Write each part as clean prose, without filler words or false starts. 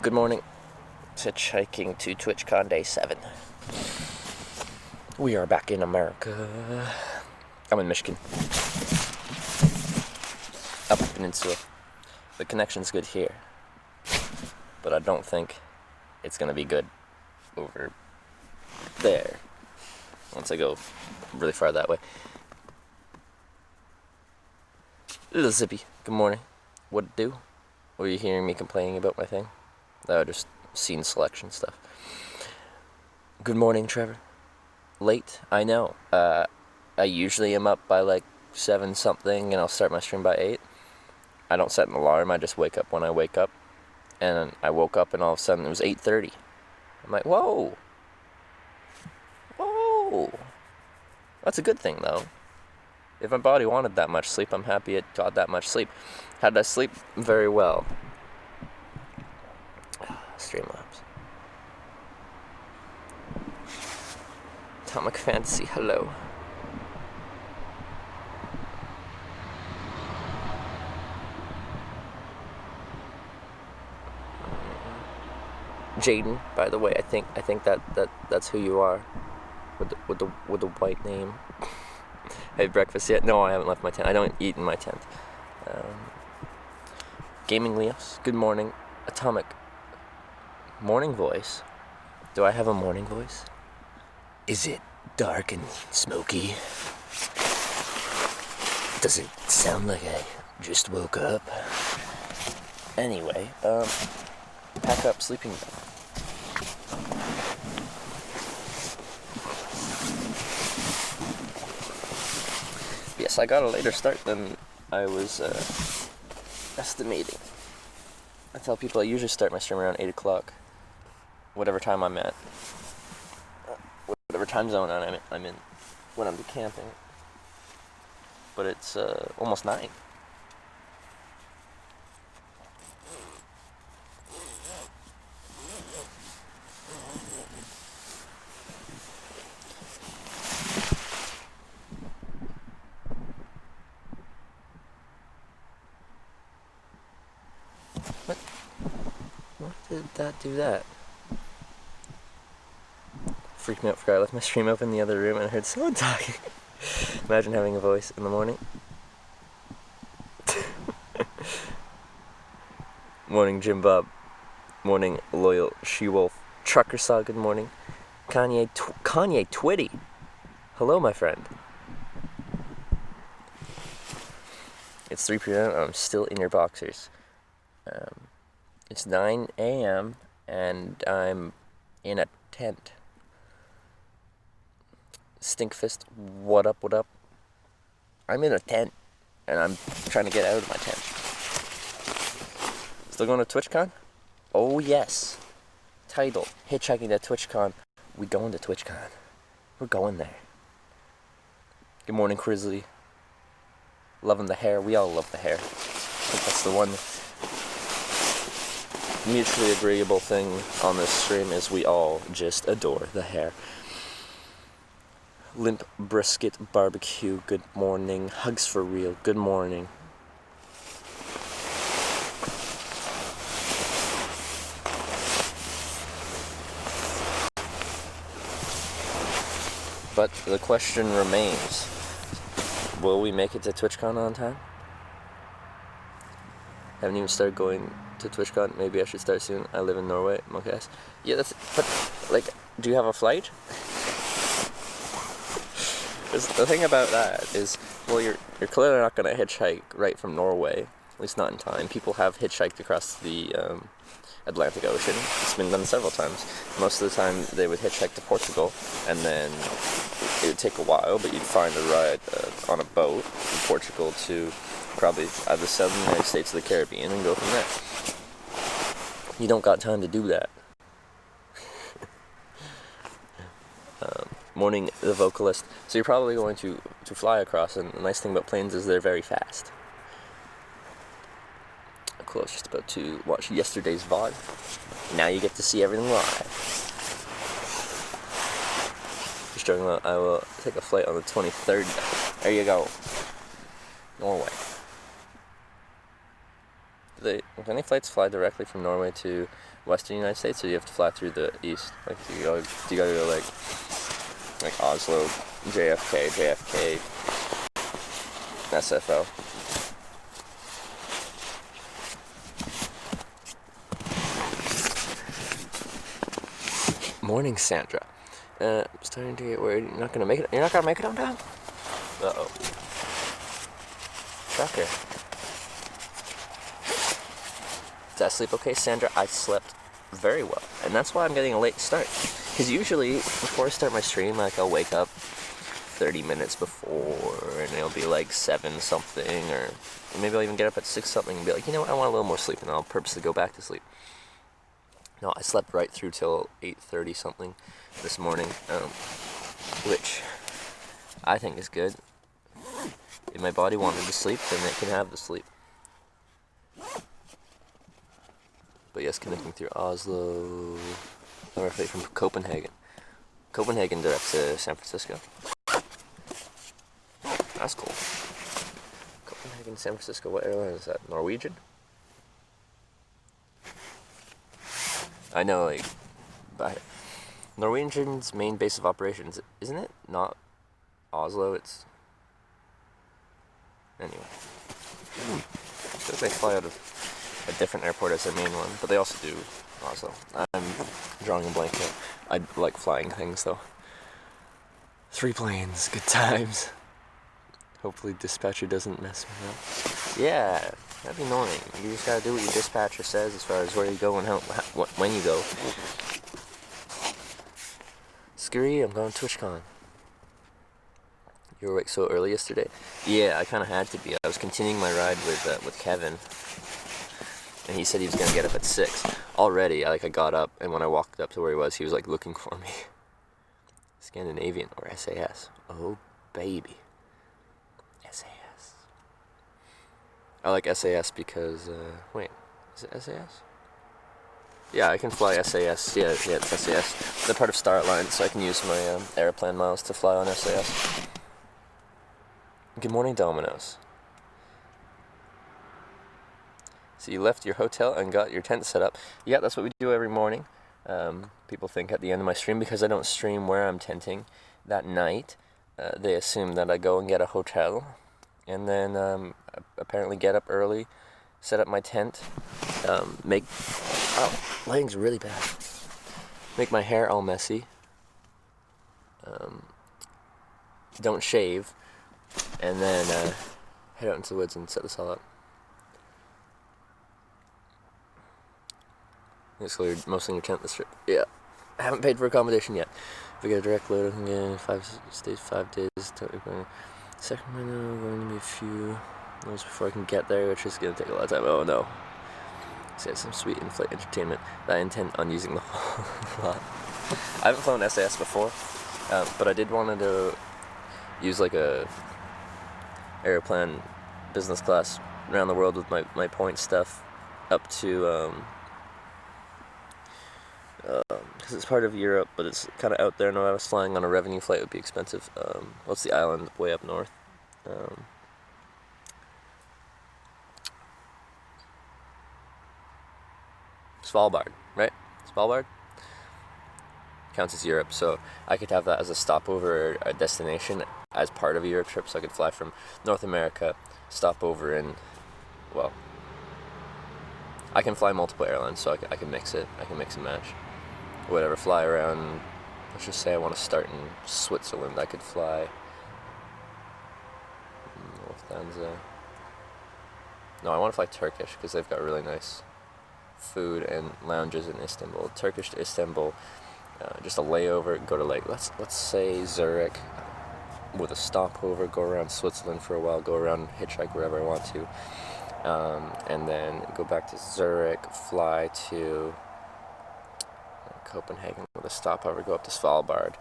Good morning. It's Hitchhiking to TwitchCon Day 7. We are back in America. I'm in Michigan. Upper Peninsula. The connection's good here. But I don't think it's gonna be good over there. Once I go really far that way. Little Zippy, good morning. What'd it do? Were you hearing me complaining about my thing? No, just scene selection stuff. Good morning, Trevor. Late, I know. I usually am up by like 7 something and I'll start my stream by 8. I don't set an alarm, I just wake up when I wake up. And I woke up and all of a sudden it was 8:30. I'm like, whoa. Whoa. That's a good thing though. If my body wanted that much sleep, I'm happy it got that much sleep. How did I sleep? Very well. Streamlabs. Atomic Fantasy, hello. Jaden, by the way, I think that's who you are, with the white name. Had breakfast yet? No, I haven't left my tent. I don't eat in my tent. Gaming Leos, good morning. Atomic. Morning voice. Do I have a morning voice? Is it dark and smoky? Does it sound like I just woke up? Anyway, pack up sleeping bag. Yes, I got a later start than I was estimating. I tell people I usually start my stream around 8 o'clock. Whatever time I'm at. Whatever time zone I'm in when I'm camping. But it's almost 9. What did that do that? Freaked me out, forgot I left my stream open in the other room and I heard someone talking. Imagine having a voice in the morning. Morning, Jim Bob. Morning, Loyal She-Wolf. Trucker Saw, good morning. Kanye Twitty. Hello, my friend. It's 3 p.m. I'm still in your boxers. It's 9 a.m. and I'm in a tent. Stinkfist, what up, what up? I'm in a tent, and I'm trying to get out of my tent. Still going to TwitchCon? Oh yes. Title, Hitchhiking to TwitchCon. We going to TwitchCon. We're going there. Good morning, Crizzly. Loving the hair. We all love the hair. I think that's the one mutually agreeable thing on this stream is we all just adore the hair. Limp Brisket Barbecue, good morning. Hugs for real, good morning. But the question remains, will we make it to TwitchCon on time? Haven't even started going to TwitchCon. Maybe I should start soon. I live in Norway, Monkas. Yeah, that's, but, like, do you have a flight? The thing about that is, well, you're clearly not going to hitchhike right from Norway, at least not in time. People have hitchhiked across the Atlantic Ocean. It's been done several times. Most of the time, they would hitchhike to Portugal, and then it would take a while, but you'd find a ride on a boat from Portugal to probably either southern United States or the Caribbean and go from there. You don't got time to do that. Morning, the vocalist. So you're probably going to fly across, and the nice thing about planes is they're very fast. Close, just about to watch yesterday's VOD. Now you get to see everything live. Just joking about, I will take a flight on the 23rd. There you go. Norway. if any flights fly directly from Norway to Western United States, or you have to fly through the east? Like, do you gotta go like Oslo, JFK, SFO? Morning, Sandra. I'm starting to get worried. You're not gonna make it. You're not gonna make it on time. Uh-oh. Shocker. Did I sleep okay, Sandra? I slept very well, and that's why I'm getting a late start. Because usually, before I start my stream, like, I'll wake up 30 minutes before, and it'll be like 7 something, or maybe I'll even get up at 6 something and be like, you know what, I want a little more sleep, and I'll purposely go back to sleep. No, I slept right through till 8:30 something this morning, which I think is good. If my body wanted to sleep, then it can have the sleep. But yes, connecting through Oslo, or from Copenhagen. Copenhagen direct to San Francisco. That's cool. Copenhagen, San Francisco, what airline is that? Norwegian? I know, like, but Norwegian's main base of operations, isn't it not Oslo? It's... Anyway. So they fly out of a different airport as their main one, but they also do Oslo. I'm drawing a blank here. I like flying things, though. 3 planes, good times. Hopefully dispatcher doesn't mess me up. Yeah, that'd be annoying. You just gotta do what your dispatcher says as far as where you go and when you go. Screwy, I'm going to TwitchCon. You were awake so early yesterday? Yeah, I kind of had to be. I was continuing my ride with Kevin, and he said he was gonna get up at 6. Already, I got up, and when I walked up to where he was like looking for me. Scandinavian or SAS. Oh baby. SAS. I like SAS because wait, is it SAS? Yeah, I can fly SAS. Yeah, it's SAS. They're part of Star Alliance, so I can use my airplane miles to fly on SAS. Good morning, Domino's. So you left your hotel and got your tent set up. Yeah, that's what we do every morning. People think at the end of my stream, because I don't stream where I'm tenting that night, they assume that I go and get a hotel, and then apparently get up early, set up my tent, lighting's really bad. Make my hair all messy. Don't shave, and then head out into the woods and set this all up. It's cleared mostly in your tent this trip. Yeah. I haven't paid for accommodation yet. If I get a direct load, I can get 5 days. Sacramento, going to be a few hours before I can get there, which is going to take a lot of time. Oh no. So some sweet in-flight entertainment that I intend on using the whole lot. I haven't flown SAS before, but I did want to use like a airplane business class around the world with my point stuff up to because it's part of Europe, but it's kind of out there. No, I was flying on a revenue flight, it would be expensive. What's the island way up north? Svalbard, right? Svalbard counts as Europe, so I could have that as a stopover, a destination as part of a Europe trip. So I could fly from North America, stop over in, well, I can fly multiple airlines, so I can mix it. I can mix and match. Whatever, fly around. Let's just say I want to start in Switzerland. I could fly Lufthansa. No, I want to fly Turkish because they've got really nice food and lounges in Istanbul. Turkish to Istanbul, just a layover. Go to let's say Zurich with a stopover. Go around Switzerland for a while. Go around, hitchhike wherever I want to. And then go back to Zurich, fly to Copenhagen with a stopover, go up to Svalbard.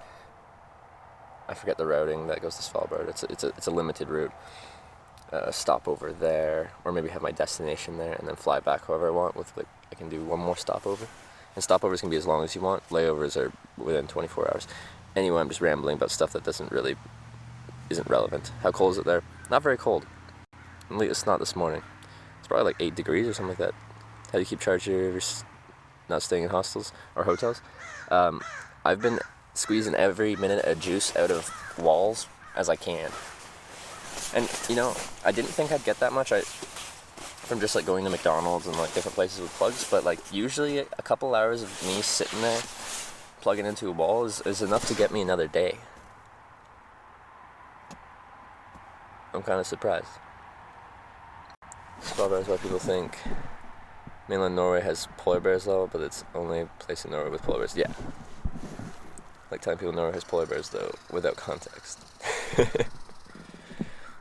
I forget the routing that goes to Svalbard. It's a limited route. Stop over there, or maybe have my destination there, and then fly back however I want. I can do one more stopover, and stopovers can be as long as you want. Layovers are within 24 hours. Anyway, I'm just rambling about stuff that isn't relevant. How cold is it there? Not very cold. At least it's not this morning. It's probably like 8 degrees or something like that. How do you keep charged here if you're not staying in hostels or hotels? I've been squeezing every minute of juice out of walls as I can. And, you know, I didn't think I'd get that much from just, like, going to McDonald's and, like, different places with plugs, but, like, usually a couple hours of me sitting there plugging into a wall is enough to get me another day. I'm kind of surprised. It's probably why people think mainland Norway has polar bears, though, but it's only a place in Norway with polar bears. Yeah. Like telling people Norway has polar bears, though, without context.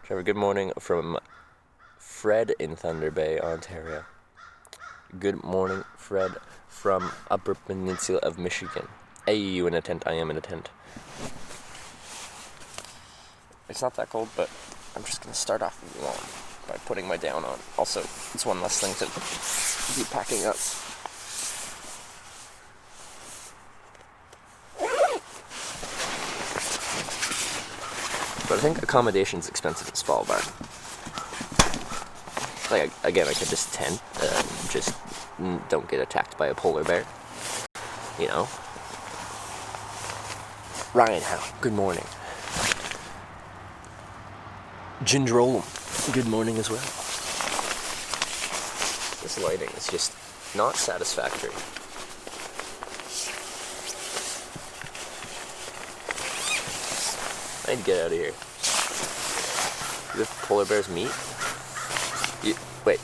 Trevor, good morning from Fred in Thunder Bay, Ontario. Good morning, Fred, from Upper Peninsula of Michigan. Hey, you in a tent? I am in a tent. It's not that cold, but I'm just going to start off warm by putting my down on. Also, it's one less thing to be packing up. But I think accommodation's expensive in Svalbard. Like, again, I could just tent, just don't get attacked by a polar bear. You know? Ryan Howe, good morning. Gindrolum, good morning as well. This lighting is just not satisfactory. I need to get out of here. Do the polar bears meat? Wait.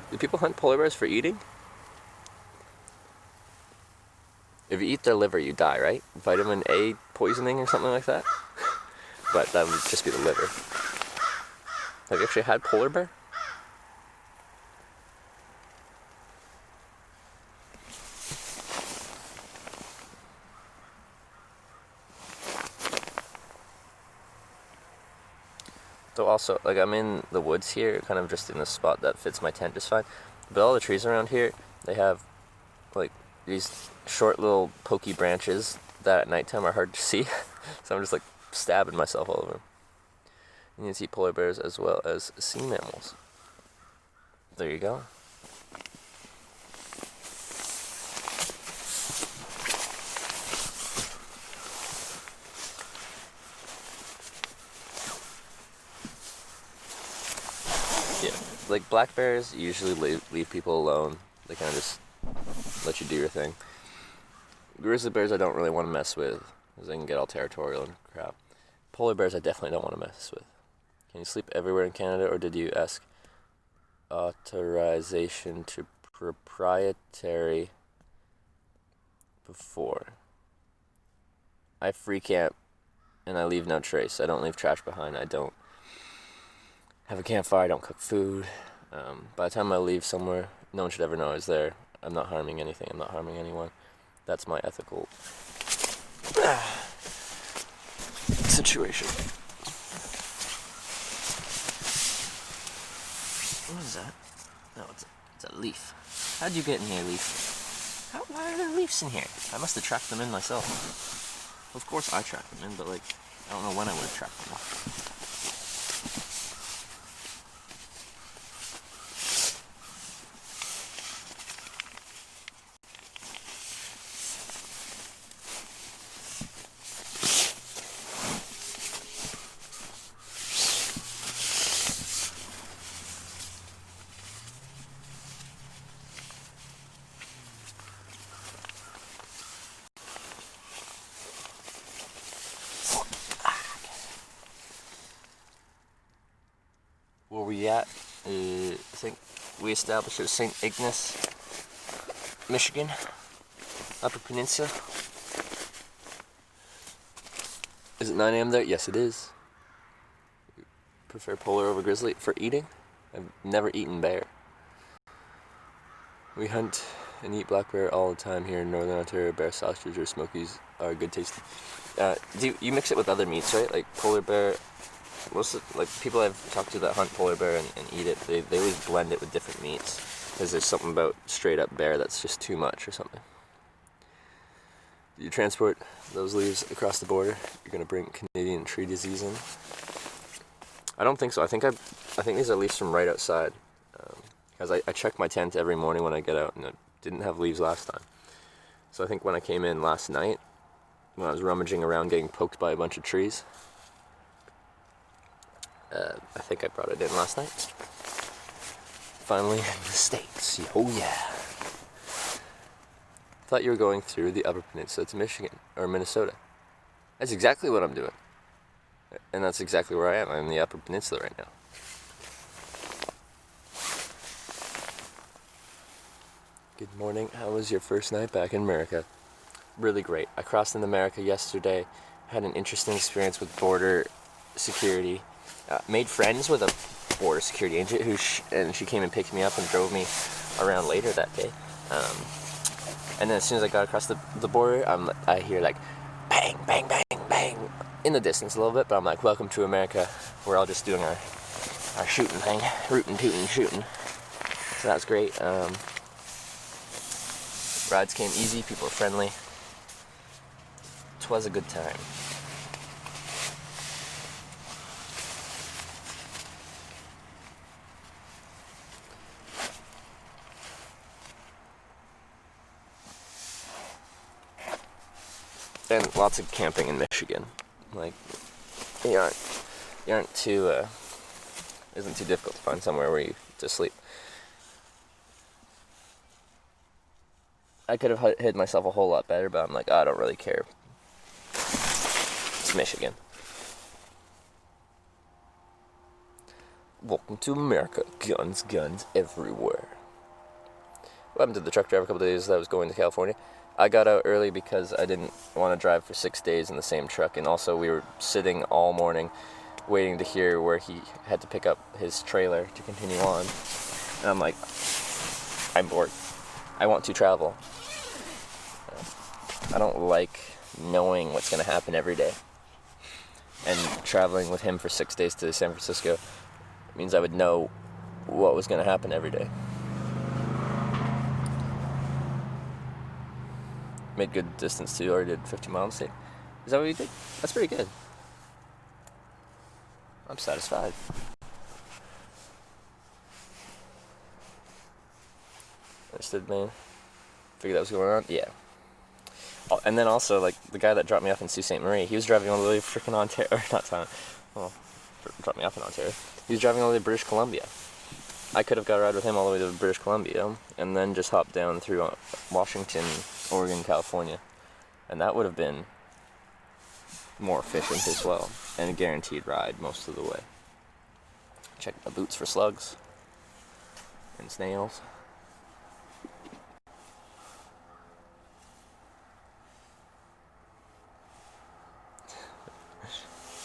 Do people hunt polar bears for eating? If you eat their liver, you die, right? Vitamin A poisoning or something like that? But that would just be the liver. Have you actually had polar bear? So also, like, I'm in the woods here, kind of just in a spot that fits my tent just fine. But all the trees around here, they have, like, these short little pokey branches that at nighttime are hard to see. So I'm just, like, stabbing myself all over. You can see polar bears as well as sea mammals. There you go. Yeah, like black bears usually leave people alone. They kind of just let you do your thing. Grizzly bears I don't really want to mess with, because they can get all territorial and crap. Polar bears I definitely don't want to mess with. Can you sleep everywhere in Canada, or did you ask authorization to proprietary before? I free camp, and I leave no trace. I don't leave trash behind. I don't have a campfire. I don't cook food. By the time I leave somewhere, no one should ever know I was there. I'm not harming anything. I'm not harming anyone. That's my ethical situation. What is that? No, it's a leaf. How'd you get in here, leaf? Why are there leaves in here? I must have tracked them in myself. Of course I tracked them in, but like, I don't know when I would have tracked them in. Where we at? I think we established at St. Ignace, Michigan, Upper Peninsula. Is it 9 a.m. there? Yes, it is. Prefer polar over grizzly for eating? I've never eaten bear. We hunt and eat black bear all the time here in Northern Ontario. Bear sausage or smokies are good tasting. Do you mix it with other meats, right? Like polar bear. Most of, like, people I've talked to that hunt polar bear and eat it, they always blend it with different meats, because there's something about straight up bear that's just too much or something. You transport those leaves across the border. You're gonna bring Canadian tree disease in. I don't think so. I think these are leaves from right outside, because I check my tent every morning when I get out, and it didn't have leaves last time. So I think when I came in last night, when I was rummaging around getting poked by a bunch of trees, I think I brought it in last night. Finally in the States. Oh yeah. Thought you were going through the Upper Peninsula to Michigan or Minnesota. That's exactly what I'm doing. And that's exactly where I am. I'm in the Upper Peninsula right now. Good morning. How was your first night back in America? Really great. I crossed into America yesterday. Had an interesting experience with border security. Made friends with a border security agent and she came and picked me up and drove me around later that day. And then as soon as I got across the border, I hear like bang, bang, bang, bang in the distance a little bit, but I'm like, welcome to America. We're all just doing our shooting thing, rootin' tootin' shooting. So that's great. Rides came easy, people were friendly. 'Twas a good time. And lots of camping in Michigan. Like, you aren't too, isn't too difficult to find somewhere where you to sleep. I could have hid myself a whole lot better, but I'm like, I don't really care. It's Michigan. Welcome to America. Guns, guns everywhere. What happened to the truck driver a couple days that I was going to California? I got out early because I didn't want to drive for 6 days in the same truck, and also we were sitting all morning waiting to hear where he had to pick up his trailer to continue on. And I'm like, I'm bored. I want to travel. I don't like knowing what's going to happen every day. And traveling with him for 6 days to San Francisco means I would know what was going to happen every day. Made good distance too, or did 50 miles. Is that what you did? That's pretty good. I'm satisfied. Understood, man. Figured that was going on? Yeah. Oh, and then also, like, the guy that dropped me off in Sault Ste. Marie, he was driving all the way to freaking Ontario, or not Ontario, well, dropped me off in Ontario. He was driving all the way to British Columbia. I could have got a ride with him all the way to British Columbia, and then just hopped down through Washington, Oregon, California. And that would have been more efficient as well, and a guaranteed ride most of the way. Check my boots for slugs and snails.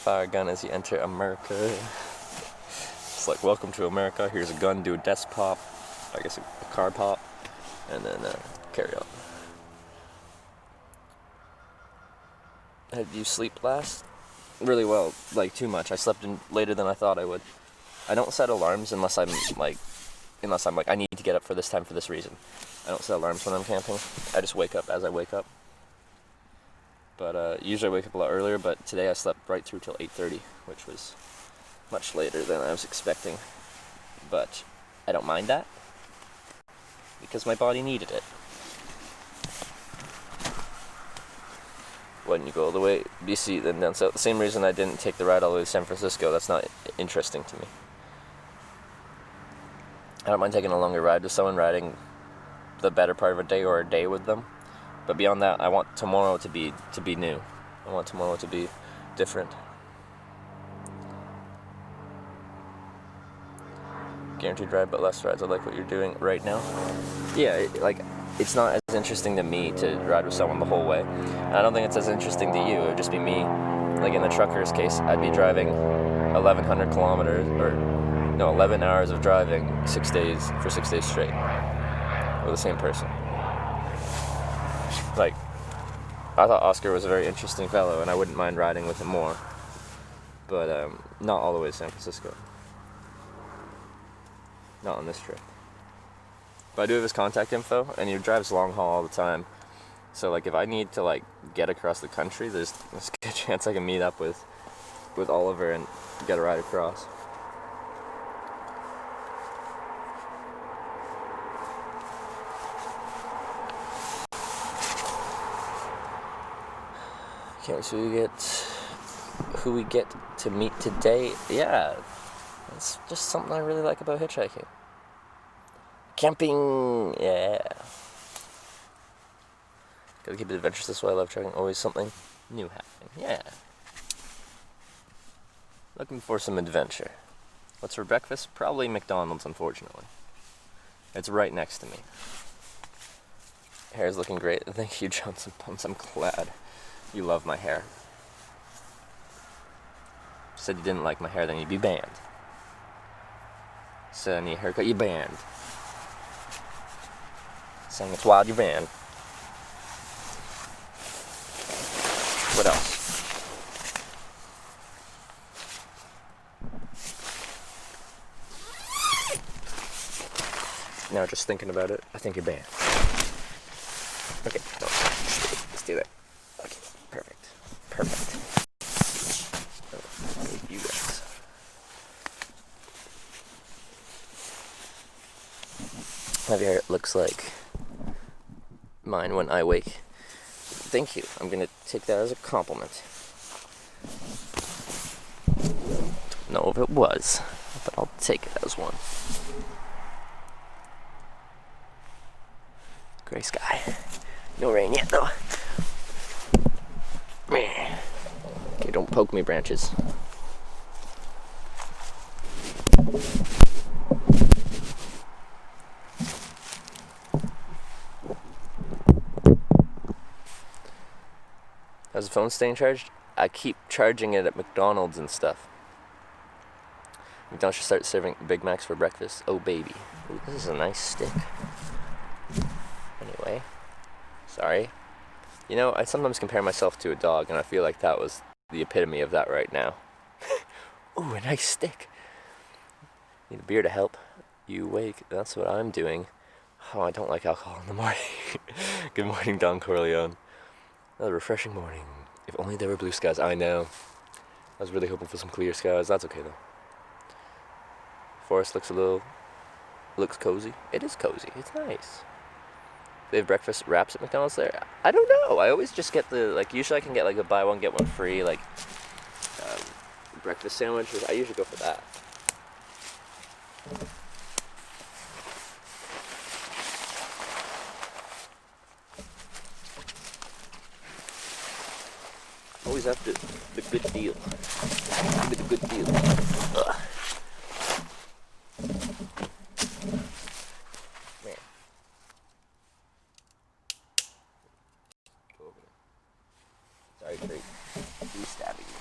Fire a gun as you enter America. It's like, welcome to America. Here's a gun, do a desk pop, I guess a car pop, and then carry on. How did you sleep last? Really well, like too much. I slept in later than I thought I would. I don't set alarms unless I'm like, I need to get up for this time for this reason. I don't set alarms when I'm camping. I just wake up as I wake up. But usually I wake up a lot earlier, but today I slept right through till 8:30, which was much later than I was expecting. But I don't mind that, because my body needed it. When you go all the way BC, then down south. The same reason I didn't take the ride all the way to San Francisco. That's not interesting to me. I don't mind taking a longer ride with someone, riding the better part of a day or a day with them. But beyond that, I want tomorrow to be new. I want tomorrow to be different. Guaranteed ride, but less rides. I like what you're doing right now. Yeah, it's not as interesting to me to ride with someone the whole way. And I don't think it's as interesting to you. It would just be me. Like in the trucker's case, I'd be driving 1,100 kilometers, 11 hours of driving 6 days for 6 days straight with the same person. Like, I thought Oscar was a very interesting fellow, and I wouldn't mind riding with him more. But not all the way to San Francisco. Not on this trip. But I do have his contact info, and he drives long haul all the time. So like if I need to like get across the country, there's a good chance I can meet up with Oliver and get a ride across. Okay, so who we get to meet today. Yeah, it's just something I really like about hitchhiking. Camping, yeah. Gotta keep it adventurous, that's why I love trying. Always something new happening, yeah. Looking for some adventure. What's for breakfast? Probably McDonald's, unfortunately. It's right next to me. Hair's looking great. Thank you, Johnson Pumps. I'm glad you love my hair. Said you didn't like my hair, then you'd be banned. Said I need a haircut, you banned. Saying it's wild, you're banned. What else? Now just thinking about it, I think you're banned. Okay, no, let's do that. Okay, perfect. Perfect. You guys. Have your hair looks like mine when I wake. Thank you. I'm gonna take that as a compliment. Don't know if it was, but I'll take it as one. Gray sky. No rain yet, though. Okay, don't poke me, branches. How's the phone staying charged? I keep charging it at McDonald's and stuff. McDonald's should start serving Big Macs for breakfast. Oh, baby. Ooh, this is a nice stick. Anyway, sorry. You know, I sometimes compare myself to a dog, and I feel like that was the epitome of that right now. Ooh, a nice stick. Need a beer to help you wake. That's what I'm doing. Oh, I don't like alcohol in the morning. Good morning, Don Corleone. Another refreshing morning. If only there were blue skies. I know. I was really hoping for some clear skies. That's okay, though. Forest looks cozy. It is cozy. It's nice. They have breakfast wraps at McDonald's there? I don't know. I always just get usually I can get like a buy one, get one free, breakfast sandwich. I usually go for that. Always after the good deal. With a good deal. Ugh. Man. Go over there. Sorry for re-stabbing you.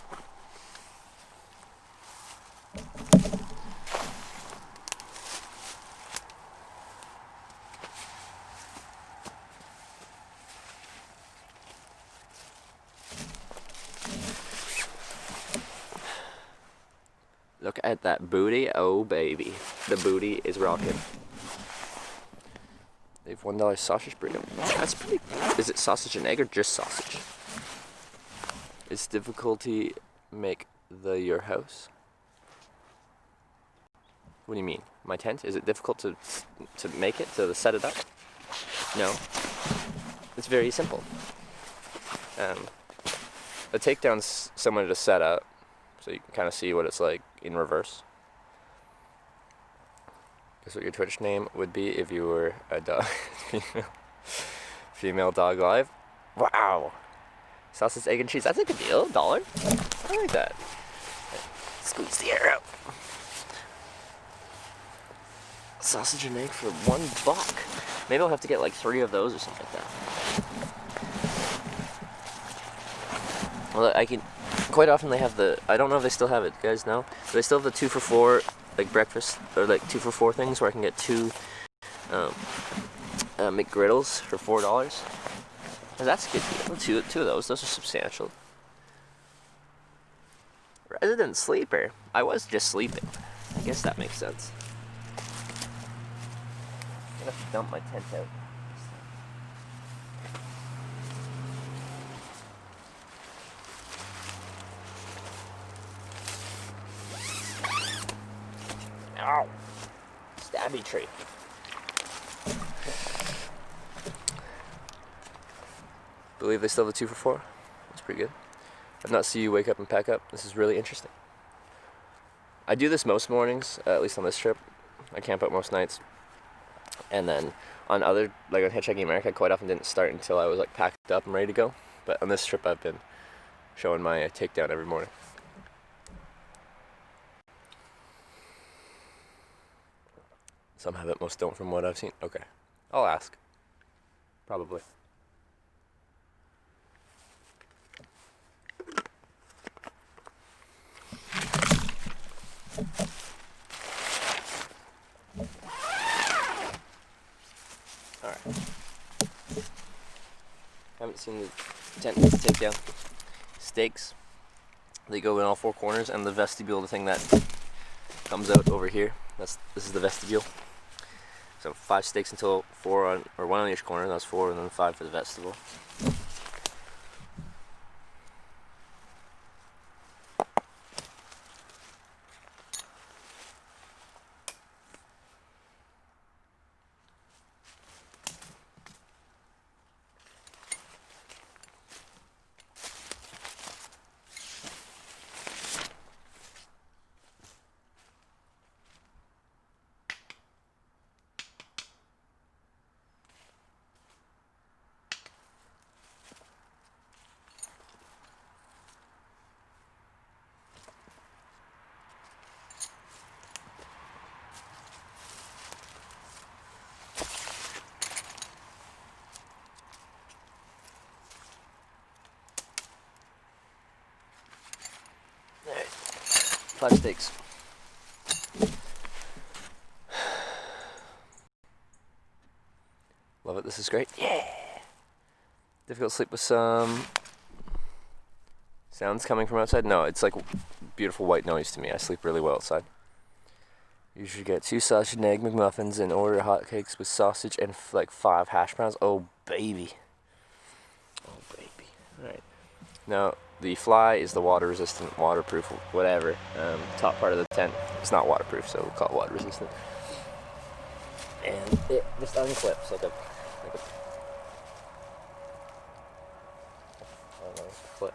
Look at that booty. Oh, baby. The booty is rocking. They have $1 sausage burrito. That's pretty... Is it sausage and egg or just sausage? Is difficulty make your house? What do you mean? My tent? Is it difficult to make it, to set it up? No. It's very simple. The takedown's similar to set up, so you can kind of see what it's like in reverse. Guess what your Twitch name would be if you were a dog? Female dog live? Wow! Sausage, egg, and cheese. That's a good deal. $1? I like that. Squeeze the air out. Sausage and egg for $1. Maybe I'll have to get like 3 of those or something like that. Well, I can... Quite often they have the... I don't know if they still have it. You guys know? Do they still have the 2 for $4, like breakfast, or like 2 for $4 things where I can get 2 McGriddles for $4? That's a good deal. Two of those. Those are substantial. Resident sleeper. I was just sleeping. I guess that makes sense. I'm gonna have to dump my tent out. Stabby tree. Believe they still have a 2 for 4. That's pretty good. I've not seen you wake up and pack up. This is really interesting. I do this most mornings, at least on this trip. I camp out most nights. And then on other, like on Hitchhiking America, I quite often didn't start until I was like packed up and ready to go. But on this trip, I've been showing my takedown every morning. Some have it, most don't from what I've seen. Okay. I'll ask. Probably. Alright. Haven't seen the tent takedown. Stakes. They go in all 4 corners, and the vestibule, the thing that comes out over here. This is the vestibule. So 5 stakes until 4 on, or 1 on each corner. That's 4, and then 5 for the vestibule. Alright, 5 stakes. Love it, this is great. Yeah! Difficult to sleep with some sounds coming from outside? No, it's like beautiful white noise to me. I sleep really well outside. Usually get 2 sausage and egg McMuffins and order hotcakes with sausage and like 5 hash browns. Oh, baby. Oh, baby. Alright. Now, the fly is the water resistant, waterproof, whatever. Top part of the tent. It's not waterproof, so we'll call it water resistant. And it just unclips like a I don't know, clip.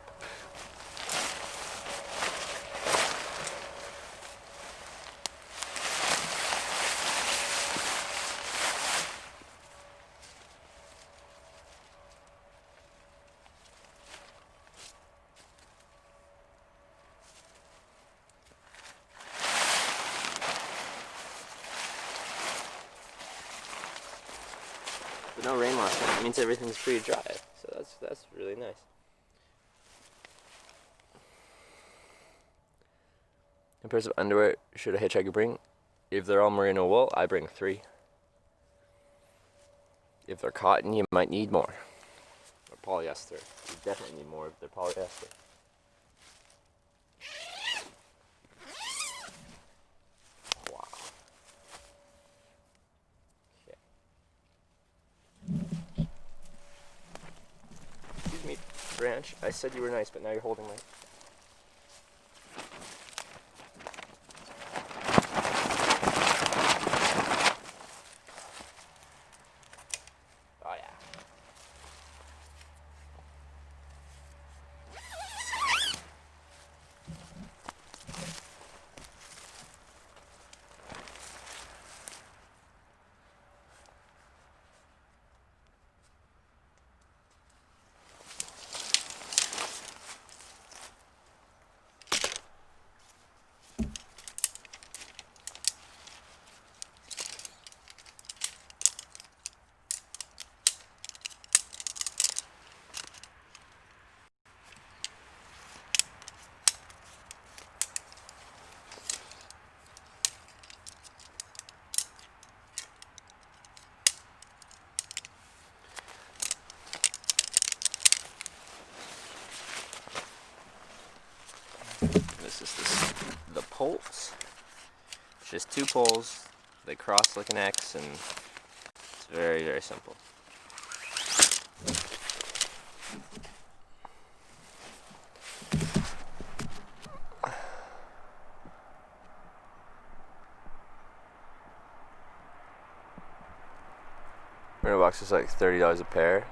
But no rain last night. It means everything's pretty dry, so that's really nice. In pairs of underwear should a hitchhiker bring? If they're all merino wool, I bring 3. If they're cotton, you might need more. Or polyester. You definitely need more if they're polyester. Wow. Okay. Excuse me, Branch. I said you were nice, but now you're holding my... This is the poles. It's just 2 poles. They cross like an X, and it's very, very simple. Rainbow boxes like $30 a pair.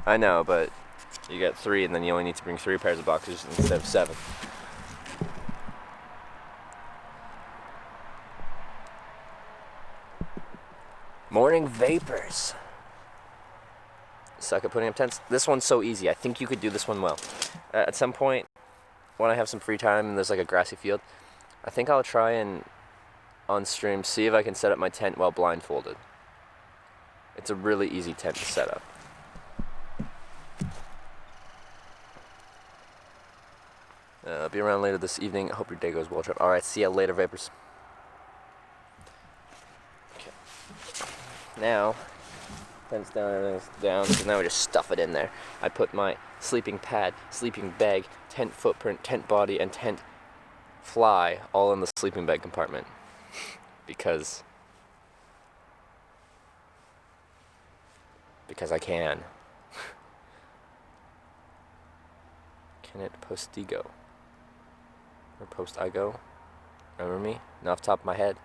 I know, but you get 3 and then you only need to bring 3 pairs of boxers instead of 7. Morning vapors. Suck at putting up tents. This one's so easy. I think you could do this one well. At some point, when I have some free time and there's like a grassy field, I think I'll try and on stream see if I can set up my tent while blindfolded. It's a really easy tent to set up. I'll be around later this evening. I hope your day goes well, Trev. Alright, see ya later, vapors. Okay. Now, tent's down, everything's down, so now we just stuff it in there. I put my sleeping pad, sleeping bag, tent footprint, tent body, and tent fly all in the sleeping bag compartment. Because I can. Can it postigo? Or post-I-go? Remember me? Not off the top of my head.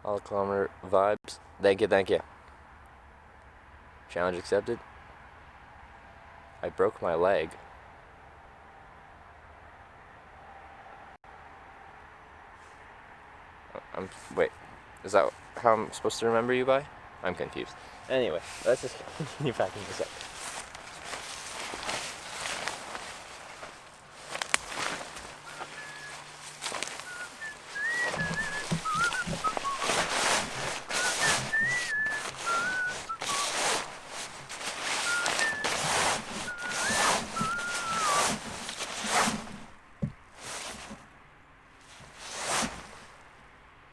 All kilometer vibes. Thank you, thank you. Challenge accepted. I broke my leg. Wait, is that how I'm supposed to remember you by? I'm confused. Anyway, let's just continue packing this up.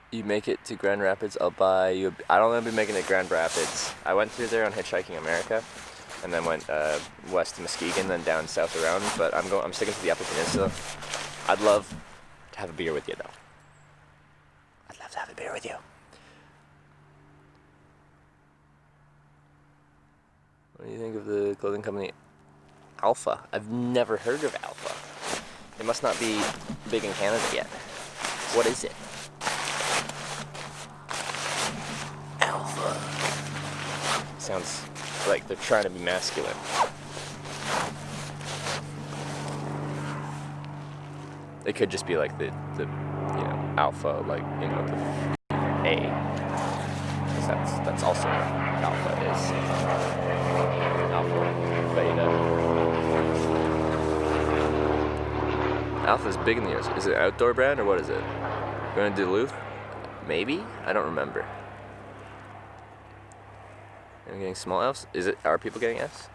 You make it to Grand Rapids, I'll buy you. I don't want to be making it Grand Rapids. I went through there on Hitchhiking America, and then went west to Muskegon, then down south around. But I'm sticking to the Upper Peninsula. I'd love to have a beer with you, though. I'd love to have a beer with you. What do you think of the clothing company Alpha? I've never heard of Alpha. It must not be big in Canada yet. What is it? Sounds like they're trying to be masculine. It could just be like the you know, alpha, like, you know, the A. Because that's also what alpha is. Alpha, beta. Alpha's big in the US. Is it an outdoor brand or what is it? Going to Duluth? Maybe? I don't remember. I'm getting small Fs. Are people getting Fs?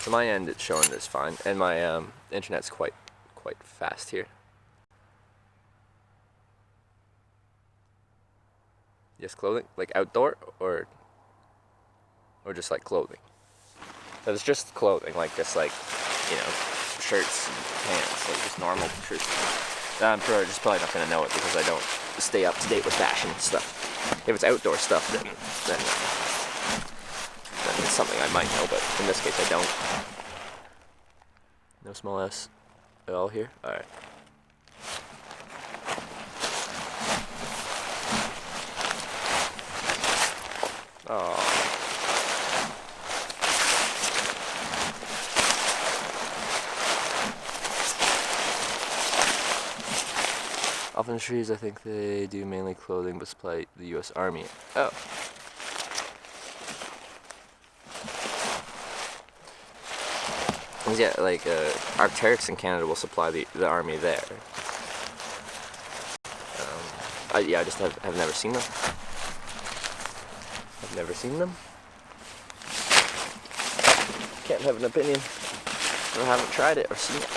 To my end, it's showing this fine, and my internet's quite fast here. Yes, clothing, like outdoor, or just like clothing. So it's just clothing, like just like, you know, shirts and pants, like just normal shirts. I'm just probably not going to know it because I don't stay up to date with fashion stuff. If it's outdoor stuff, then it's something I might know, but in this case I don't. No small S at all here? Alright. Aww. Infantries, I think they do mainly clothing but supply the U.S. Army. Oh. Yeah, like Arc'teryx in Canada will supply the army there. Yeah, I just have never seen them. I've never seen them. Can't have an opinion. I haven't tried it or seen it.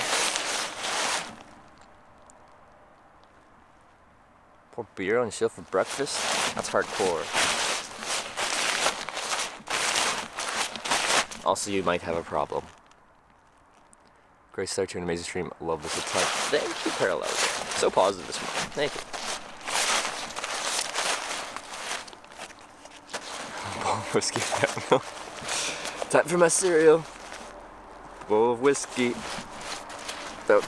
Pour beer on yourself for breakfast? That's hardcore. Also, you might have a problem. Great start to an amazing stream. Love this a ton. Thank you, Parallel. So positive this morning. Thank you. Bowl of whiskey. Time for my cereal. Bowl of whiskey. The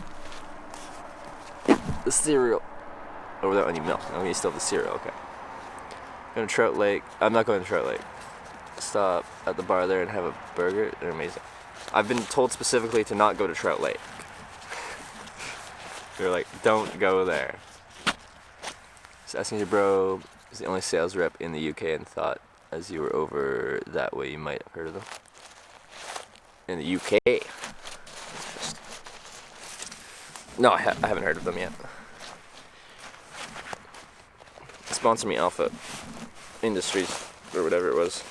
cereal. Or without any milk. I mean, you still have the cereal, okay. Going to Trout Lake. I'm not going to Trout Lake. Stop at the bar there and have a burger. They're amazing. I've been told specifically to not go to Trout Lake. They're like, don't go there. So asking your bro is the only sales rep in the UK and thought as you were over that way you might have heard of them. In the UK? No, I haven't heard of them yet. Sponsor me, Alpha Industries, or whatever it was.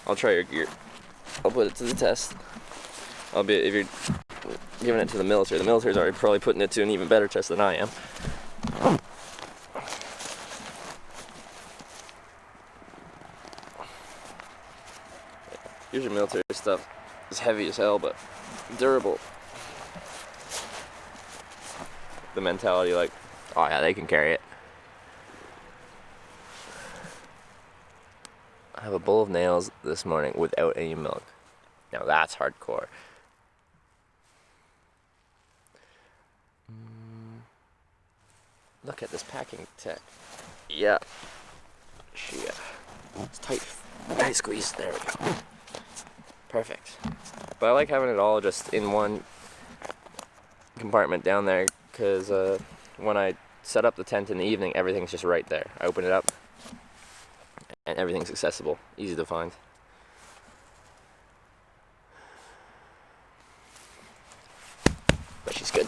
I'll try your gear. I'll put it to the test. If you're giving it to the military's already probably putting it to an even better test than I am. Usually military stuff is heavy as hell, but durable. The mentality like, oh yeah, they can carry it. I have a bowl of nails this morning without any milk. Now that's hardcore. Look at this packing tech. Yeah. Shit. It's tight. Tight squeeze. There we go. Perfect. But I like having it all just in one compartment down there, because when I set up the tent in the evening, everything's just right there. I open it up and everything's accessible, easy to find. But she's good.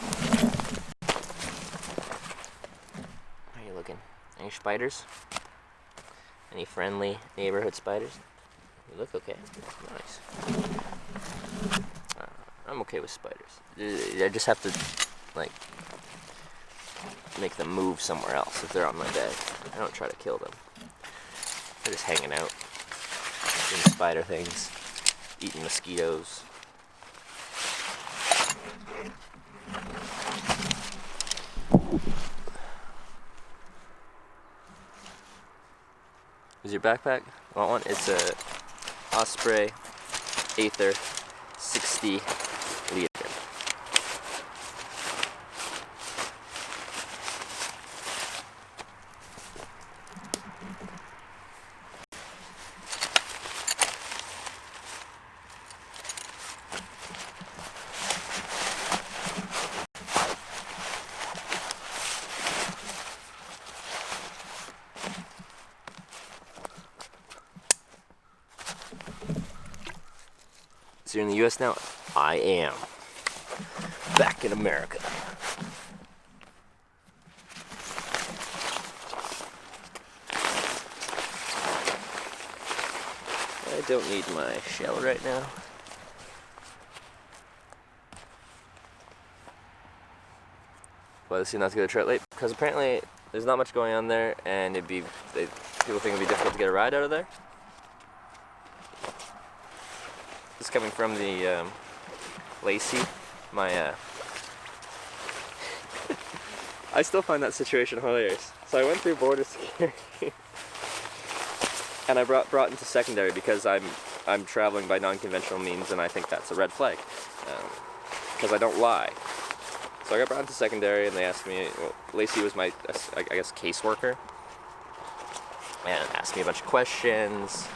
How are you looking? Any spiders? Any friendly neighborhood spiders? You look okay. Nice. I'm okay with spiders. I just have to, like, make them move somewhere else if they're on my bed. I don't try to kill them. They're just hanging out, doing spider things, eating mosquitoes. Is your backpack? Want one? It's a Osprey Aether 60 liter. So you're in the US now? I am. Back in America. I don't need my shell right now. Why does he not to go to Trout Lake? Because apparently there's not much going on there, and people think it'd be difficult to get a ride out of there. This is coming from the Lacey, my I still find that situation hilarious. So I went through border security and I brought into secondary because I'm traveling by non-conventional means, and I think that's a red flag because I don't lie. So I got brought into secondary, and they asked me. Well, Lacey was my, I guess, caseworker, and asked me a bunch of questions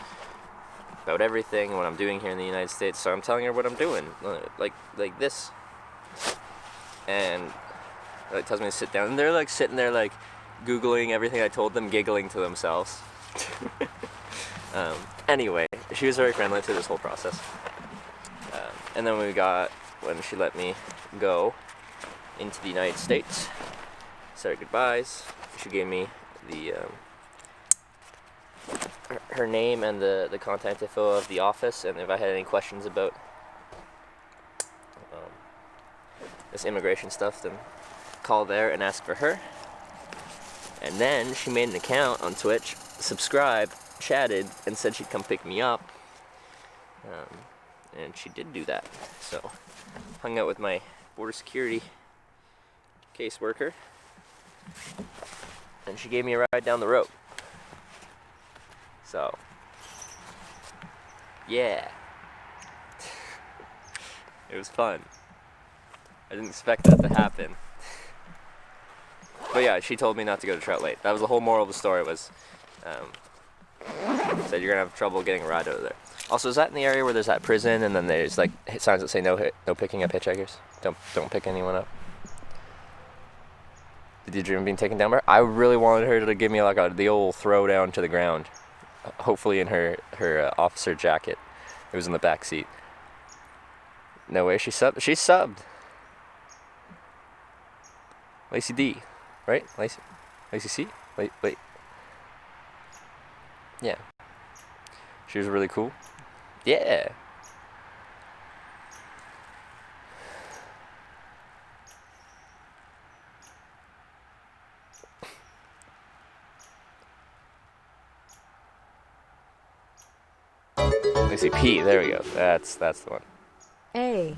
about everything and what I'm doing here in the United States. So I'm telling her what I'm doing, like this, and it tells me to sit down, and they're like sitting there like Googling everything I told them, giggling to themselves. Anyway, she was very friendly through this whole process, and then when she let me go into the United States, said our goodbyes, she gave me the her name and the contact info of the office, and if I had any questions about this immigration stuff, then call there and ask for her. And then she made an account on Twitch, subscribed, chatted, and said she'd come pick me up, and she did do that. So hung out with my border security caseworker, and she gave me a ride down the road. So, yeah, it was fun. I didn't expect that to happen. But yeah, she told me not to go to Trout Lake. That was the whole moral of the story was, said you're gonna have trouble getting a ride out of there. Also, is that in the area where there's that prison and then there's like signs that say no picking up hitchhikers? Don't pick anyone up. Did you dream of being taken down by her? I really wanted her to give me like the old throw down to the ground. Hopefully in her officer jacket. It was in the back seat. No way, she subbed. She subbed. Lacey D, right? Lacey C? Wait. Yeah. She was really cool. Yeah. Lacey P, there we go. That's the one. A.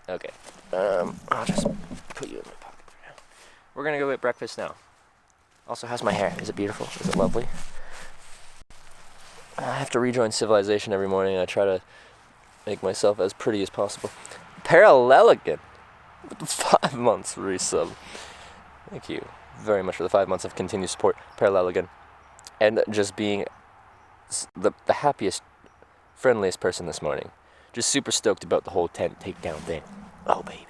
Okay. I'll just put you in my pocket for now. We're gonna go get breakfast now. Also, how's my hair? Is it beautiful? Is it lovely? I have to rejoin civilization every morning. I try to make myself as pretty as possible. Parallelogan with the 5 months resub. Thank you very much for the 5 months of continued support, Parallelogan. And just being the happiest, friendliest person this morning. Just super stoked about the whole tent takedown thing. Oh, baby.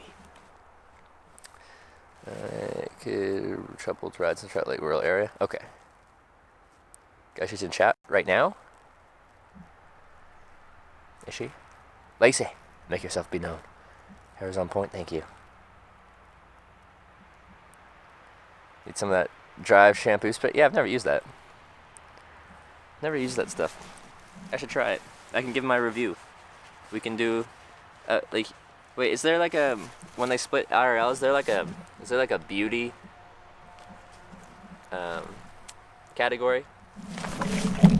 Troubled rides in the Trout Lake rural area. Okay. Guys, she's in chat right now. Is she? Lacey, make yourself be known. Hair's on point, thank you. Need some of that Drive shampoo spray? Yeah, I've never used that. Never used that stuff. I should try it. I can give my review. We can do, wait, is there like a, when they split IRL, is there like a beauty category?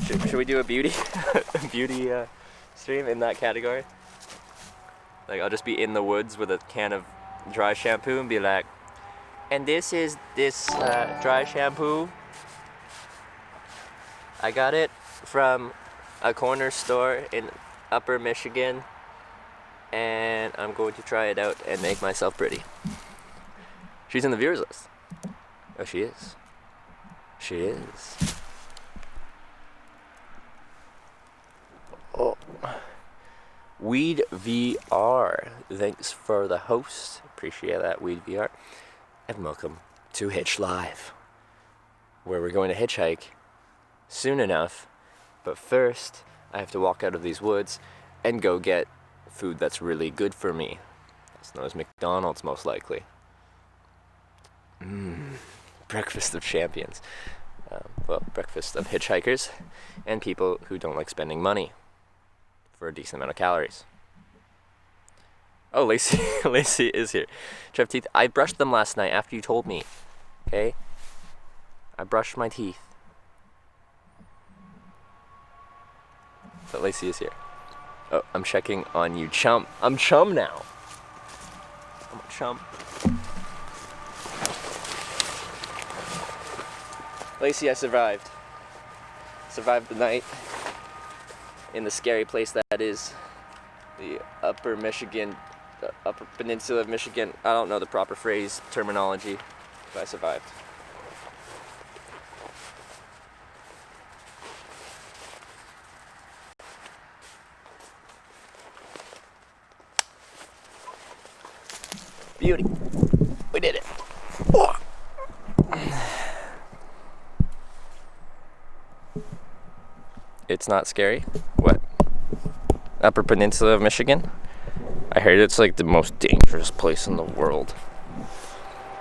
Should we do a beauty stream in that category? Like, I'll just be in the woods with a can of dry shampoo and be like, and this is dry shampoo. I got it from a corner store in Upper Michigan, and I'm going to try it out and make myself pretty. She's in the viewers list. Oh, she is. She is. Oh. Weed VR. Thanks for the host. Appreciate that, Weed VR. And welcome to Hitch Live, where we're going to hitchhike soon enough. But first, I have to walk out of these woods and go get food that's really good for me. It's known as McDonald's, most likely. Breakfast of champions. Well, breakfast of hitchhikers and people who don't like spending money for a decent amount of calories. Oh, Lacey is here. Trev teeth. I brushed them last night after you told me. Okay? I brushed my teeth. But Lacey is here. Oh, I'm checking on you, chum. I'm chum now. I'm a chum. Lacey, I survived. Survived the night in the scary place that is the Upper Michigan, the Upper Peninsula of Michigan. I don't know the proper phrase, terminology, but I survived. Beauty. We did it. Oh. It's not scary? What? Upper Peninsula of Michigan? I heard it's like the most dangerous place in the world.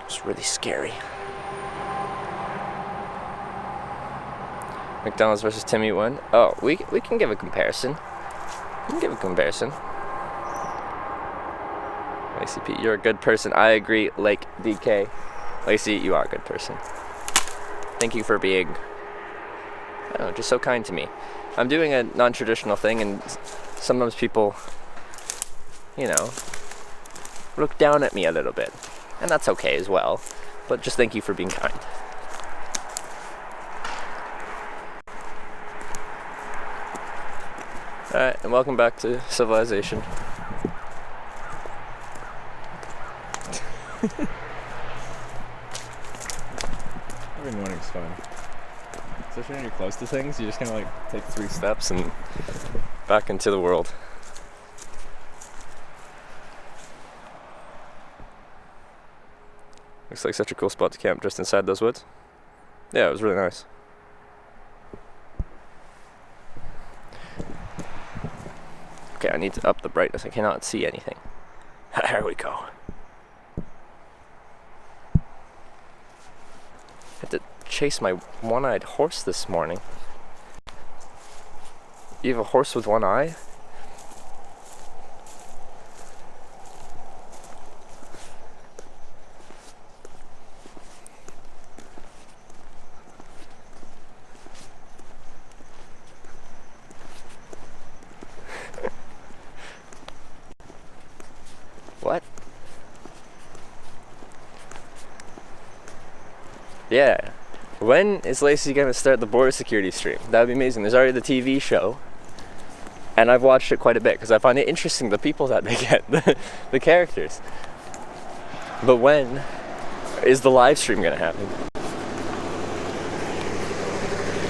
It's really scary. McDonald's versus Timmy won. Oh, we can give a comparison. We can give a comparison. Lacey P, you're a good person. I agree, like DK. Lacey, you are a good person. Thank you for being, just so kind to me. I'm doing a non-traditional thing, and sometimes people, look down at me a little bit. And that's okay as well. But just thank you for being kind. Alright, and welcome back to Civilization. Every morning's fun. Especially when you're close to things, you just kind of like take 3 steps and back into the world. Looks like such a cool spot to camp just inside those woods. Yeah, it was really nice. Okay, I need to up the brightness. I cannot see anything. There we go. I had to chase my one-eyed horse this morning. You have a horse with one eye? What? Yeah. When is Lacey gonna start the border security stream? That would be amazing. There's already the TV show, and I've watched it quite a bit because I find it interesting, the people that they get, the characters. But when is the live stream gonna happen?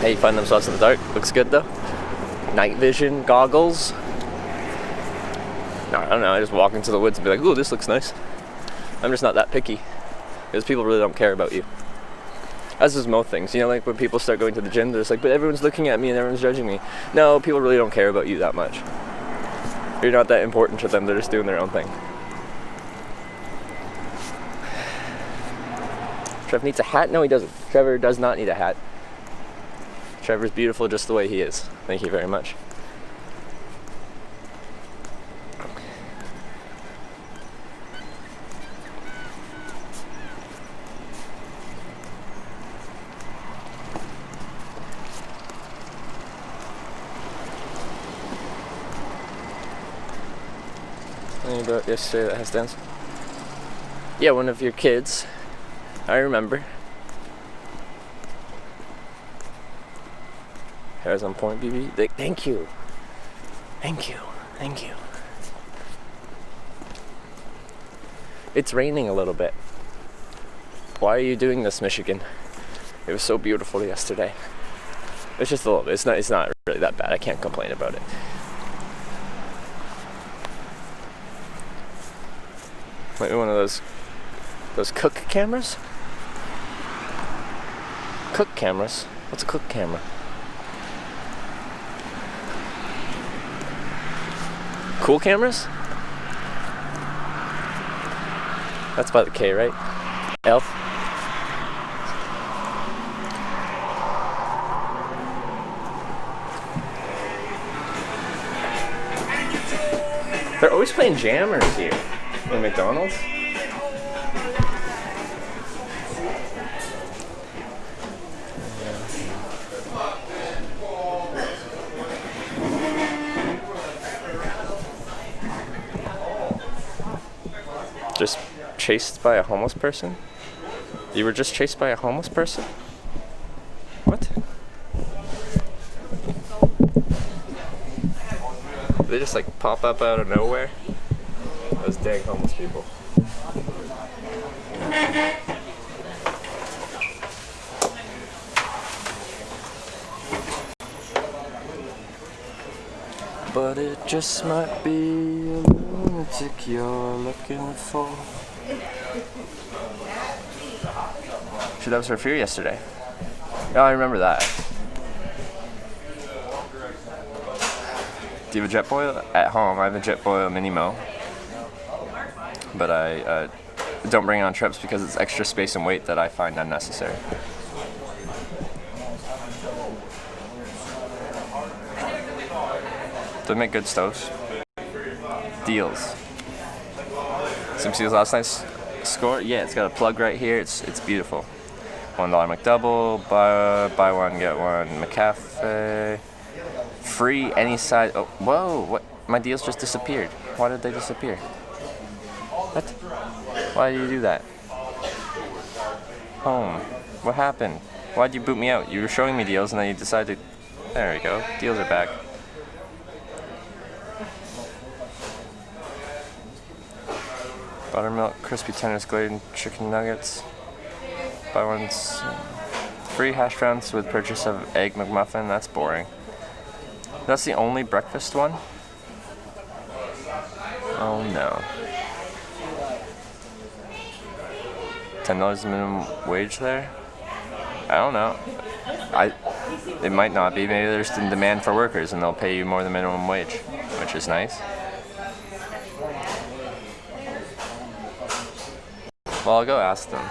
Hey, you find them spots in the dark. Looks good though. Night vision goggles. No, I don't know. I just walk into the woods and be like, "Ooh, this looks nice." I'm just not that picky because people really don't care about you. As is most things, you know, like when people start going to the gym, they're just like, "But everyone's looking at me and everyone's judging me." No, people really don't care about you that much. You're not that important to them. They're just doing their own thing. Trev needs a hat? No, he doesn't. Trevor does not need a hat. Trevor's beautiful just the way he is. Thank you very much. About yesterday that has dance. Yeah, one of your kids. I remember. Hair's on point, BB. Thank you. Thank you. Thank you. It's raining a little bit. Why are you doing this, Michigan? It was so beautiful yesterday. It's just a little bit. It's not really that bad. I can't complain about it. Might be one of those cook cameras? Cook cameras? What's a cook camera? Cool cameras? That's by the K, right? Elf? They're always playing jammers here. In McDonald's? Just chased by a homeless person? You were just chased by a homeless person? What? They just like pop up out of nowhere? Those dang homeless people. But it just might be a lunatic you're looking for. That was her fear yesterday. Oh, I remember that. Do you have a Jetboil? At home, I have a Jetboil Minimo. But I don't bring it on trips because it's extra space and weight that I find unnecessary. They make good stoves. Deals. Some seals last night's score? Yeah, it's got a plug right here. It's beautiful. $1 McDouble, buy one, get one McCafe. Free any size. Oh, whoa, what? My deals just disappeared. Why did they disappear? What? Why did you do that? Home. What happened? Why'd you boot me out? You were showing me deals and then you decided to... There we go. Deals are back. Buttermilk, crispy tenders, glazed chicken nuggets. Buy one. Free hash browns with purchase of egg McMuffin. That's boring. That's the only breakfast one? Oh no. $10 minimum wage there? I don't know. It might not be. Maybe there's the demand for workers and they'll pay you more than minimum wage, which is nice. Well, I'll go ask them.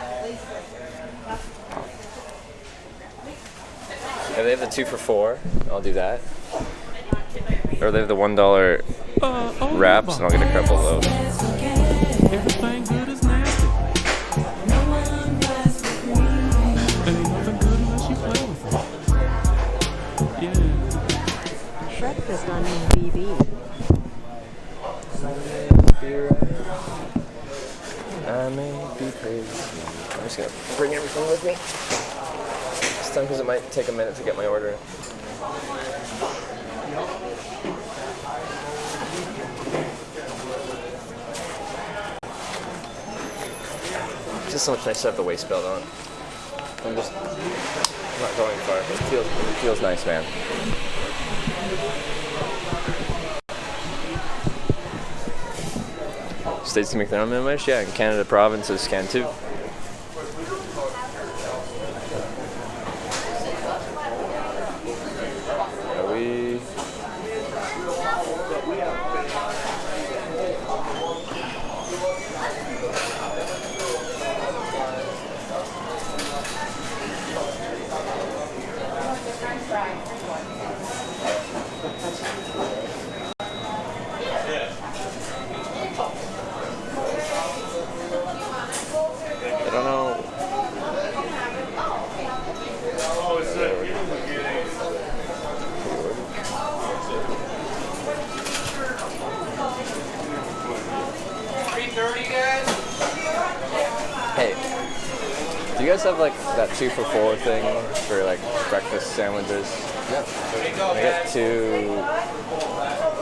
If they have the 2 for $4, I'll do that. Or they have the $1 wraps, and I'll get a crumble loaf. Everything good is nasty. Ain't nothing good unless you play with it. Yeah. Breakfast on BB. I may be crazy. I'm just gonna bring everything with me this time because it might take a minute to get my order. It's just so much nicer to have the waist belt on. I'm not going far. It feels nice, man. States can make their own minimum wage? Yeah, in Canada provinces can too. Are we... I don't know. Hey, do you guys have like that 2 for $4 thing for like breakfast sandwiches? Yep. Can I get 2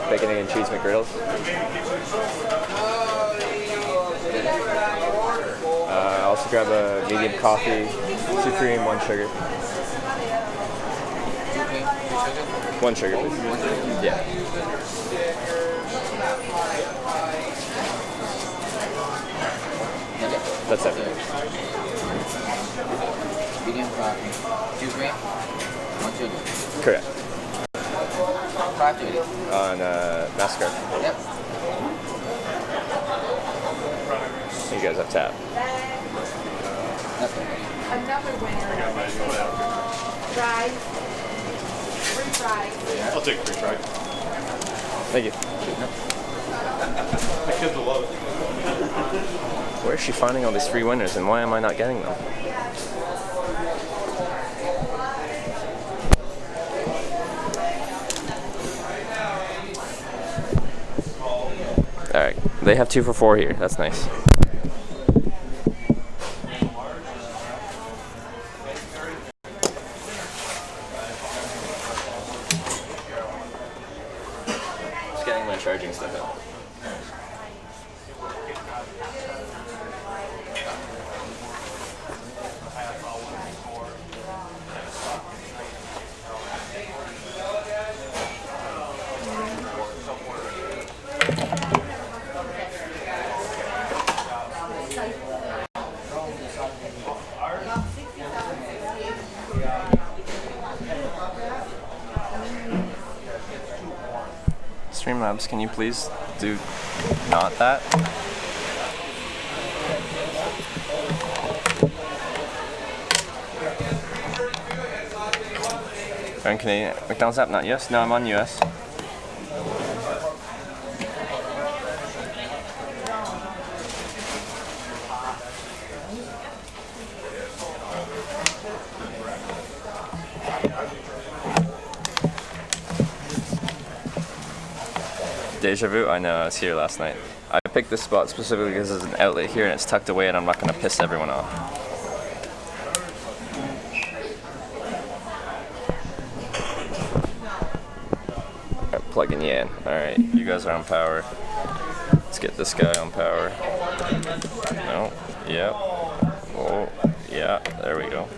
bacon, egg, and cheese McGriddles? Also grab a medium coffee, 2 cream, 1 sugar. 1 sugar, please. Yeah. That's it. Medium coffee. 2 cream, 1 sugar. Correct. 5 On MasterCard. Yep. You guys have tap. Another winner. Fries. Free fries. I'll take free fry. Thank you. My kids will love it. Where is she finding all these free winners and why am I not getting them? Alright, they have 2 for $4 here. That's nice. Just getting my charging stuff out. Streamlabs, can you please do not that? Are in Canadian McDonald's app, not US? No, I'm on US. Deja vu? I know, I was here last night. I picked this spot specifically because there's an outlet here and it's tucked away and I'm not going to piss everyone off. Alright, plugging you in. Alright, you guys are on power. Let's get this guy on power. No, yep. Oh, yeah, there we go.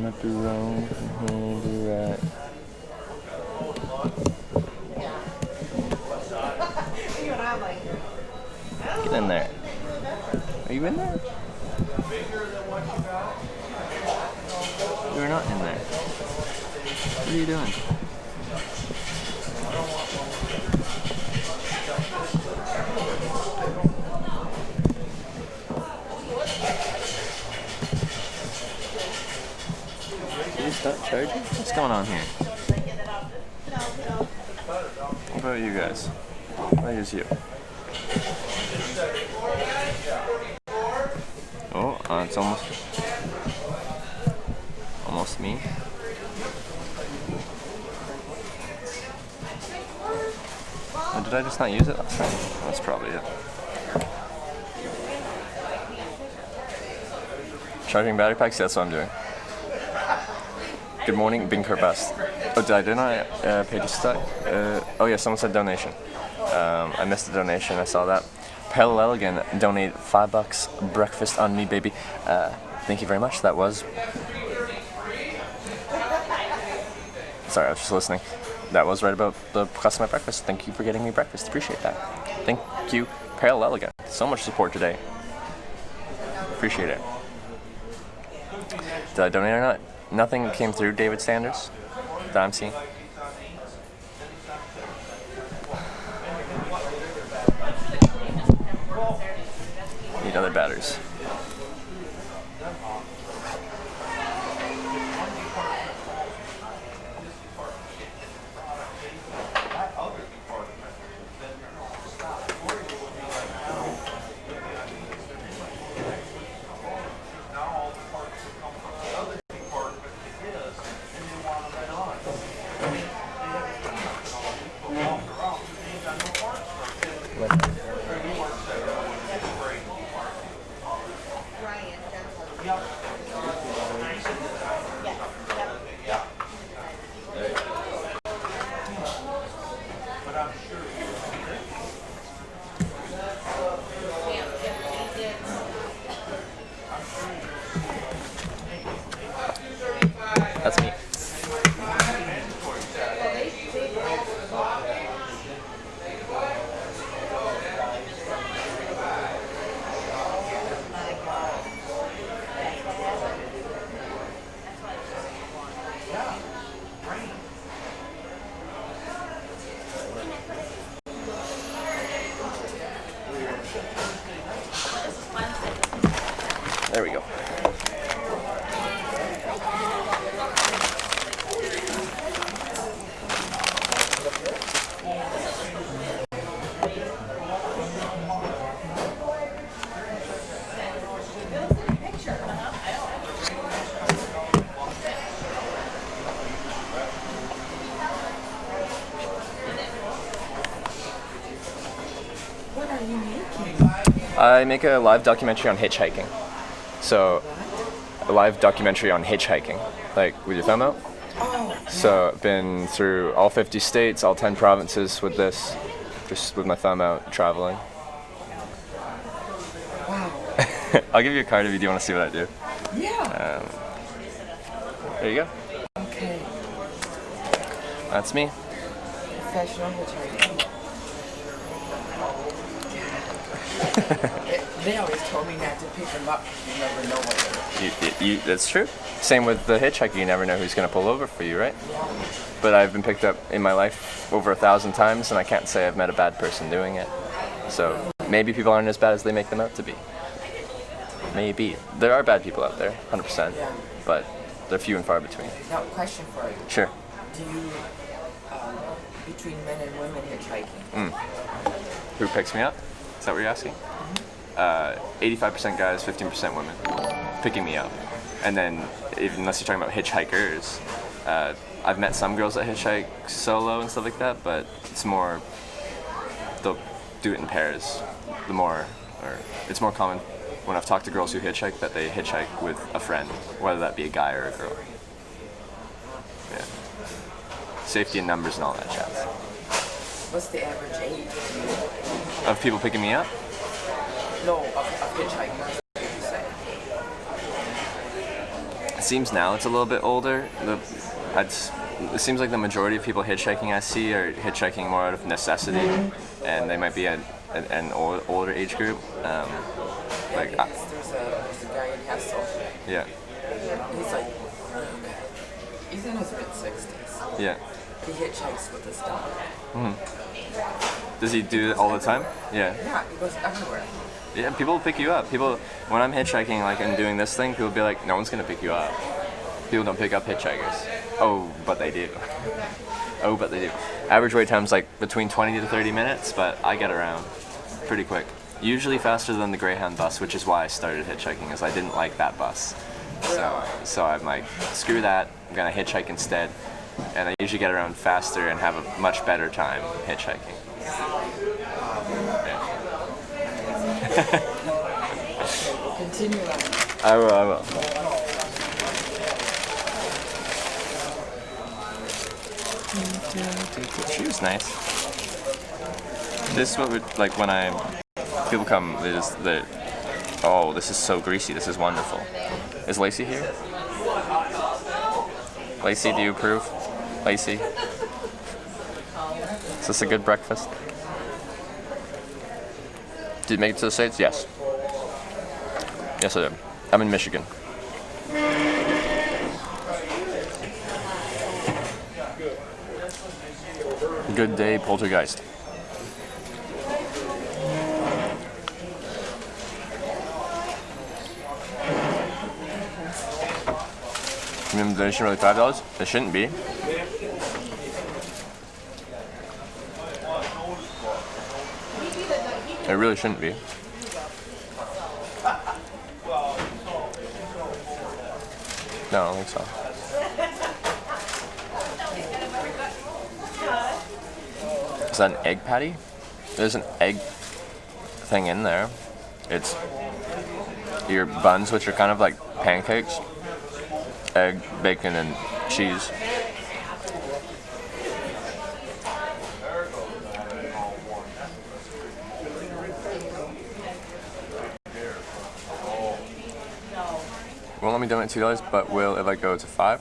might be wrong. Be right. Get in there. Are you in there? You're not in there. What are you doing? Did you stop charging? What's going on here? What about you guys? What is you? Oh, it's almost me. Oh, did I just not use it last time? That's probably it. Charging battery packs? That's what I'm doing. Good morning, Binker Best. Oh, didn't I pay to start? Oh yeah, someone said donation. I missed the donation, I saw that. Parallel again, donate $5. Breakfast on me, baby. Thank you very much. That was... Sorry, I was just listening. That was right about the cost of my breakfast. Thank you for getting me breakfast. Appreciate that. Thank you, Parallel again. So much support today. Appreciate it. Did I donate or not? Nothing came through, David Sanders, that I'm seeing. Need other batteries. That's me. There we go. What are you making? I make a live documentary on hitchhiking. So, a live documentary on hitchhiking, like with your thumb out. Oh. So, I've been through all 50 states, all 10 provinces with this, just with my thumb out, traveling. Wow. I'll give you a card if you do want to see what I do. Yeah. There you go. Okay. That's me. Professional hitchhiking. They always told me not to pick them up because you never know what they're... That's true. Same with the hitchhiker. You never know who's going to pull over for you, right? Yeah. But I've been picked up in my life over 1,000 times, and I can't say I've met a bad person doing it. So maybe people aren't as bad as they make them out to be. Maybe. There are bad people out there, 100%. Yeah. But they're few and far between. Now, question for you. Sure. Do you, between men and women hitchhiking? Who picks me up? Is that what you're asking? 85% guys, 15% women picking me up. And then, unless you're talking about hitchhikers, I've met some girls that hitchhike solo and stuff like that, but it's more, they'll do it in pairs. It's more common when I've talked to girls who hitchhike that they hitchhike with a friend, whether that be a guy or a girl. Yeah. Safety in numbers and all that jazz. What's the average age? Of people picking me up? No, of hitchhikers. It seems now it's a little bit older. It seems like the majority of people hitchhiking I see are hitchhiking more out of necessity, and they might be an older age group. There's a guy in Hessel. Yeah. He's like, he's in his mid-60s. Yeah. He hitchhikes with his dog. Does he do it all the time? Yeah. Yeah, he goes everywhere. Yeah, people will pick you up. When I'm hitchhiking, like, and doing this thing, people will be like, no one's gonna pick you up. People don't pick up hitchhikers. Oh, but they do. Oh, but they do. Average wait time's like between 20 to 30 minutes, but I get around pretty quick. Usually faster than the Greyhound bus, which is why I started hitchhiking, is I didn't like that bus. So I'm like, screw that, I'm gonna hitchhike instead. And I usually get around faster and have a much better time hitchhiking. Continue on. I will. She was nice. This is what like when people come, oh, this is so greasy, this is wonderful. Is Lacey here? Lacey, do you approve? Lacey? Is this a good breakfast? Did it make it to the States? Yes. Yes, I did. I'm in Michigan. Good day, poltergeist. Minimum donation really $5? It shouldn't be. It really shouldn't be. No, I don't think so. Is that an egg patty? There's an egg thing in there. It's your buns, which are kind of like pancakes. Egg, bacon, and cheese. Won't let me donate $2, but will if I go to $5?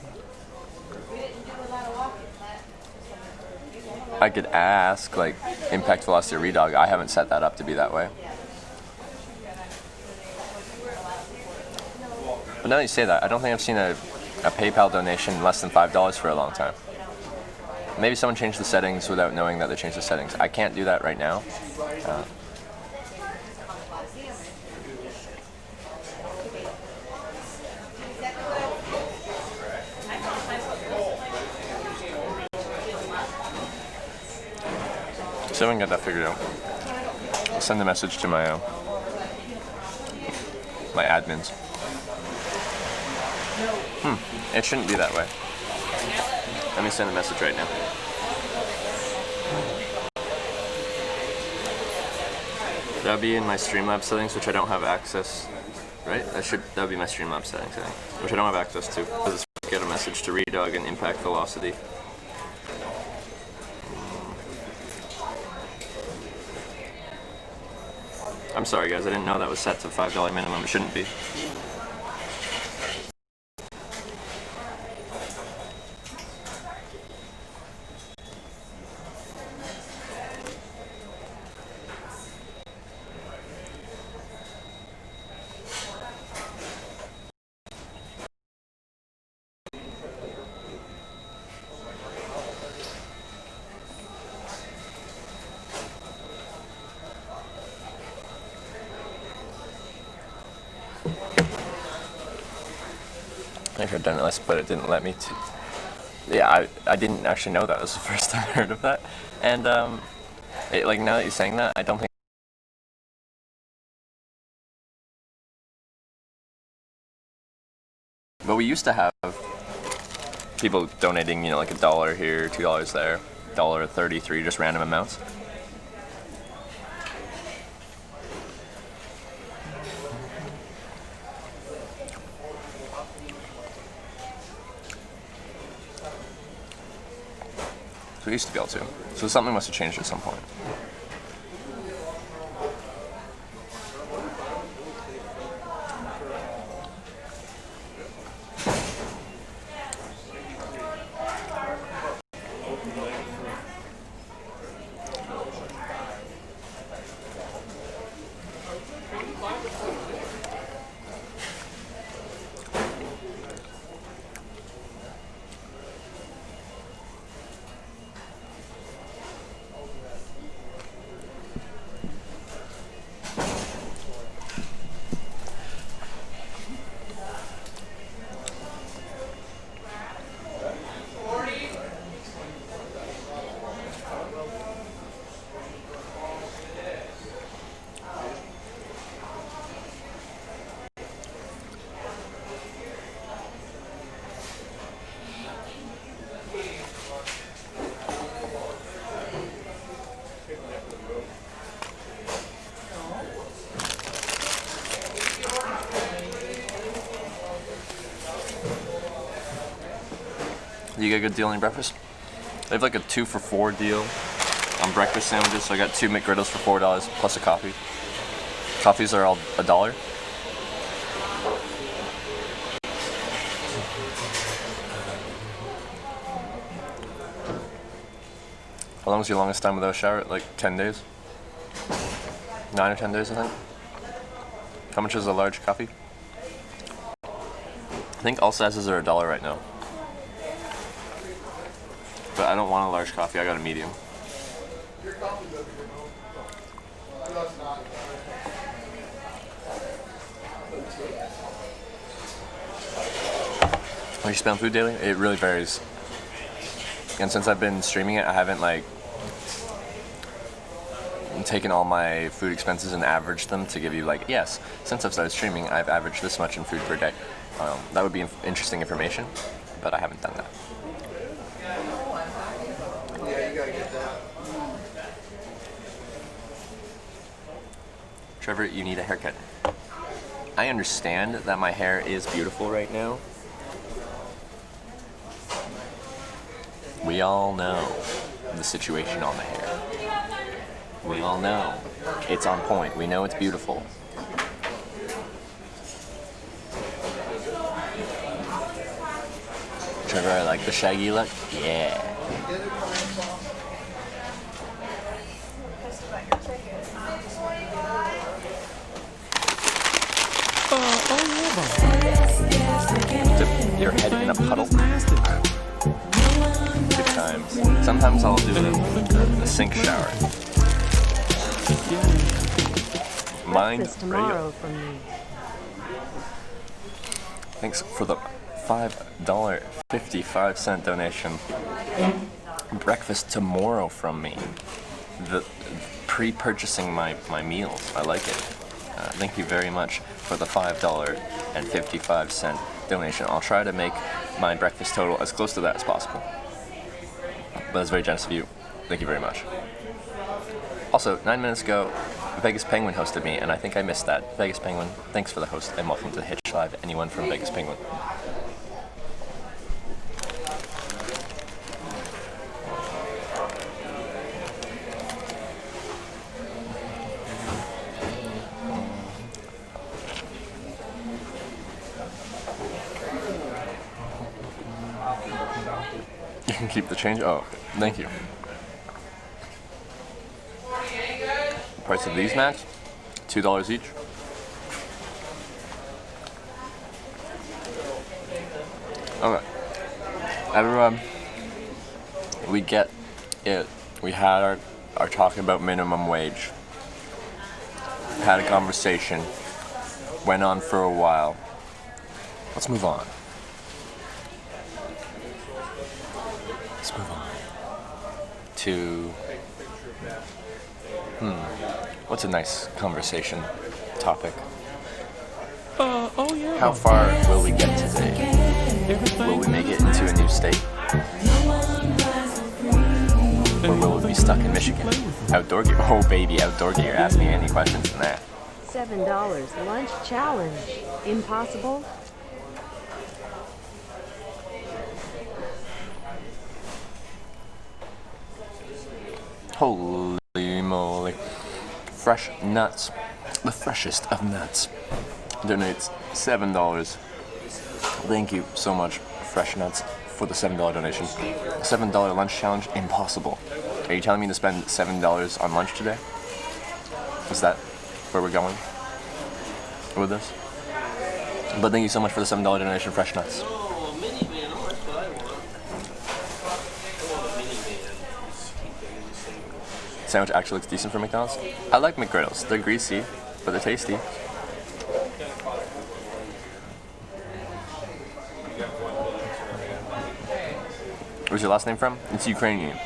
I could ask, like, impact velocity or redog. I haven't set that up to be that way. But now that you say that, I don't think I've seen a PayPal donation less than $5 for a long time. Maybe someone changed the settings without knowing that they changed the settings. I can't do that right now. So I haven't got that figured out. I'll send a message to my admins. It shouldn't be that way. Let me send a message right now. That'll be in my Streamlabs settings, which I don't have access. Right? That'll be my Streamlabs settings, I think, which I don't have access to. Because it's get a message to redog and impact velocity. I'm sorry, guys. I didn't know that was set to $5 minimum. It shouldn't be. I should have done it less, but it didn't let me to. Yeah, I didn't actually know that. It was the first time I heard of that. And, like, now that you're saying that, I don't think. But we used to have people donating, like $1 here, $2 there, $1.33, just random amounts. So we used to be able to. So something must have changed at some point. You get a good deal on your breakfast? They have like a 2 for $4 deal on breakfast sandwiches, so I got 2 McGriddles for $4 plus a coffee. Coffees are all $1. How long was your longest time without a shower? Like 10 days? 9 or 10 days, I think. How much is a large coffee? I think all sizes are $1 right now. But I don't want a large coffee, I got a medium. How you spend food daily? It really varies. And since I've been streaming it, I haven't like taken all my food expenses and averaged them to give you like, yes, since I've started streaming, I've averaged this much in food per day. That would be interesting information, but I haven't done that. Trevor, you need a haircut. I understand that my hair is beautiful right now. We all know the situation on the hair. We all know it's on point. We know it's beautiful. Trevor, I like the shaggy look. Yeah. Dip your head in a puddle. Good times. Sometimes I'll do the sink shower. Mind tomorrow from me. Thanks for the $5.55 donation. Breakfast tomorrow from me. The pre-purchasing my meals. I like it. Thank you very much for the $5.55 donation. I'll try to make my breakfast total as close to that as possible. But that's very generous of you. Thank you very much. Also, 9 minutes ago, Vegas Penguin hosted me, and I think I missed that. Vegas Penguin, thanks for the host, and welcome to Hitch Live, anyone from Vegas Penguin. You can keep the change? Oh, thank you. Price of these Macs? $2 each. Okay. Everyone, we get it. We had our talk about minimum wage. Had a conversation. Went on for a while. Let's move on. Let's move on to what's a nice conversation topic? Oh yeah. How far will we get today? Will we make it into a new state? Or will we be stuck in Michigan? Outdoor gear? Oh baby, outdoor gear. Ask me any questions than that. $7 lunch challenge. Impossible? Holy moly. Fresh nuts. The freshest of nuts. Donates $7. Thank you so much, Fresh Nuts, for the $7 donation. $7 lunch challenge? Impossible. Are you telling me to spend $7 on lunch today? Is that where we're going with this? But thank you so much for the $7 donation, Fresh Nuts. Sandwich actually looks decent for McDonald's. I like McGriddles. They're greasy, but they're tasty. Where's your last name from? It's Ukrainian.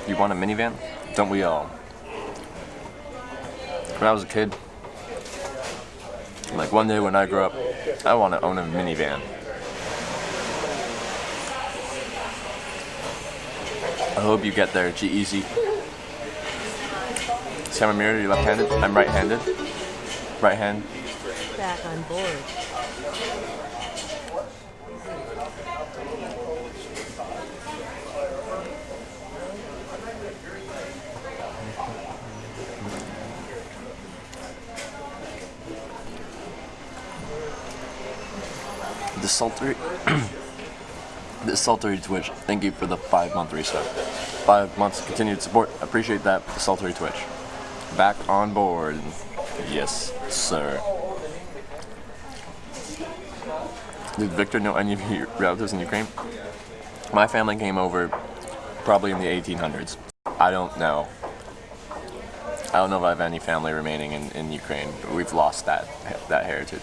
You want a minivan? Don't we all? when I was a kid, like one day when I grow up, I want to own a minivan. I hope you get there, G-Easy. See, I'm a mirror, you're left-handed? I'm right-handed. Right hand. Back on board. The Sultry, the Sultry Twitch. Thank you for the 5-month resub. 5 months continued support. Appreciate that, the Sultry Twitch. Back on board. Yes, sir. Did Victor know any of your relatives in Ukraine? My family came over probably in the 1800s. I don't know. I don't know if I have any family remaining in Ukraine, but we've lost that heritage.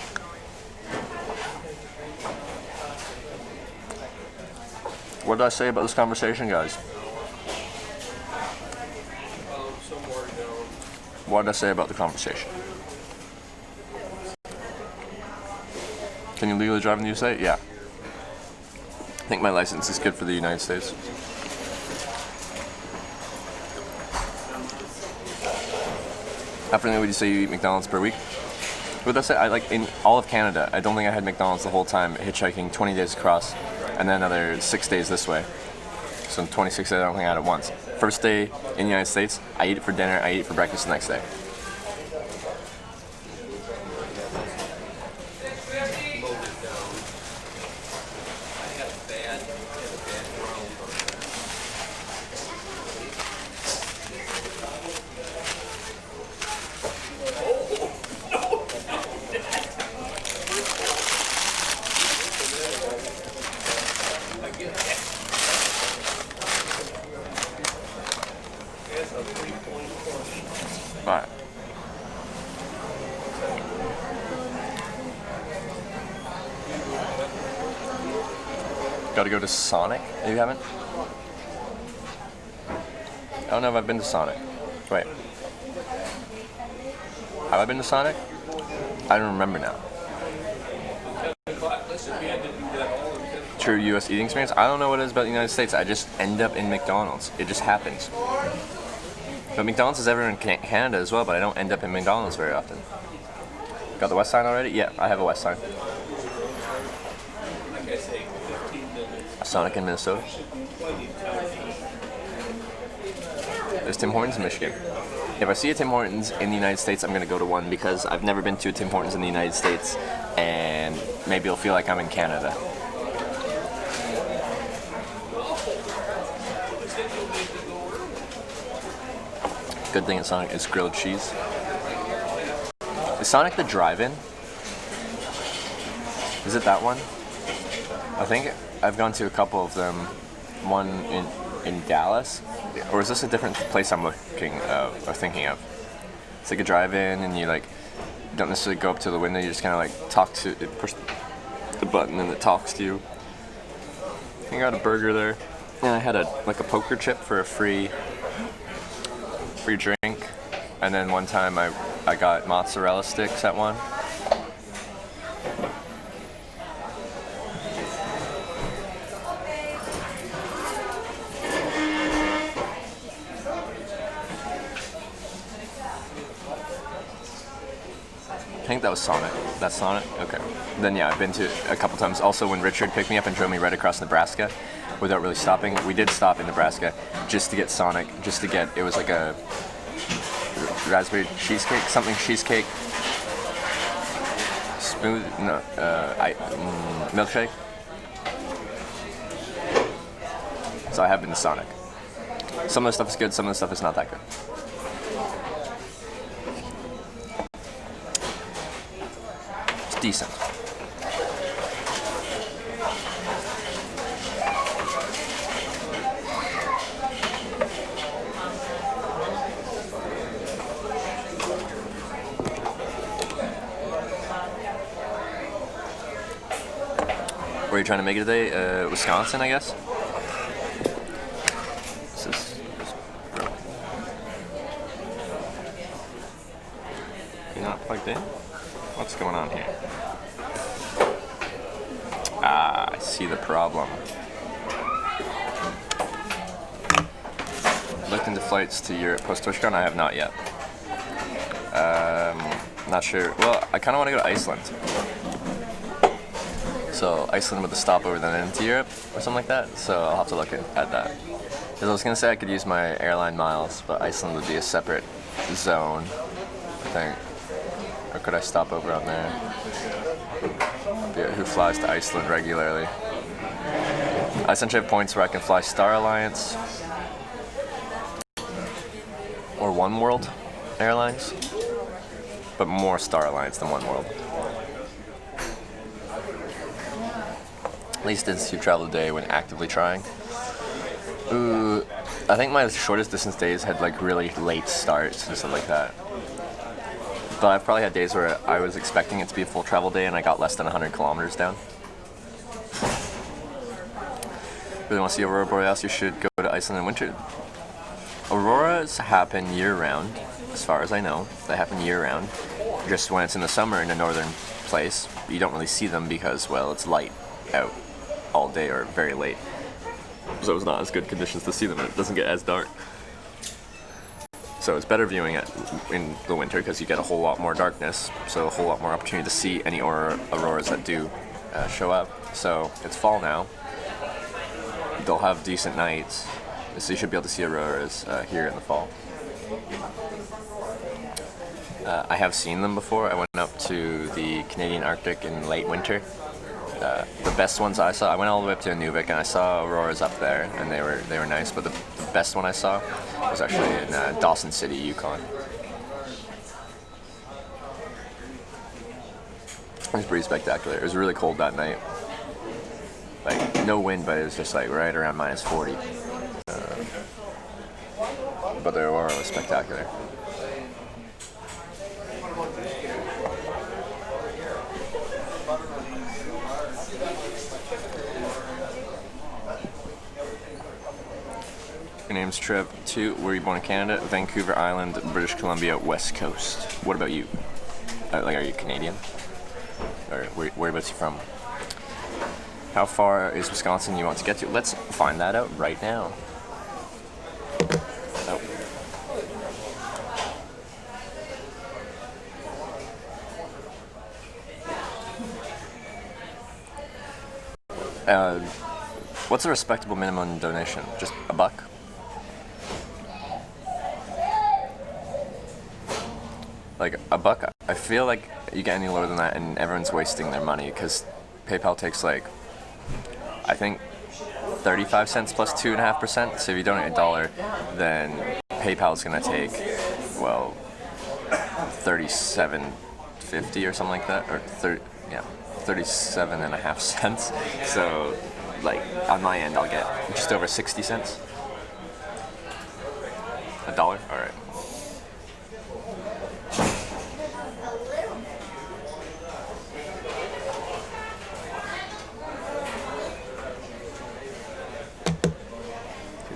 What did I say about this conversation, guys? What did I say about the conversation? Can you legally drive in the USA? Yeah. I think my license is good for the United States. How frequently would you say you eat McDonald's per week? What did I say? I like in all of Canada, I don't think I had McDonald's the whole time, hitchhiking 20 days across, and then another 6 days this way. So in 26 days, I don't think I had it once. First day in the United States, I eat it for dinner, I eat it for breakfast the next day. Alright. Gotta go to Sonic if you haven't. I don't know if I've been to Sonic. Wait. Have I been to Sonic? I don't remember now. True US eating experience? I don't know what it is about the United States. I just end up in McDonald's. It just happens. But McDonald's is everywhere in Canada as well, but I don't end up in McDonald's very often. Got the West Sign already? Yeah, I have a West Sign. Sonic in Minnesota. There's Tim Hortons in Michigan. If I see a Tim Hortons in the United States, I'm going to go to one because I've never been to a Tim Hortons in the United States, and maybe it'll feel like I'm in Canada. Good thing at Sonic is grilled cheese. Is Sonic the drive-in? Is it that one? I think I've gone to a couple of them. One in Dallas, or is this a different place I'm looking or thinking of? It's like a drive-in, and you like don't necessarily go up to the window. You just kind of like talk to it, push the button, and it talks to you. I got a burger there, and I had a poker chip for a free drink, and then one time I got mozzarella sticks at one. I think that was Sonic. That's Sonic? Okay. Then yeah, I've been to a couple times. Also when Richard picked me up and drove me right across Nebraska without really stopping. We did stop in Nebraska just to get Sonic, just to get, it was like a raspberry cheesecake, something cheesecake. Smooth, no, milkshake. So I have been to Sonic. Some of the stuff is good, some of the stuff is not that good. Decent. Where are you trying to make it today? Wisconsin, I guess? This is broken. plugged in? What's going on here? Ah, I see the problem. Looked into flights to Europe post TwitchCon. I have not yet. Not sure. Well, I kind of want to go to Iceland. So Iceland with a stopover then into Europe or something like that. So I'll have to look at that. Because I was gonna say I could use my airline miles, but Iceland would be a separate zone, I think. Or could I stop over on there? Yeah, who flies to Iceland regularly? I essentially have points where I can fly Star Alliance or One World Airlines, but more Star Alliance than One World. At least Institute Travel Day when actively trying. Ooh, I think my shortest distance days had like really late starts and stuff like that. But I've probably had days where I was expecting it to be a full travel day and I got less than 100 kilometers down. Really want to see Aurora Borealis? You should go to Iceland in winter. Auroras happen year-round, as far as I know. They happen year-round. Just when it's in the summer in a northern place, you don't really see them because, well, it's light out all day or very late. So it's not as good conditions to see them and it doesn't get as dark. So it's better viewing it in the winter because you get a whole lot more darkness, so a whole lot more opportunity to see any auroras that do show up. So it's fall now. They'll have decent nights, so you should be able to see auroras here in the fall. I have seen them before. I went up to the Canadian Arctic in late winter. The best ones I saw, I went all the way up to Inuvik and I saw auroras up there, and they were nice. But the best one I saw was actually in Dawson City, Yukon. It was pretty spectacular. It was really cold that night. Like no wind, but it was just like right around minus 40. But the aurora was spectacular. Your name's Trev. 2. Were you born in Canada? Vancouver Island, British Columbia, West Coast. What about you? Are you Canadian? Or whereabouts you from? How far is Wisconsin you want to get to? Let's find that out right now. Oh. What's a respectable minimum donation? Just $1? Like $1, I feel like you get any lower than that and everyone's wasting their money because PayPal takes like, I think 35 cents plus 2.5%. So if you donate $1, then PayPal's gonna take, well, 37.50 or something like that, or 37.5 cents. So like on my end, I'll get just over 60 cents. $1, all right.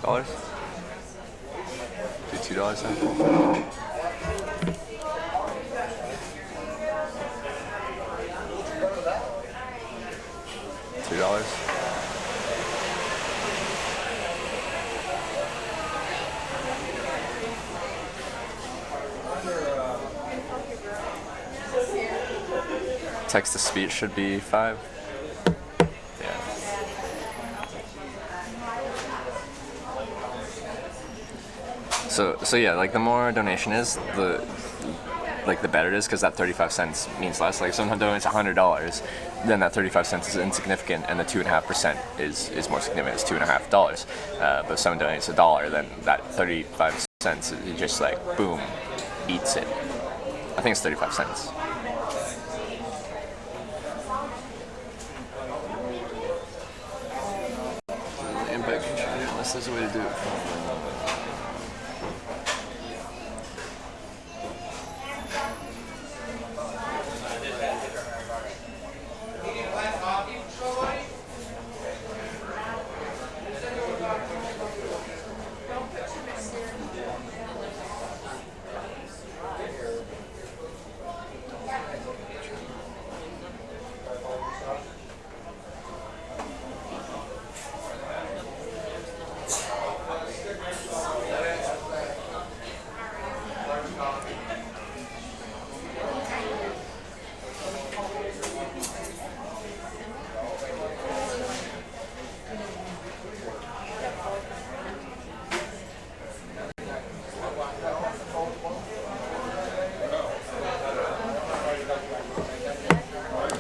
$2? Do $2 then? $2? Text to speech should be 5. So yeah, like the more donation is, the better it is, because that 35 cents means less. Like if someone donates $100, then that 35 cents is insignificant, and the 2.5% is more significant. It's $2.50. But if someone donates $1, then that 35 cents is just like boom, eats it. I think it's 35 cents. Impact contributor, unless there's a way to do it.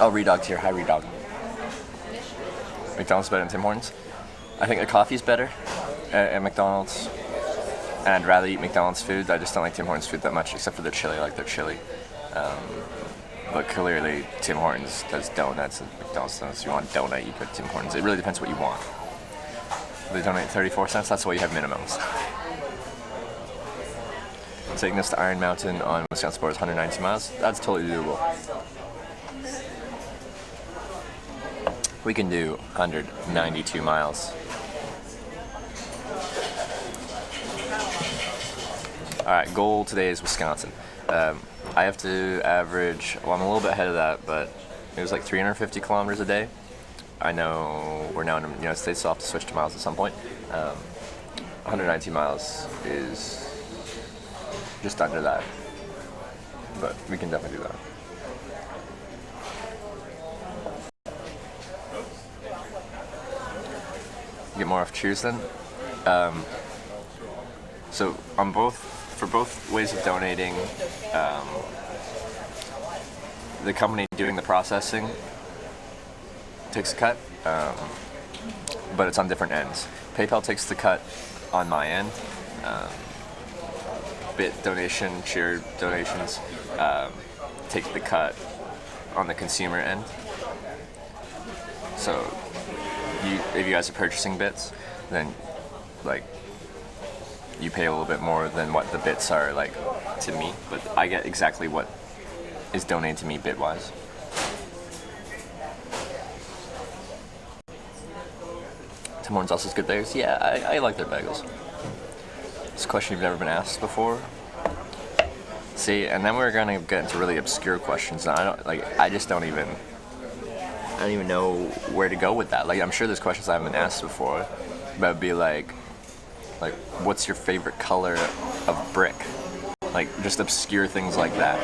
Oh, Redog tier. Hi, Redog. McDonald's better than Tim Hortons? I think the coffee's better at McDonald's. And I'd rather eat McDonald's food. I just don't like Tim Hortons food that much, except for their chili. I like their chili. But clearly, Tim Hortons does donuts and McDonald's donuts. If you want a donut, you go to Tim Hortons. It really depends what you want. They donate 34 cents. That's why you have minimums. So Ignace to Iron Mountain on Wisconsin border is 190 miles. That's totally doable. We can do 192 miles. Alright, goal today is Wisconsin. I have to average, well, I'm a little bit ahead of that, but it was like 350 kilometers a day. I know we're now in the United States, so I'll have to switch to miles at some point. 190 miles is just under that, but we can definitely do that. Get more off cheers then. So on for both ways of donating, the company doing the processing takes a cut, but it's on different ends. PayPal takes the cut on my end. Bit donation, cheer donations take the cut on the consumer end. So if you guys are purchasing bits, then like you pay a little bit more than what the bits are like to me, but I get exactly what is donated to me bit-wise. Tim Hortons also has good bagels. Yeah, I like their bagels. It's a question you've never been asked before. See, and then we're gonna get into really obscure questions. And I don't even know where to go with that. Like, I'm sure there's questions I haven't been asked before, but it'd be like, what's your favorite color of brick? Like, just obscure things like that.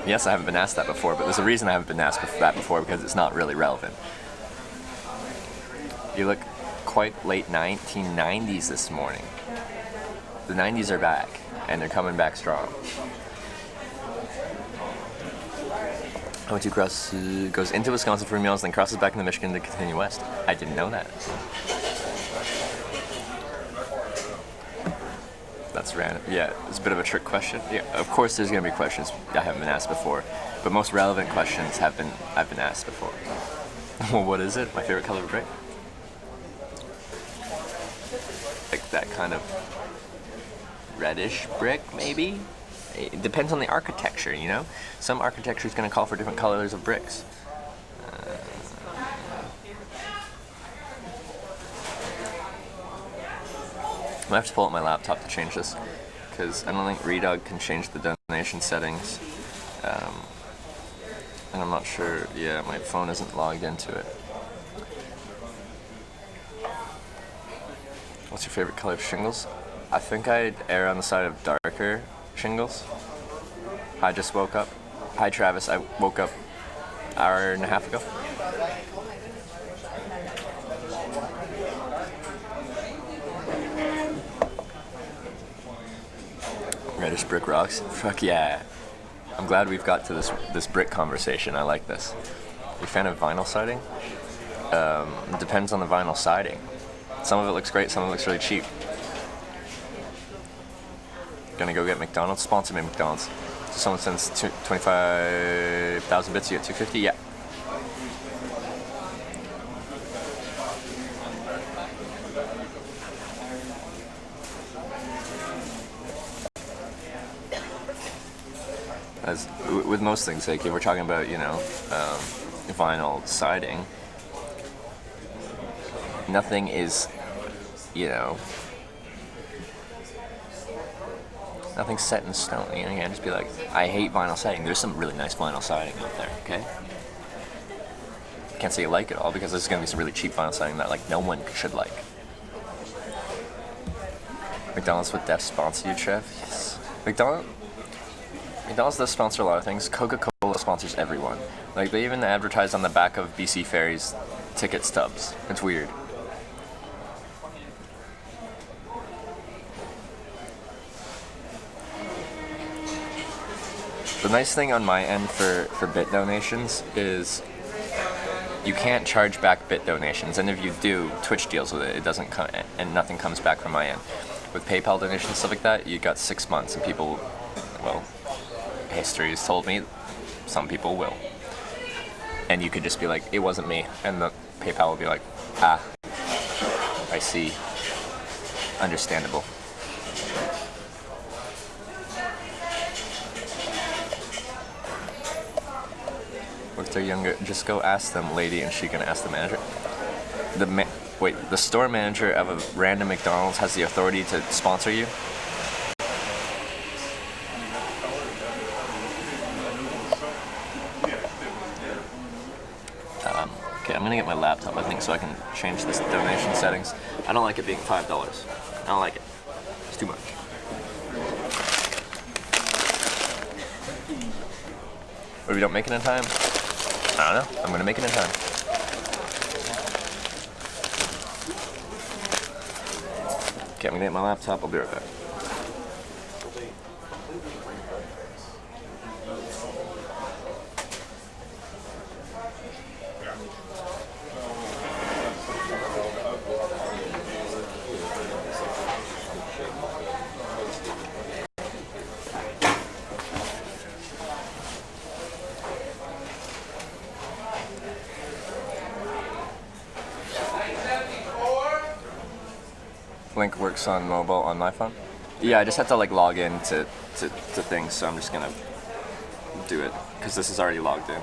Yes, I haven't been asked that before, but there's a reason I haven't been asked that before, because it's not really relevant. You look quite late 1990s this morning. The 90s are back, and they're coming back strong. O2 goes into Wisconsin for meals, then crosses back into Michigan to continue west. I didn't know that. That's random. Yeah, it's a bit of a trick question. Yeah, of course there's going to be questions I haven't been asked before, but most relevant questions I've been asked before. Well, what is it? My favorite color of brick? Like that kind of reddish brick, maybe? It depends on the architecture, you know? Some architecture is going to call for different colors of bricks. I have to pull up my laptop to change this, because I don't think Redog can change the donation settings. And I'm not sure, yeah, my phone isn't logged into it. What's your favorite color of shingles? I think I'd err on the side of darker shingles. I just woke up. Hi Travis, I woke up an hour and a half ago. Reddish brick rocks? Fuck yeah. I'm glad we've got to this brick conversation. I like this. You a fan of vinyl siding? It depends on the vinyl siding. Some of it looks great, some of it looks really cheap. Gonna go get McDonald's? Sponsor me, McDonald's. So someone sends 25,000 bits, you get 250? Yeah. As with most things, like if we're talking about, you know, vinyl siding, nothing is, you know, nothing's set in stone. You know, you can't just be like, I hate vinyl siding. There's some really nice vinyl siding out there, okay? Can't say you like it all, because there's gonna be some really cheap vinyl siding that like no one should like. McDonald's would def sponsor you, Trev? Yes. McDonald's does sponsor a lot of things. Coca-Cola sponsors everyone. Like, they even advertise on the back of BC Ferry's ticket stubs. It's weird. The nice thing on my end for bit donations is you can't charge back bit donations, and if you do, Twitch deals with it. It doesn't come, and nothing comes back from my end. With PayPal donations, stuff like that, you got 6 months, and people, well, history has told me some people will. And you could just be like, it wasn't me, and the PayPal will be like, ah, I see. Understandable. If they're younger, just go ask them, lady, and she can ask the manager. The store manager of a random McDonald's has the authority to sponsor you? Okay, I'm gonna get my laptop, I think, so I can change this donation settings. I don't like it being $5. I don't like it. It's too much. Or if you don't make it in time, I don't know. I'm gonna make it in time. Okay, I'm gonna get my laptop. I'll be right back. Link works on mobile on my phone. Yeah, I just have to like log in to things, so I'm just gonna do it because this is already logged in.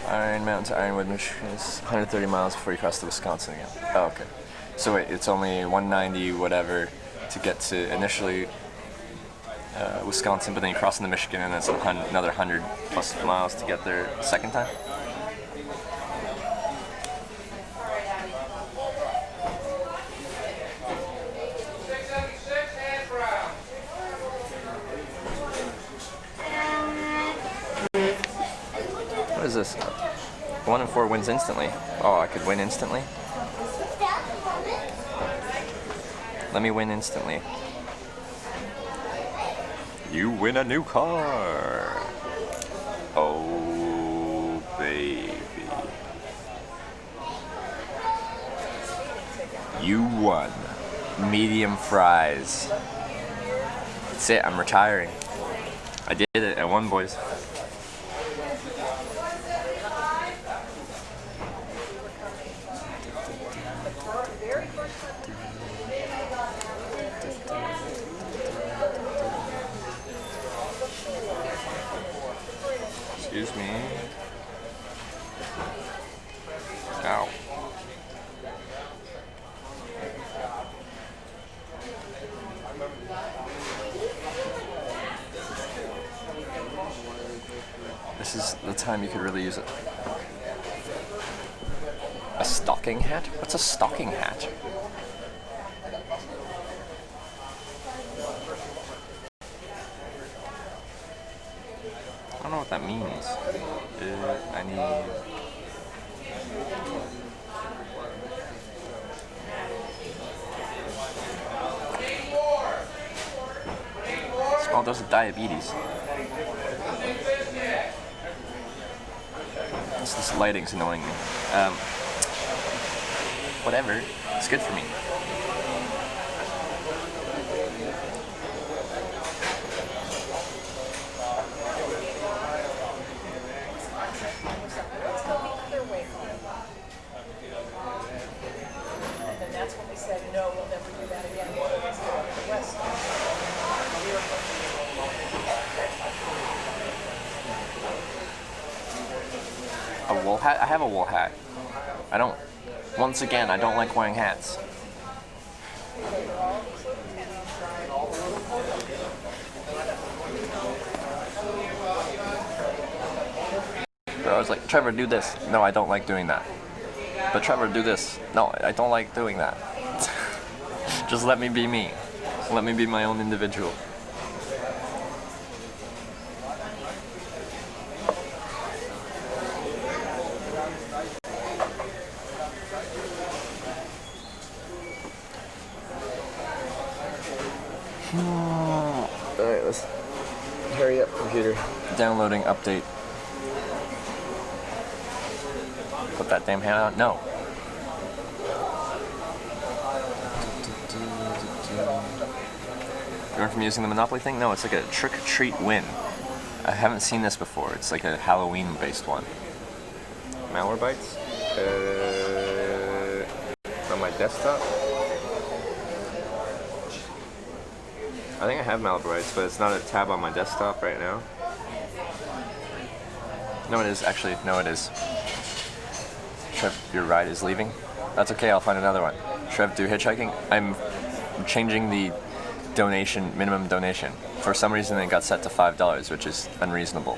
Iron Mountain to Ironwood, Michigan is 130 miles before you cross to Wisconsin again. Oh, okay. So wait, it's only 190 whatever to get to initially Wisconsin, but then you cross into Michigan and it's another 100 plus miles to get there second time? What is this? 1 in 4 wins instantly. Oh, I could win instantly? Let me win instantly. You win a new car! Oh, baby. You won. Medium fries. That's it, I'm retiring. I did it, I won, boys. Excuse me. Ow. This is the time you could really use it. A stocking hat? What's a stocking hat? I don't know what that means. I need... Small dose of diabetes. This lighting's annoying me. Whatever. It's good for me. A wool hat? I have a wool hat. I don't... Once again, I don't like wearing hats. Bro, I was like, Trevor, do this. No, I don't like doing that. But Trevor, do this. No, I don't like doing that. Just let me be me. Let me be my own individual. Alright, let's hurry up, computer. Downloading update. Put that damn hand on. No. You learn from using the Monopoly thing? No, it's like a trick-or-treat win. I haven't seen this before. It's like a Halloween-based one. Malwarebytes? On my desktop? I think I have Malwarebytes, but it's not a tab on my desktop right now. No, it is. Actually, no, it is. Trev, your ride is leaving? That's okay, I'll find another one. Trev, do hitchhiking? I'm changing the minimum donation. For some reason it got set to $5, which is unreasonable.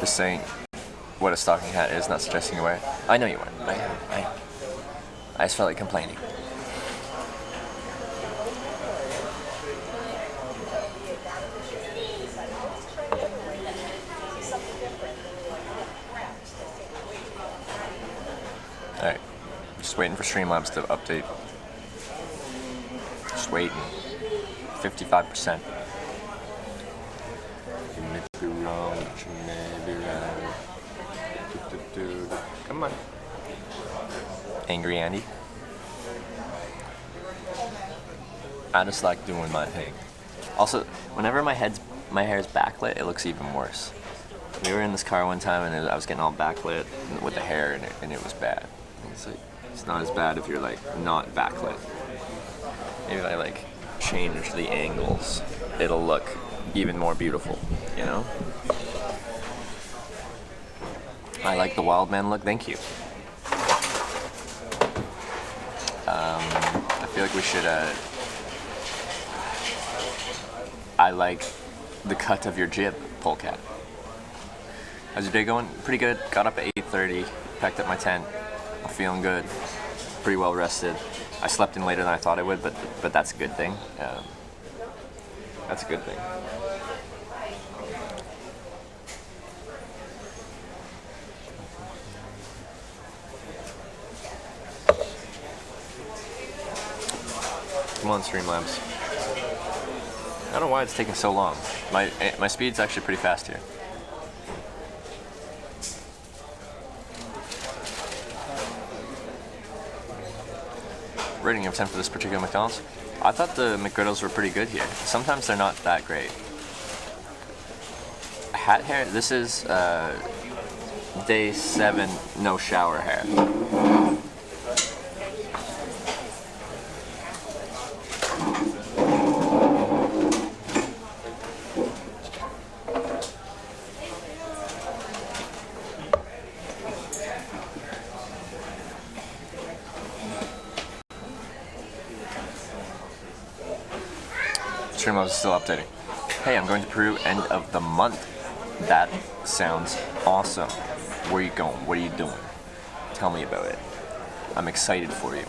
Just saying what a stocking hat is, not suggesting you wear it. I know you weren't. I just felt like complaining. Alright. Just waiting for Streamlabs to update. Just waiting. 55%. You may be wrong, but you may be right. Come on. Angry Andy. I just like doing my thing. Also, whenever my hair's backlit, it looks even worse. We were in this car one time and I was getting all backlit with the hair and it was bad. It's not as bad if you're like not backlit. Maybe if I like change the angles, it'll look even more beautiful, you know? I like the wild man look, thank you. I feel like we should, I like the cut of your jib, Polecat. How's your day going? Pretty good. Got up at 8:30, packed up my tent. I'm feeling good. Pretty well rested. I slept in later than I thought I would, but that's a good thing. That's a good thing. Come on, Streamlabs. I don't know why it's taking so long. My speed's actually pretty fast here. Rating of 10 for this particular McDonald's. I thought the McGriddles were pretty good here. Sometimes they're not that great. Hat hair, this is day 7, no shower hair. Streamlabs is still updating. Hey, I'm going to Peru end of the month. That sounds awesome. Where are you going? What are you doing? Tell me about it. I'm excited for you.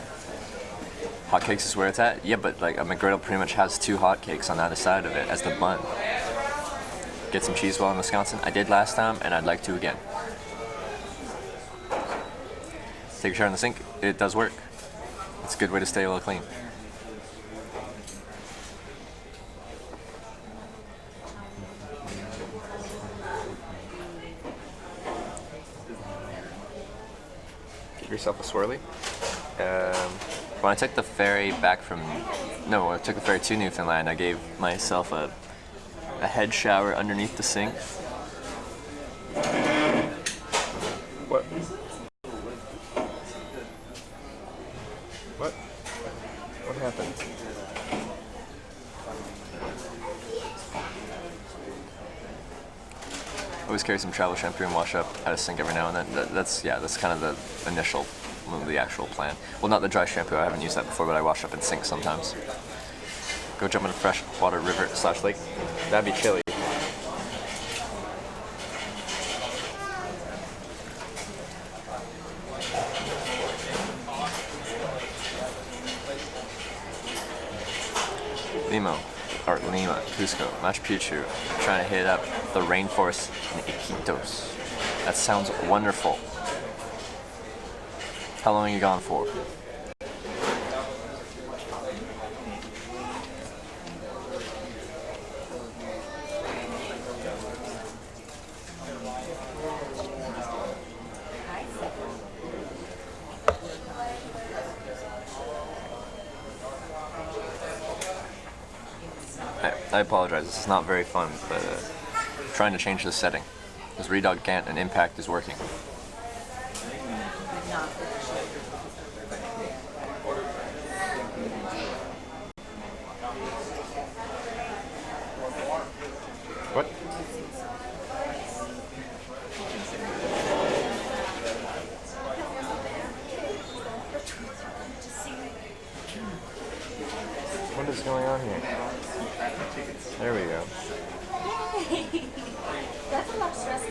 Hotcakes is where it's at? Yeah, but like a McGriddle pretty much has 2 hotcakes on either side of it as the bun. Get some cheese while in Wisconsin. I did last time and I'd like to again. Take a shower in the sink. It does work. It's a good way to stay a little clean. Yourself a swirly. When I took the ferry back from, no, I took the ferry to Newfoundland, I gave myself a head shower underneath the sink. What? What? What happened? Always carry some travel shampoo and wash up at a sink every now and then. That's kind of the initial, the actual plan. Well, not the dry shampoo. I haven't used that before, but I wash up in sinks sometimes. Go jump in a fresh water river / lake. That'd be chilly. Lima, Cusco, Machu Picchu, trying to hit up the rainforest in Iquitos. That sounds wonderful. How long are you gone for? I apologize. This is not very fun, but I'm trying to change the setting. Because Redog Gant and Impact is working. What? What is going on here? There we go. That's a lot of stress.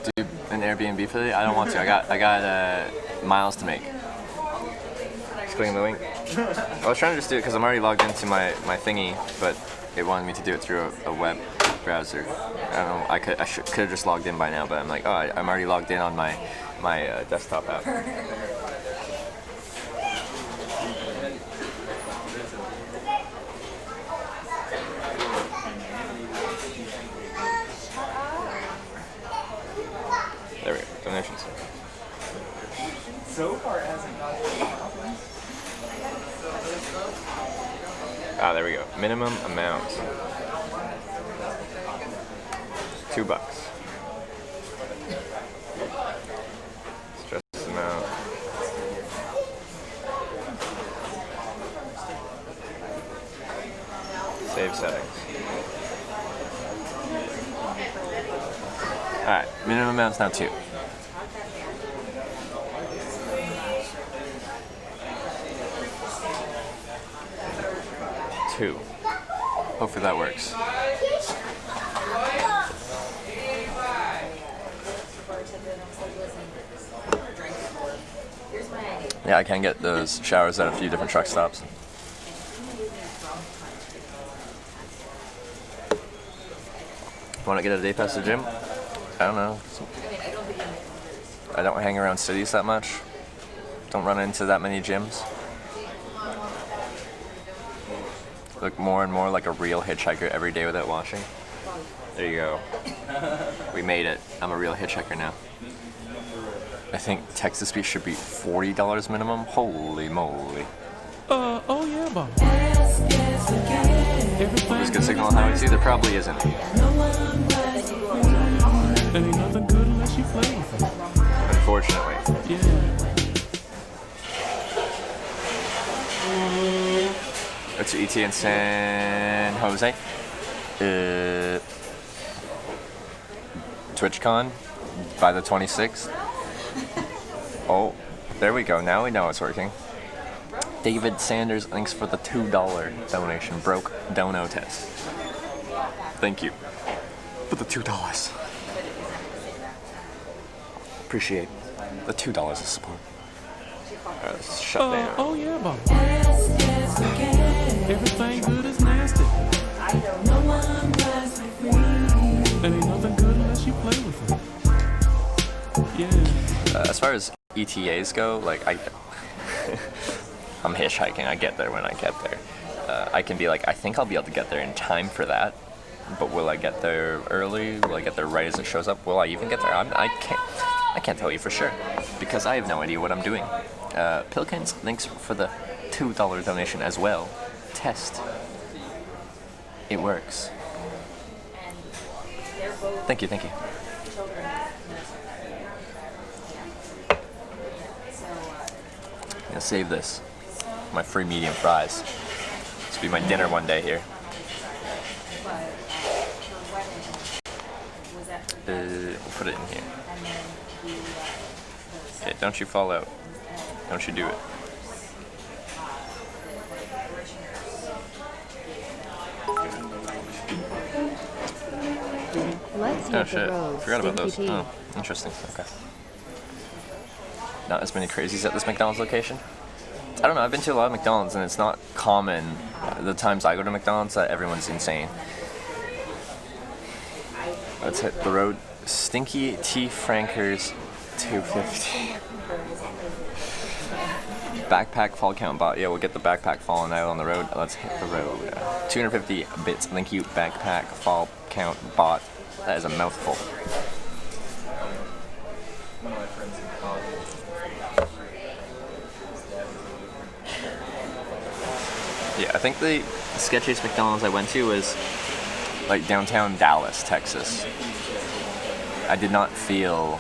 Do an Airbnb affiliate? I don't want to. I got miles to make. Just clicking the link. I was trying to just do it because I'm already logged into my thingy, but it wanted me to do it through a web browser. I don't know. I could have just logged in by now, but I'm like, oh, I'm already logged in on my desktop app. There we go. Donations. So far, it hasn't got Ah, there we go. Minimum amount. $2. Stress amount. Save settings. Alright, minimum amount's now 2. Hopefully that works. Yeah, I can get those showers at a few different truck stops. Want to get a day pass to the gym? I don't know. I don't hang around cities that much. Don't run into that many gyms. Look more and more like a real hitchhiker every day without washing. There you go. We made it. I'm a real hitchhiker now. I think Texas Beach should be $40 minimum. Holy moly. Oh yeah, Bob. There's good signal on Highway 2? There probably isn't. There ain't nothing good unless you play with it. Unfortunately. Yeah. It's ET in San Jose. TwitchCon by the 26th. Oh, there we go. Now we know it's working. David Sanders, thanks for the $2 donation. Broke dono test. Thank you for the $2. Appreciate the $2 of support. Alright, let's shut down. Oh yeah, Bob. Everything good is nasty. There ain't nothing good unless you play with it. Yeah. As far as ETAs go, like I'm hitchhiking. I get there when I get there. I can be like, I think I'll be able to get there in time for that, but will I get there early? Will I get there right as it shows up? Will I even get there? I can't tell you for sure because I have no idea what I'm doing. Pilkins, thanks for the $2 donation as well. Test. It works. Thank you. I'm gonna save this. My free medium fries. This will be my dinner one day here. We'll put it in here. Okay, don't you fall out. Don't you do it. Let's Oh hit shit, the road. forgot about those. Stinky Oh, interesting, okay. Not as many crazies at this McDonald's location. I don't know, I've been to a lot of McDonald's and it's not common, the times I go to McDonald's, that everyone's insane. Let's hit the road. Stinky T. Frankers $250. Backpack fall count bot. Yeah, we'll get the backpack falling out on the road. Let's hit the road. 250 bits. Thank you, backpack fall count bot. That is a mouthful. Yeah, I think the sketchiest McDonald's I went to was like downtown Dallas, Texas. I did not feel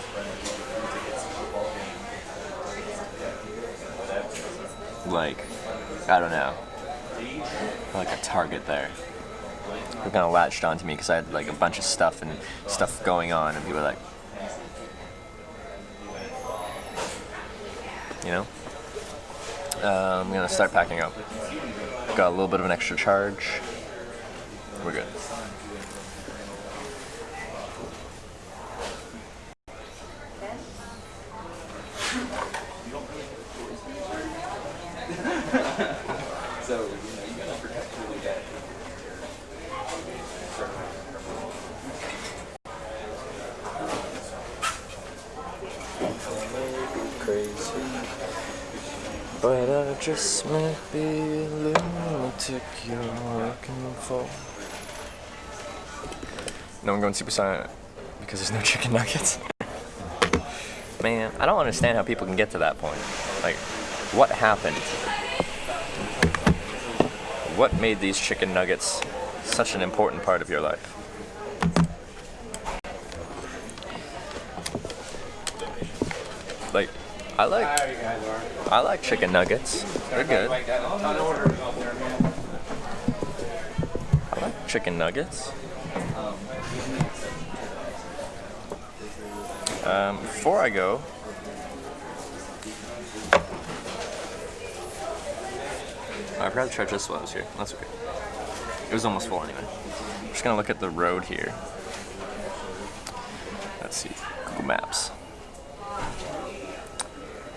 like, I don't know, like a target there. It kind of latched onto me because I had like a bunch of stuff going on, and people were like, you know. I'm gonna start packing up. Got a little bit of an extra charge. We're good. So, you gotta protect really bad. Crazy, but I just might be a lunatic you're looking for. No, I'm going super silent because there's no chicken nuggets. Man, I don't understand how people can get to that point. Like, what happened? What made these chicken nuggets such an important part of your life? Like, I like chicken nuggets. They're good. I like chicken nuggets. Before I go, I forgot to charge this while I was here. That's okay. It was almost full anyway. I'm just gonna look at the road here. Let's see. Google Maps.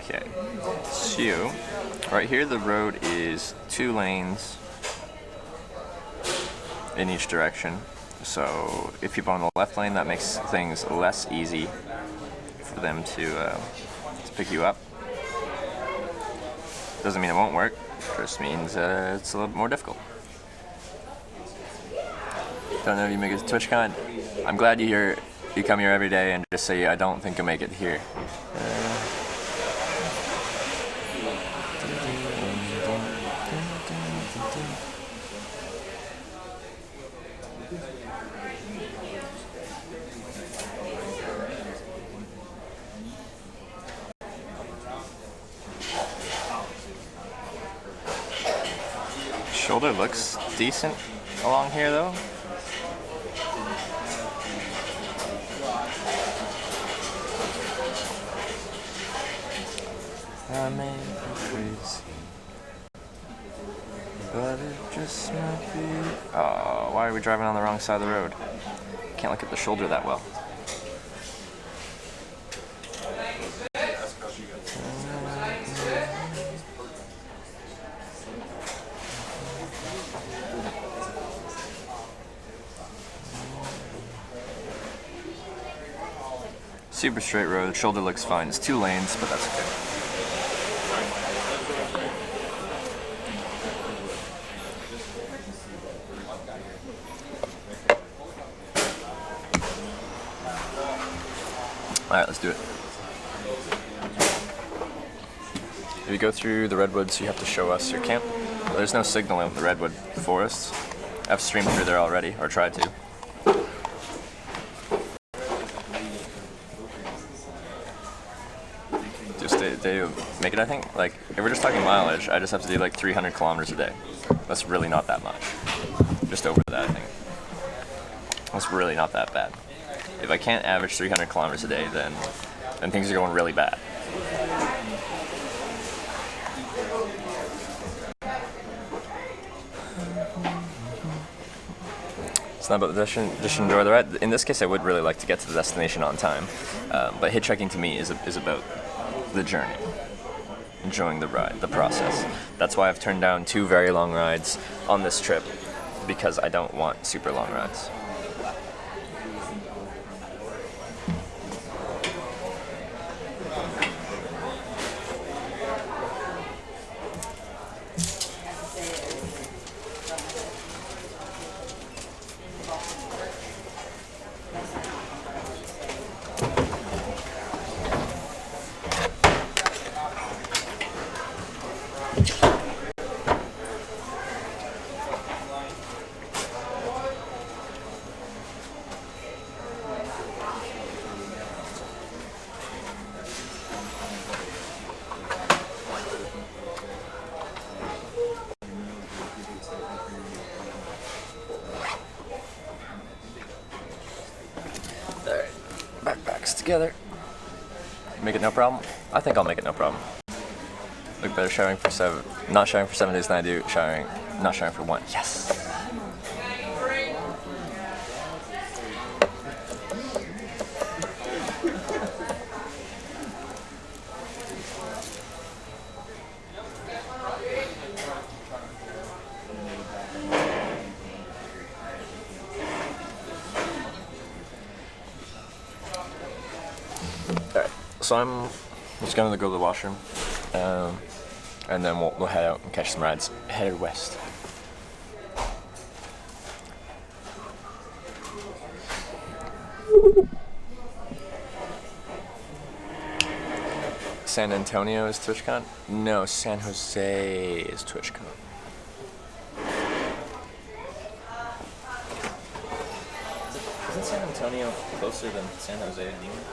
Okay. So, right here the road is 2 lanes in each direction. So, if people are on the left lane, that makes things less easy for them to pick you up. Doesn't mean it won't work. Just means it's a little bit more difficult. Don't know if you make it to TwitchCon. I'm glad you come here every day and just say I don't think you'll make it here. Shoulder looks decent along here though. I may be crazy, but it just might be. Oh, why are we driving on the wrong side of the road? Can't look at the shoulder that well. Super straight road, shoulder looks fine. It's 2 lanes, but that's okay. Alright, let's do it. If you go through the redwoods, you have to show us your camp. There's no signal in the redwood forest. I've streamed through there already, or tried to. They make it, I think, like, if we're just talking mileage, I just have to do like 300 kilometers a day. That's really not that much. Just over that, I think. That's really not that bad. If I can't average 300 kilometers a day, then things are going really bad. It's not about the destination or the ride. In this case, I would really like to get to the destination on time. But hitchhiking to me is about the journey, enjoying the ride, the process. That's why I've turned down 2 very long rides on this trip, because I don't want super long rides. legs together. Make it no problem? I think I'll make it no problem. Look better not showering for 7 days than I do not showering for 1. Yes! Alright, so I'm just gonna go to the washroom, and then we'll head out and catch some rides. Headed west. San Antonio is TwitchCon? No, San Jose is TwitchCon. Isn't San Antonio closer than San Jose and England?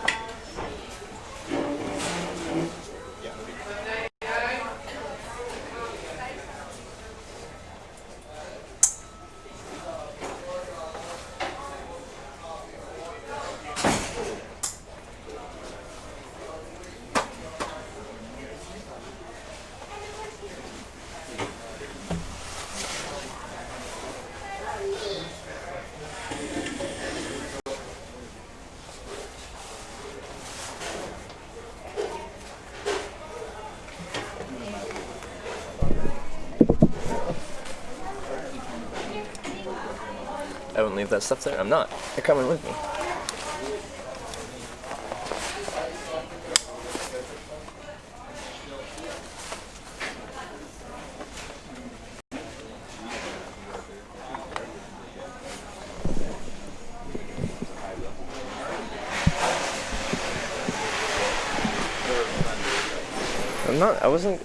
I wouldn't leave that stuff there. I'm not. They're coming with me.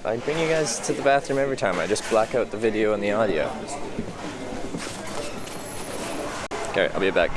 I bring you guys to the bathroom every time. I just black out the video and the audio. Okay, I'll be back.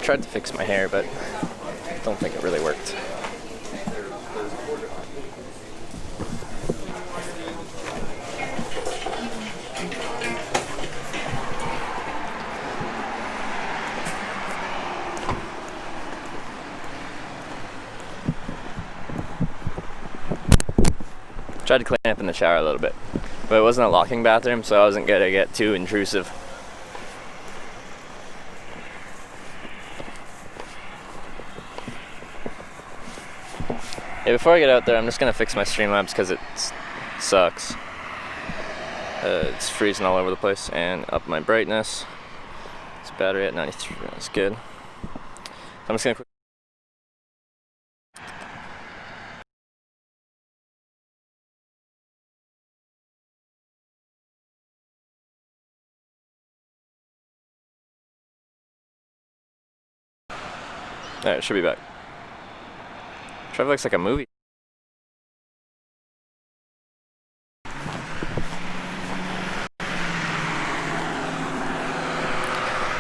tried to fix my hair, but don't think it really worked. Tried to clean up in the shower a little bit, but it wasn't a locking bathroom, so I wasn't gonna get too intrusive. Yeah, before I get out there, I'm just gonna fix my Streamlabs because it sucks. It's freezing all over the place, and up my brightness. It's battery at 93, that's good. So I'm just gonna Alright, it should be back. Traffic looks like a movie.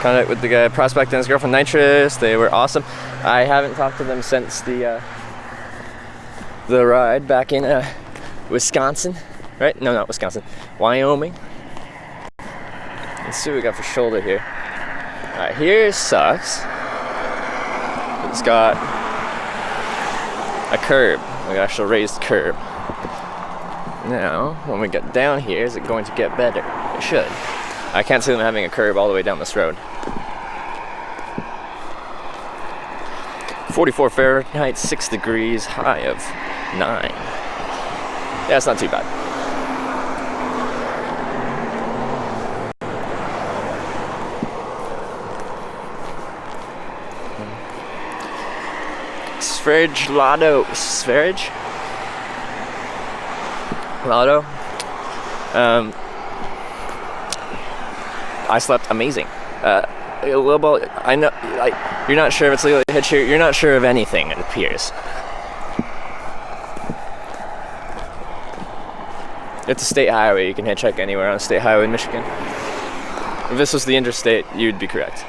Contact with the guy prospect and his girlfriend Nitrous. They were awesome. I haven't talked to them since the ride back in Wisconsin, right? No, not Wisconsin. Wyoming. Let's see what we got for shoulder here. Alright, here sucks. It's got a curb, like an actual raised curb. Now, when we get down here, is it going to get better? It should. I can't see them having a curb all the way down this road. 44 Fahrenheit, 6 degrees, high of 9. Yeah, it's not too bad. Sverige Lotto. Sverige? Lotto. I slept amazing. A little bit, I know, like, you're not sure if it's legally hitch here. You're not sure of anything, it appears. It's a state highway. You can hitchhike anywhere on a state highway in Michigan. If this was the interstate, you'd be correct.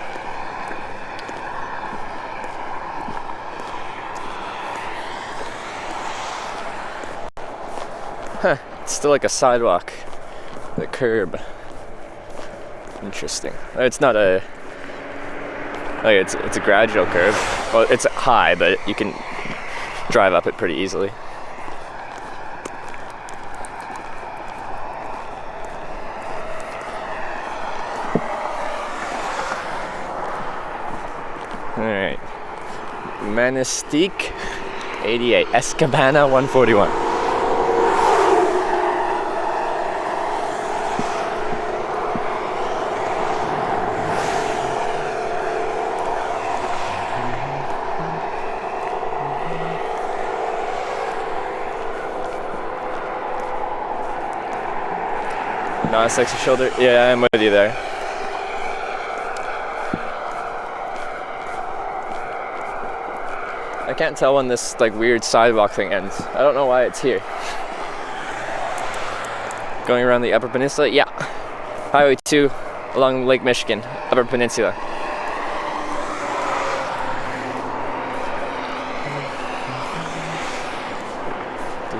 Huh, it's still like a sidewalk. The curb. Interesting. It's not a... like it's a gradual curve. Well, it's high, but you can drive up it pretty easily. Alright. Manistique 88. Escabana 141. Not a sexy shoulder. Yeah, I'm with you there. I can't tell when this like weird sidewalk thing ends. I don't know why it's here. Going around the Upper Peninsula? Yeah. Highway 2 along Lake Michigan, Upper Peninsula.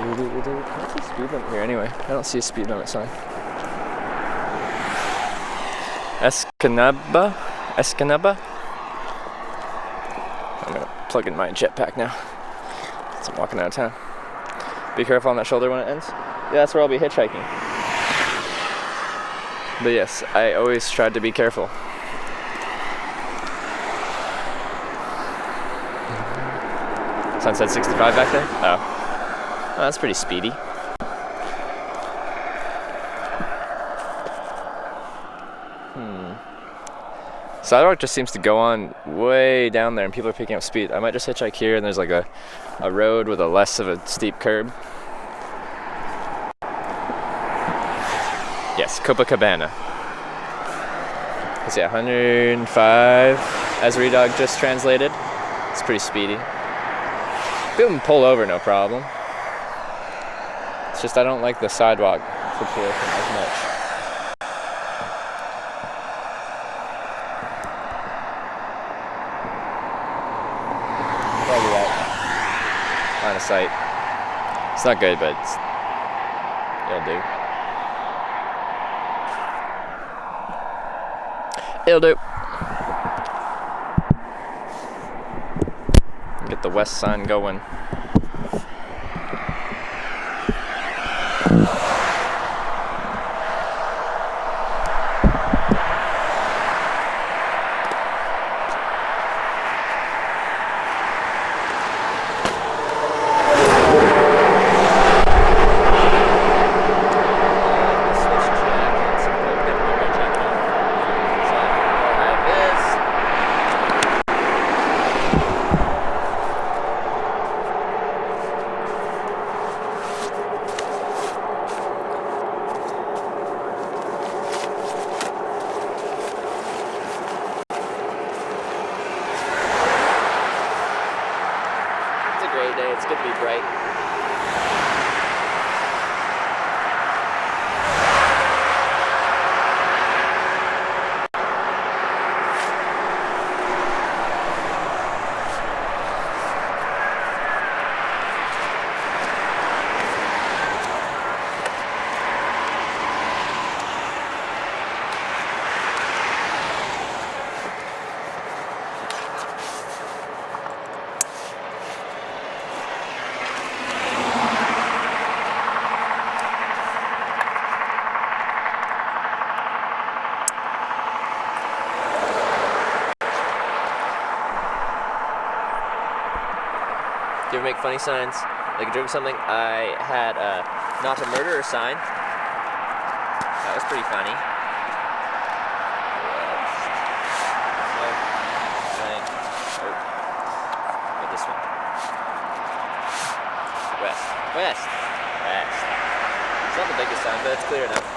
What's the speed limit here anyway? I don't see a speed limit sign. Escanaba? I'm gonna plug in my jetpack now. So I'm walking out of town. Be careful on that shoulder when it ends. Yeah, that's where I'll be hitchhiking. But yes, I always tried to be careful. Sunset 65 back there? Oh, that's pretty speedy. Sidewalk just seems to go on way down there and people are picking up speed. I might just hitchhike here and there's like a road with a less of a steep curb. Yes, Copacabana. Let's see, 105 as Redog just translated. It's pretty speedy. People can pull over no problem. It's just I don't like the sidewalk situation as much. site. It's not good, but it'll do. It'll do. Get the west sign going. It's good to be bright. Do you ever make funny signs? Like a joke or something? I had a not a murderer sign. That was pretty funny. Oh, this one. West. West. West. It's not the biggest sign, but it's clear enough.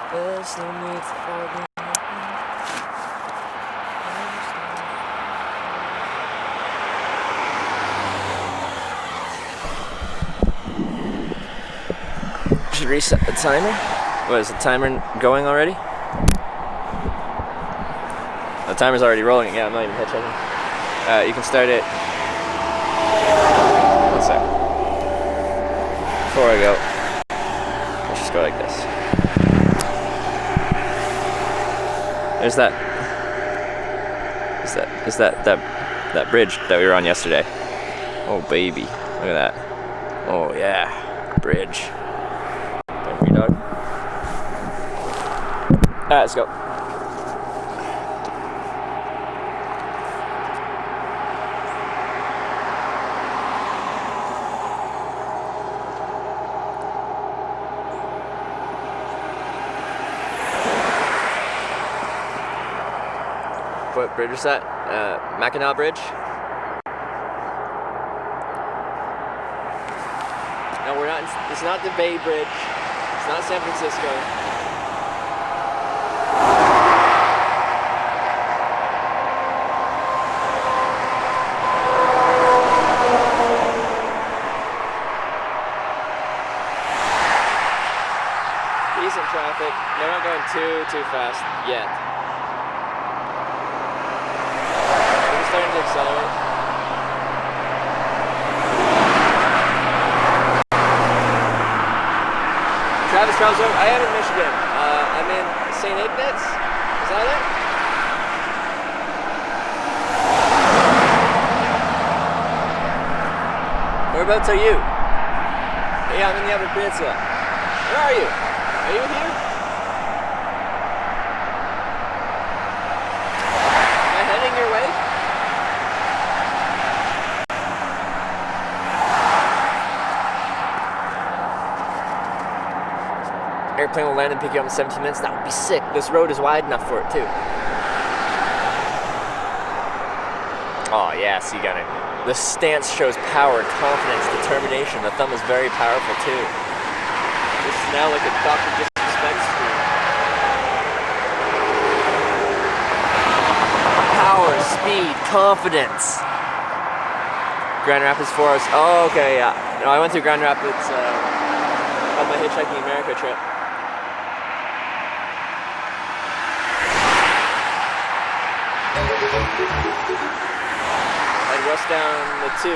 There's no need for arguing. Should reset the timer. What is the timer going already? The timer's already rolling. Yeah, I'm not even hitchhiking. You can start it. One sec. Before I go, let's just go like this. There's that. Is that bridge that we were on yesterday? Oh baby, look at that. Oh yeah, bridge. Dog. Alright, let's go. What bridge is that? Mackinac Bridge? No, we're not. It's not the Bay Bridge. It's not San Francisco. Decent traffic. They're not going too fast yet. We're starting to accelerate. Travis Trails Road. I am in Michigan. I'm in St. Ignace. Is that it? Whereabouts are you? Yeah, I'm in the Upper Peninsula. Where are you? Are you here? Am I heading your way? Airplane will land and pick you up in 17 minutes. That would be sick. This road is wide enough for it too. Oh yeah, so you got it. The stance shows power, confidence, determination. The thumb is very powerful too. This is now like a Dr. Disrespect screen. Power, speed, confidence. Grand Rapids 4 hours. Oh, okay, yeah. No, I went through Grand Rapids on my Hitchhiking America trip. bus down the 2.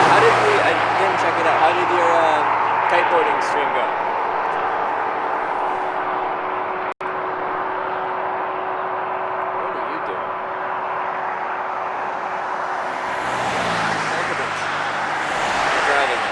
How did we? I didn't check it out. How did your kiteboarding stream go? What are you doing? Confident. Driving.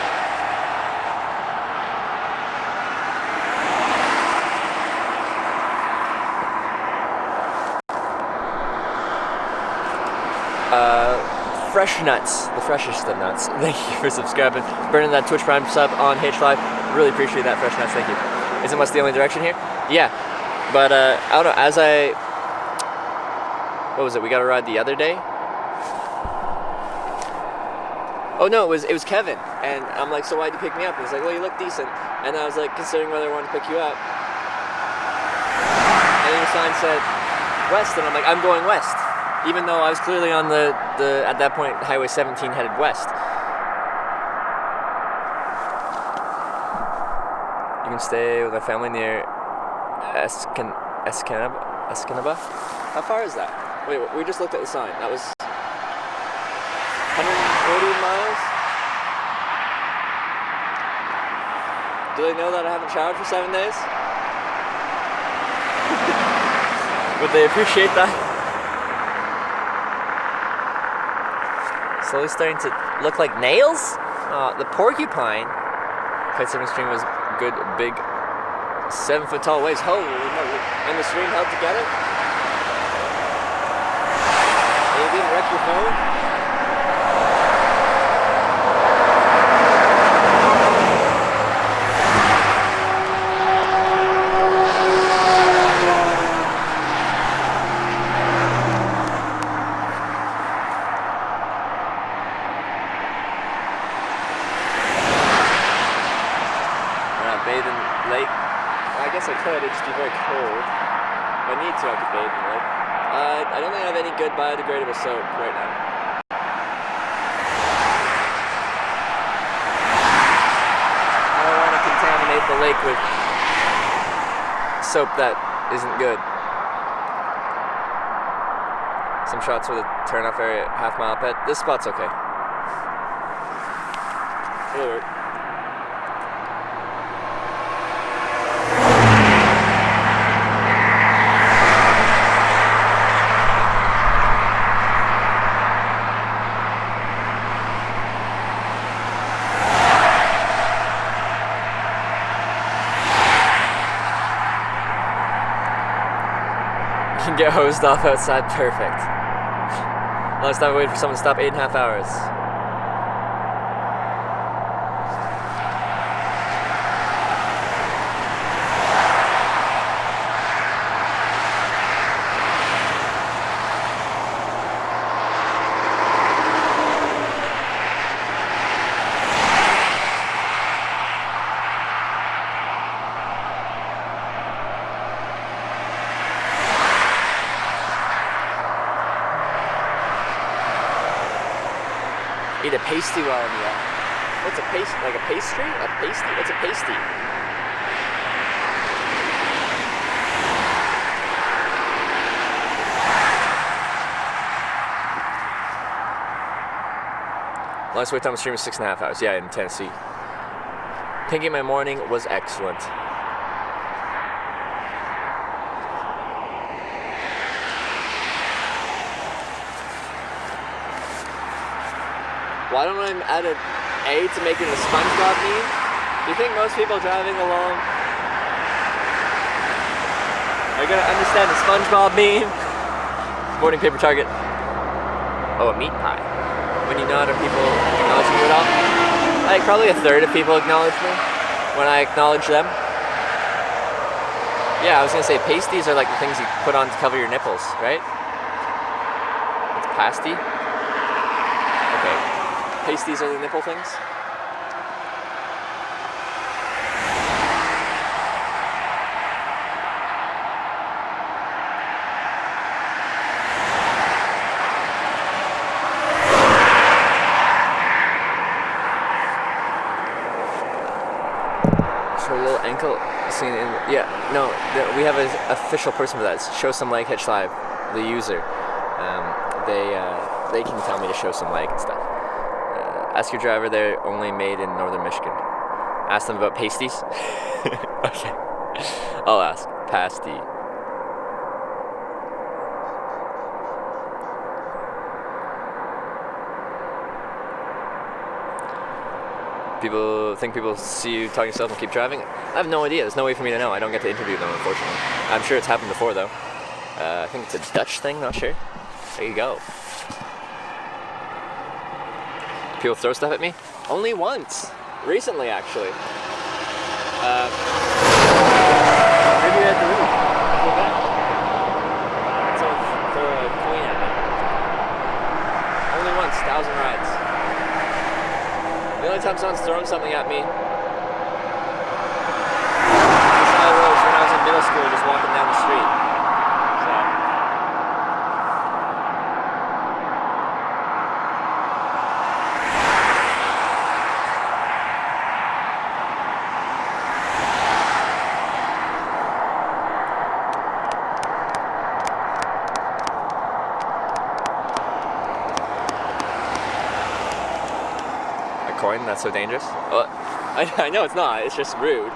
Fresh nuts, the freshest of nuts. Thank you for subscribing, burning that Twitch Prime sub on Hitch Live. Really appreciate that, fresh nuts. Thank you. Isn't what's the only direction here? Yeah, but I don't know. What was it? We got a ride the other day. Oh no, it was Kevin, and I'm like, so why'd you pick me up? And he's like, well, you look decent, and I was like, considering whether I wanted to pick you up. And then the sign said west, and I'm like, I'm going west. Even though I was clearly on the at that point, Highway 17 headed west. You can stay with my family near Escanaba. How far is that? Wait, we just looked at the sign. That was 140 miles? Do they know that I haven't showered for 7 days? Would they appreciate that? Slowly starting to look like nails? The porcupine kitesurfing stream was good, big, 7-foot tall waves. Holy moly. And the stream held together? And you didn't wreck your phone? I could, it'd just be very cold. If I need to, I could bathe in the lake. I don't think I have any good biodegradable soap right now. I don't want to contaminate the lake with soap that isn't good. Some shots for the turn-off area, half-mile pet. This spot's okay. It'll work. Get hosed off outside, perfect. Last time I waited for someone to stop 8.5 hours. Eat a pasty while I'm here. What's a pasty? Like a pastry? A pasty? What's a pasty? Longest wait time on stream was 6.5 hours. Yeah, in Tennessee. Thinking my morning was excellent. Why don't I add an A to make it a SpongeBob meme? Do you think most people driving along are gonna understand the SpongeBob meme? Boarding paper target. Oh, a meat pie. When you nod, are people acknowledging you at all? Like probably a third of people acknowledge me when I acknowledge them. Yeah, I was gonna say pasties are like the things you put on to cover your nipples, right? It's pasty. Okay. Pasties are the nipple things? For a little ankle scene in, yeah, no, we have an official person for that. It's Show Some Like Hitch Live, the user. They can tell me to show some like and stuff. Ask your driver, they're only made in northern Michigan. Ask them about pasties. Okay. I'll ask. Pasty. People see you talking to yourself and keep driving. I have no idea. There's no way for me to know. I don't get to interview them, unfortunately. I'm sure it's happened before, though. I think it's a Dutch thing, not sure. There you go. People throw stuff at me? Only once. Recently, actually. Maybe at the room. Go back. Someone throw a coin at me. Only once, 1,000 rides. The only time someone's thrown something at me, I was when I was in middle school, just walking down the street. Coin, that's so dangerous. Well, I know it's not, it's just rude.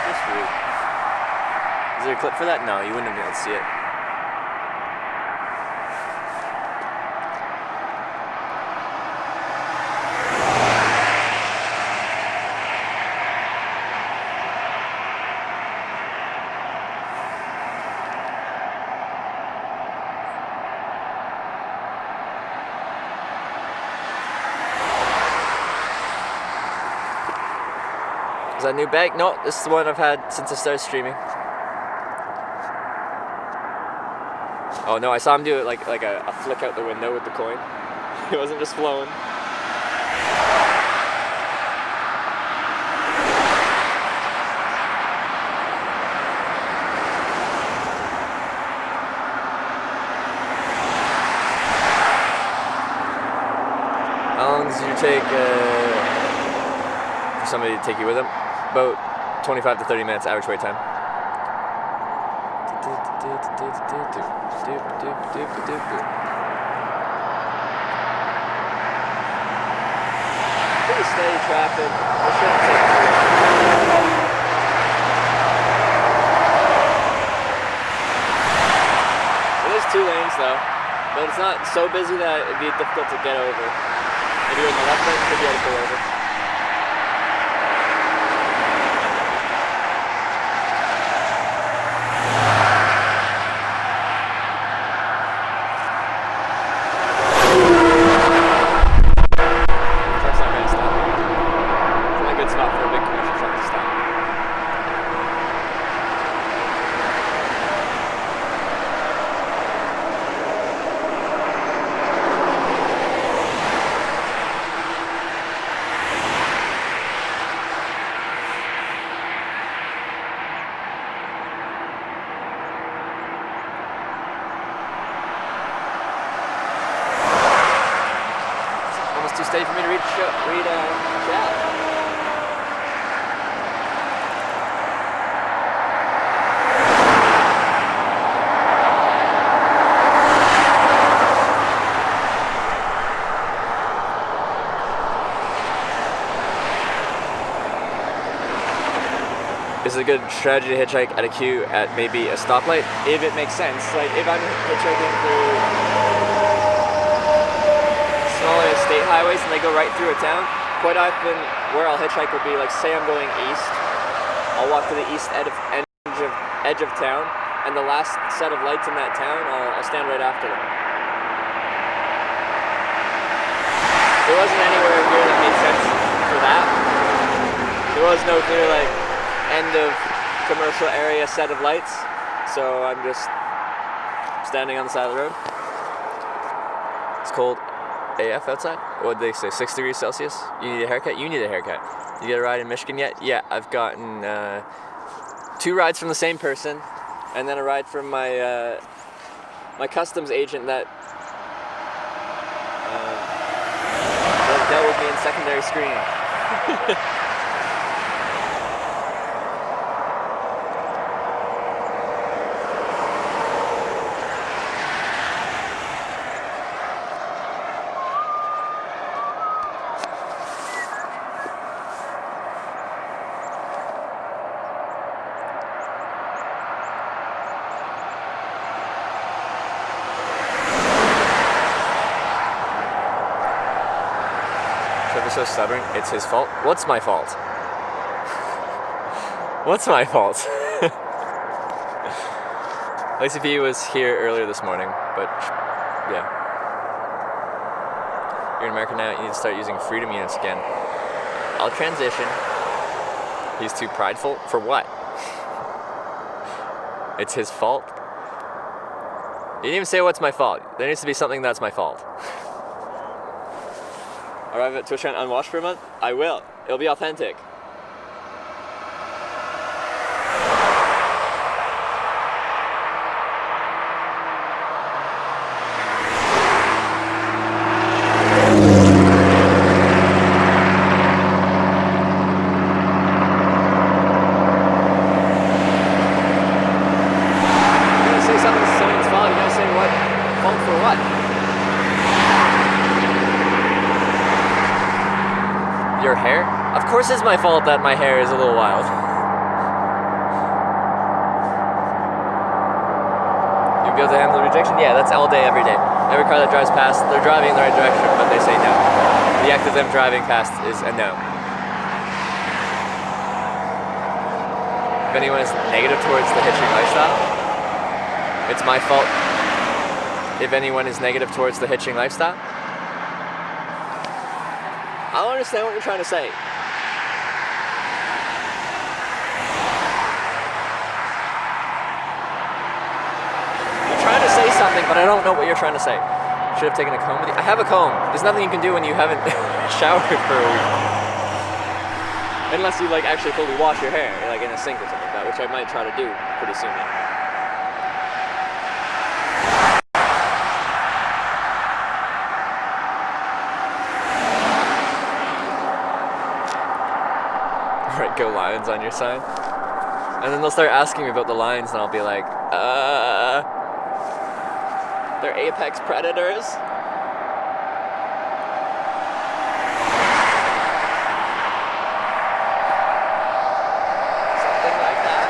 Just rude. Is there a clip for that? No, you wouldn't have been able to see it. Is that a new bag? No, this is the one I've had since I started streaming. Oh no, I saw him do it like a flick out the window with the coin. It wasn't just flowing. How long does it take for somebody to take you with them? About 25 to 30 minutes average wait time. Pretty steady traffic. It is 2 lanes though, but it's not so busy that it'd be difficult to get over. If you're in the left lane, you could be able to pull over. Too steady for me to read chat. Is it a good strategy to hitchhike at a queue at maybe a stoplight? If it makes sense. Like if I'm hitchhiking through smaller state highways and they go right through a town, quite often where I'll hitchhike will be like, say I'm going east, I'll walk to the east edge of town, and the last set of lights in that town, I'll stand right after them. There wasn't anywhere here that made sense for that. There was no clear like end of commercial area set of lights, so I'm just standing on the side of the road. It's cold AF outside. What did they say? 6 degrees Celsius? You need a haircut? You need a haircut. You get a ride in Michigan yet? Yeah, I've gotten 2 rides from the same person, and then a ride from my my customs agent that dealt with me in secondary screening. Trevor's so stubborn, it's his fault. What's my fault? What's my fault? Lacey P was here earlier this morning, but yeah. You're in America now, you need to start using freedom units again. I'll transition. He's too prideful. For what? It's his fault? You didn't even say what's my fault. There needs to be something that's my fault. Arrive at TwitchCon unwashed for a month? I will. It'll be authentic. Your hair? Of course it's my fault that my hair is a little wild. You'll be able to handle the rejection? Yeah, that's all day, every day. Every car that drives past, they're driving in the right direction, but they say no. The act of them driving past is a no. If anyone is negative towards the hitching lifestyle, it's my fault. If anyone is negative towards the hitching lifestyle, I don't understand what you're trying to say. You're trying to say something, but I don't know what you're trying to say. Should have taken a comb with you. I have a comb. There's nothing you can do when you haven't showered for a week. Unless you like actually fully wash your hair, like in a sink or something like that, which I might try to do pretty soon now. Right, go Lions on your sign. And then they'll start asking me about the Lions, and I'll be like, they're apex predators. Something like that.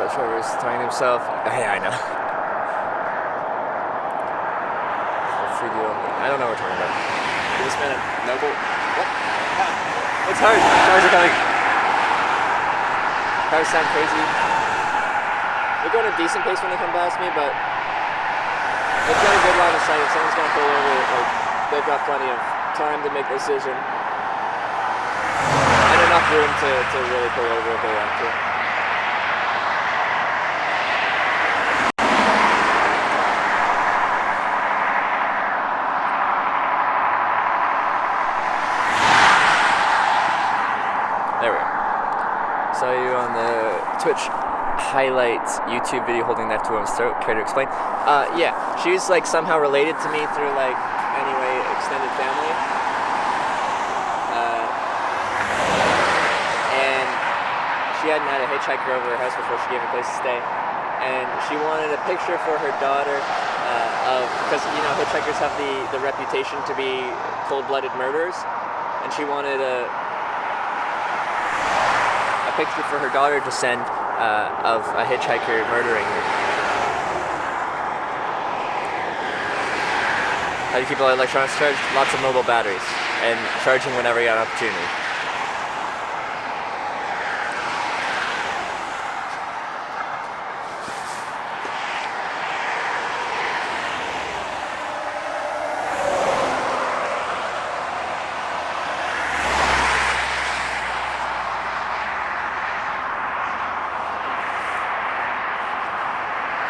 Trevor's talking to himself. Yeah, I know. I don't know what we're talking about. This minute. No go. What? Ah, it's hard. Cars are coming. Cars sound crazy. They're going at a decent pace when they come past me, but they've got a good line of sight. If someone's going to pull over, like, they've got plenty of time to make a decision. And enough room to really pull over if they want to. There we go. Saw you on the Twitch highlights YouTube video holding that to one's throat. Care to explain? Yeah, she's like somehow related to me through like, anyway, extended family. And she hadn't had a hitchhiker over her house before she gave her a place to stay. And she wanted a picture for her daughter because, you know, hitchhikers have the reputation to be cold-blooded murderers. And she wanted a picture for her daughter to send of a hitchhiker murdering her. How do you keep all electronics charged? Lots of mobile batteries and charging whenever you got an opportunity.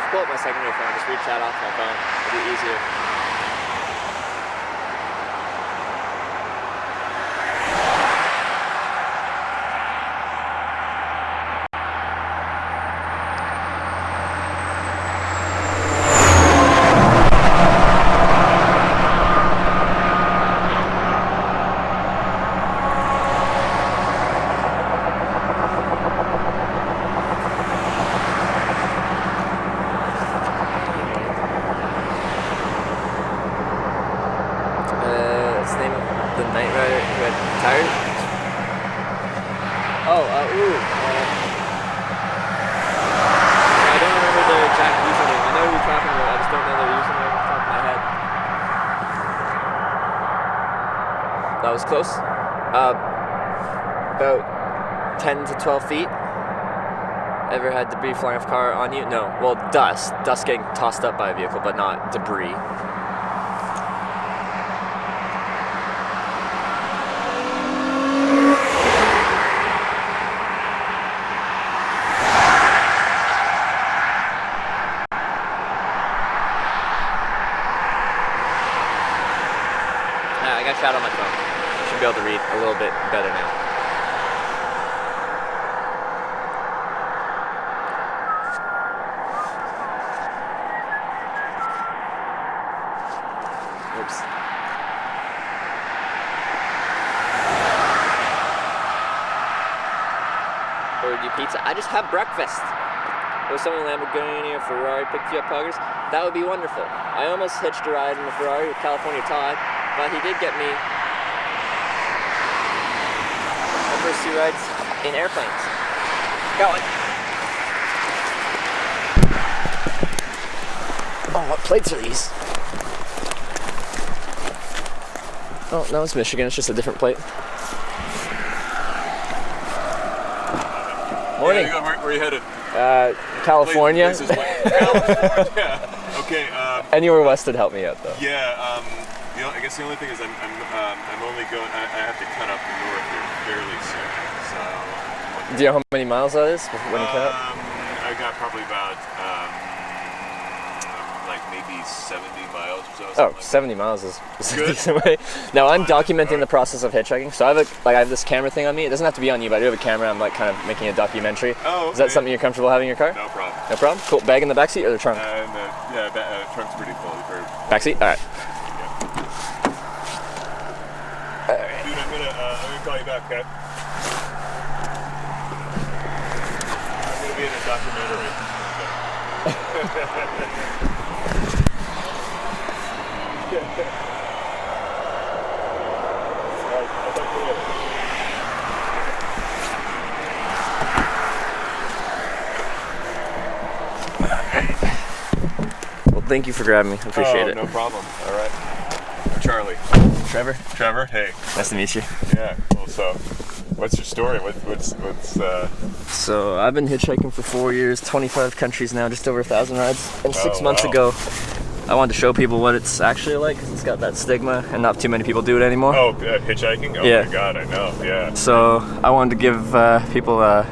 pull up my secondary phone, just read chat off my phone. It'll be easier. That was close. About 10 to 12 feet. Ever had debris flying off a car on you? No. Well, dust. Dust getting tossed up by a vehicle, but not debris. I got shot on my phone. Should be able to read a little bit better now. Oops. Ordered you pizza? I just had breakfast. It was someone Lamborghini or Ferrari picked you up, Poggers. That would be wonderful. I almost hitched a ride in the Ferrari with California Todd, but he did get me my first 2 rides in airplanes. Going. Oh, what plates are these? Oh, no, it's Michigan. It's just a different plate. Morning. Yeah, where are you headed? California. California. Okay. Anywhere west would help me out, though. Yeah. I guess the only thing is I'm only going. I have to cut up north here fairly soon. So. Do you know how many miles that is when you cut up? I got probably about like maybe 70 miles or so. Oh, 70 miles is a decent way. Now I'm documenting the process of hitchhiking, so I have this camera thing on me. It doesn't have to be on you, but I do have a camera. I'm like kind of making a documentary. Oh, okay. Is that something you're comfortable having in your car? No problem. No problem. Cool. Bag in the backseat or the trunk? Trunk's pretty full. Backseat. All right. Dude, I'm gonna call you back, okay? I'm gonna be in a documentary. Well, thank you for grabbing me. I appreciate it. No problem. All right. Charlie. Trevor. Trevor. Hey. Nice to meet you. Yeah. Well, so, what's your story? What's So I've been hitchhiking for 4 years, 25 countries now, just over 1,000 rides. And 6 months wow. ago, I wanted to show people what it's actually like, because it's got that stigma, and not too many people do it anymore. Oh, hitchhiking? Oh Yeah. my God, I know. Yeah. So I wanted to give people a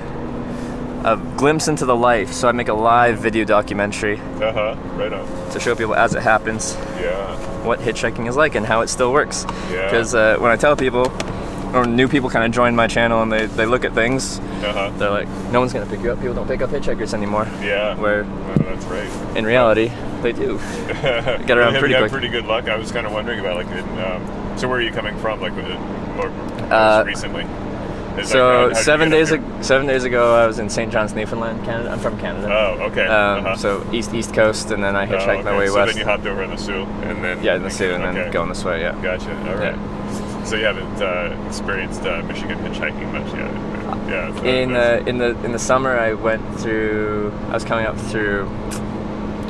glimpse into the life. So I make a live video documentary Right on. to show people as it happens Yeah. what hitchhiking is like and how it still works. Yeah. Because when I tell people, or new people kind of join my channel and they look at things, they're like, no one's gonna pick you up. People don't pick up hitchhikers anymore. Yeah. Where That's right. in reality, they do. Get around Have pretty you had quick. pretty good luck. I was kind of wondering about so where are you coming from? Like, more recently? Is So that, 7 days ago, I was in St. John's, Newfoundland, Canada. I'm from Canada. Oh, okay. So east coast, and then I hitchhiked my way so west. then you hopped over in the Sioux, and then in the Sioux, and then going this way. Yeah. Gotcha. All right. So you haven't experienced Michigan hitchhiking much yet? Yeah. So In the summer, I was coming up through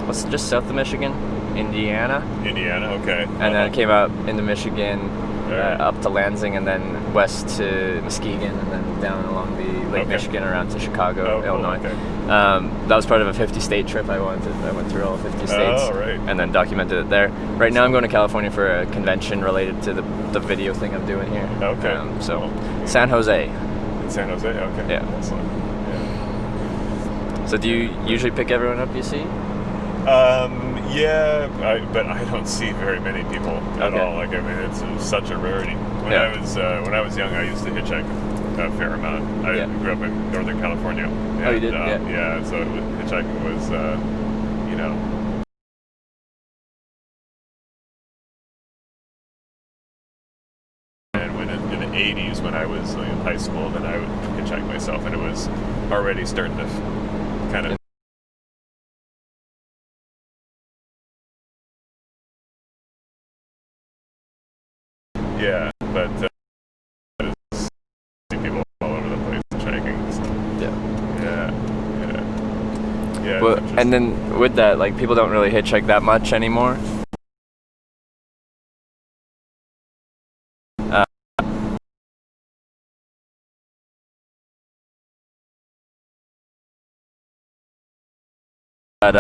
what's just south of Michigan, Indiana. Indiana. Okay. And then I came out into Michigan. Up to Lansing, and then west to Muskegon, and then down along the Lake Michigan around to Chicago, Illinois. Okay. That was part of a 50-state trip I went through all 50 states, right. and then documented it there. Right now I'm going to California for a convention related to the video thing I'm doing here. Okay. San Jose. In San Jose? Okay. Yeah. Excellent. Yeah. So do you usually pick everyone up you see? Yeah, but I don't see very many people at all. Like, I mean, it's such a rarity. When I was young, I used to hitchhike a fair amount. I grew up in Northern California. And, Oh, you did? Yeah. So hitchhiking was, you know. And when in the '80s, when I was in high school, then I would hitchhike myself, and it was already starting to kind of. Yeah, but I just see people all over the place hitchhiking. So. Yeah. Well, and then with that, like, people don't really hitchhike that much anymore. But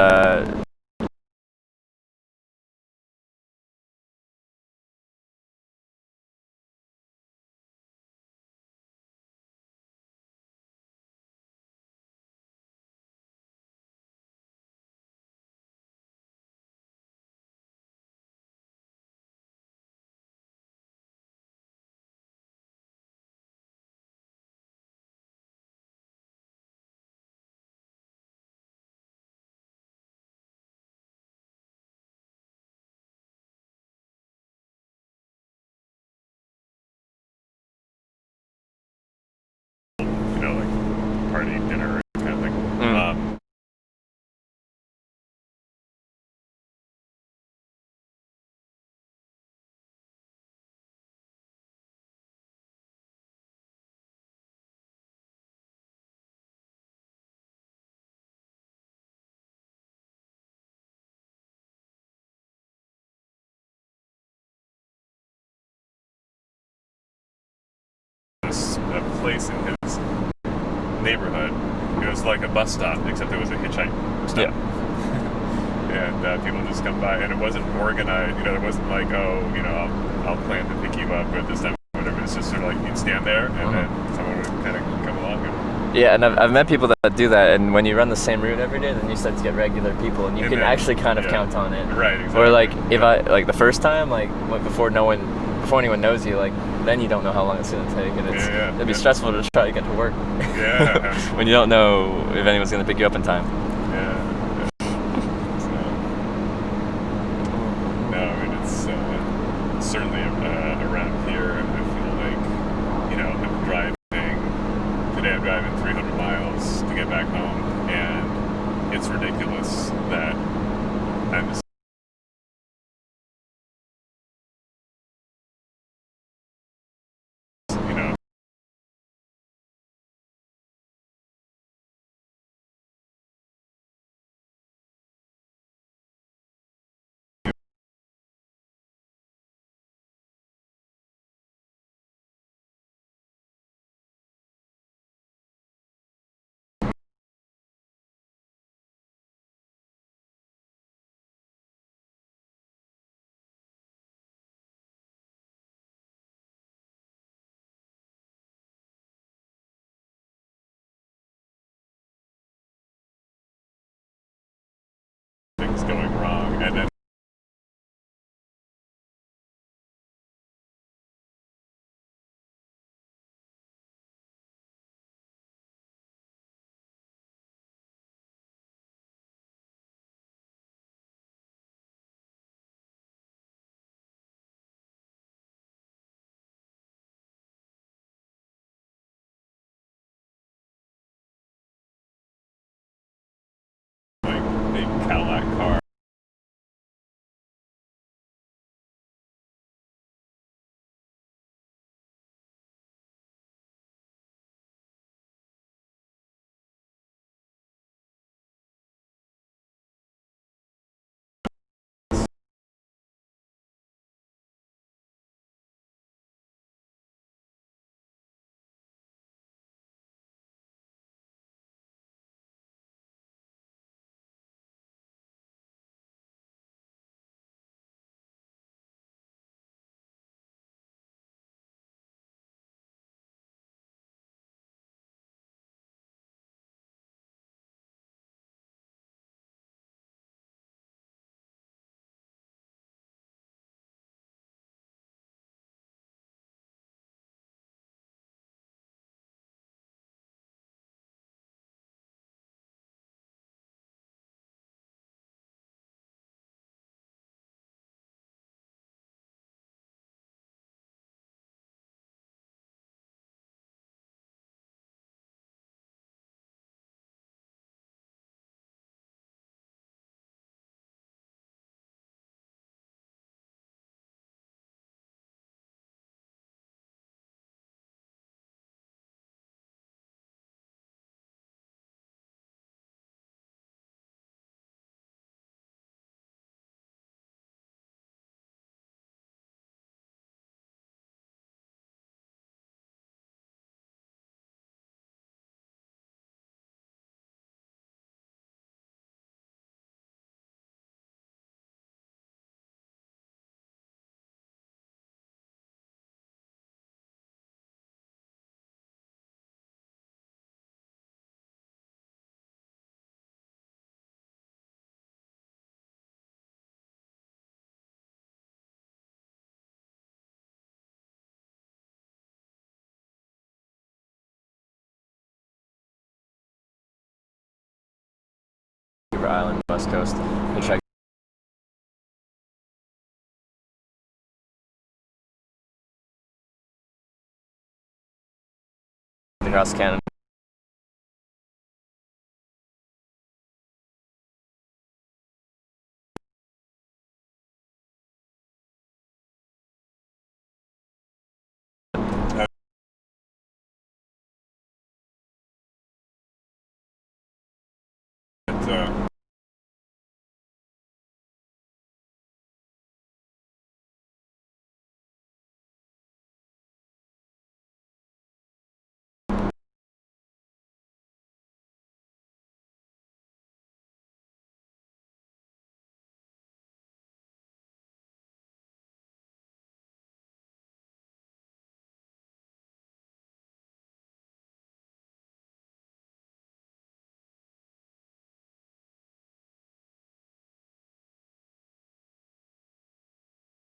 like party dinner kind of thing. A place in his neighborhood. It was like a bus stop, except it was a hitchhike stop. Yeah. And people just come by, and it wasn't organized. There wasn't like, I'll plan to pick you up at this time, or whatever. It's just sort of like you'd stand there, and then someone would kind of come along. yeah, and I've met people that do that, and when you run the same route every day, then you start to get regular people, and you can actually kind of count on it. Right. Exactly. Or like if I the first time, like before anyone knows you, like then you don't know how long it's gonna take, and it'd be stressful to try to get to work. Yeah. When you don't know if anyone's gonna pick you up in time. Yeah. No, I mean it's certainly around here. I feel like I'm driving. Today I'm driving 300 miles to get back home, and it's ridiculous that I'm just Vancouver Island, West Coast, hitchhiked across Canada.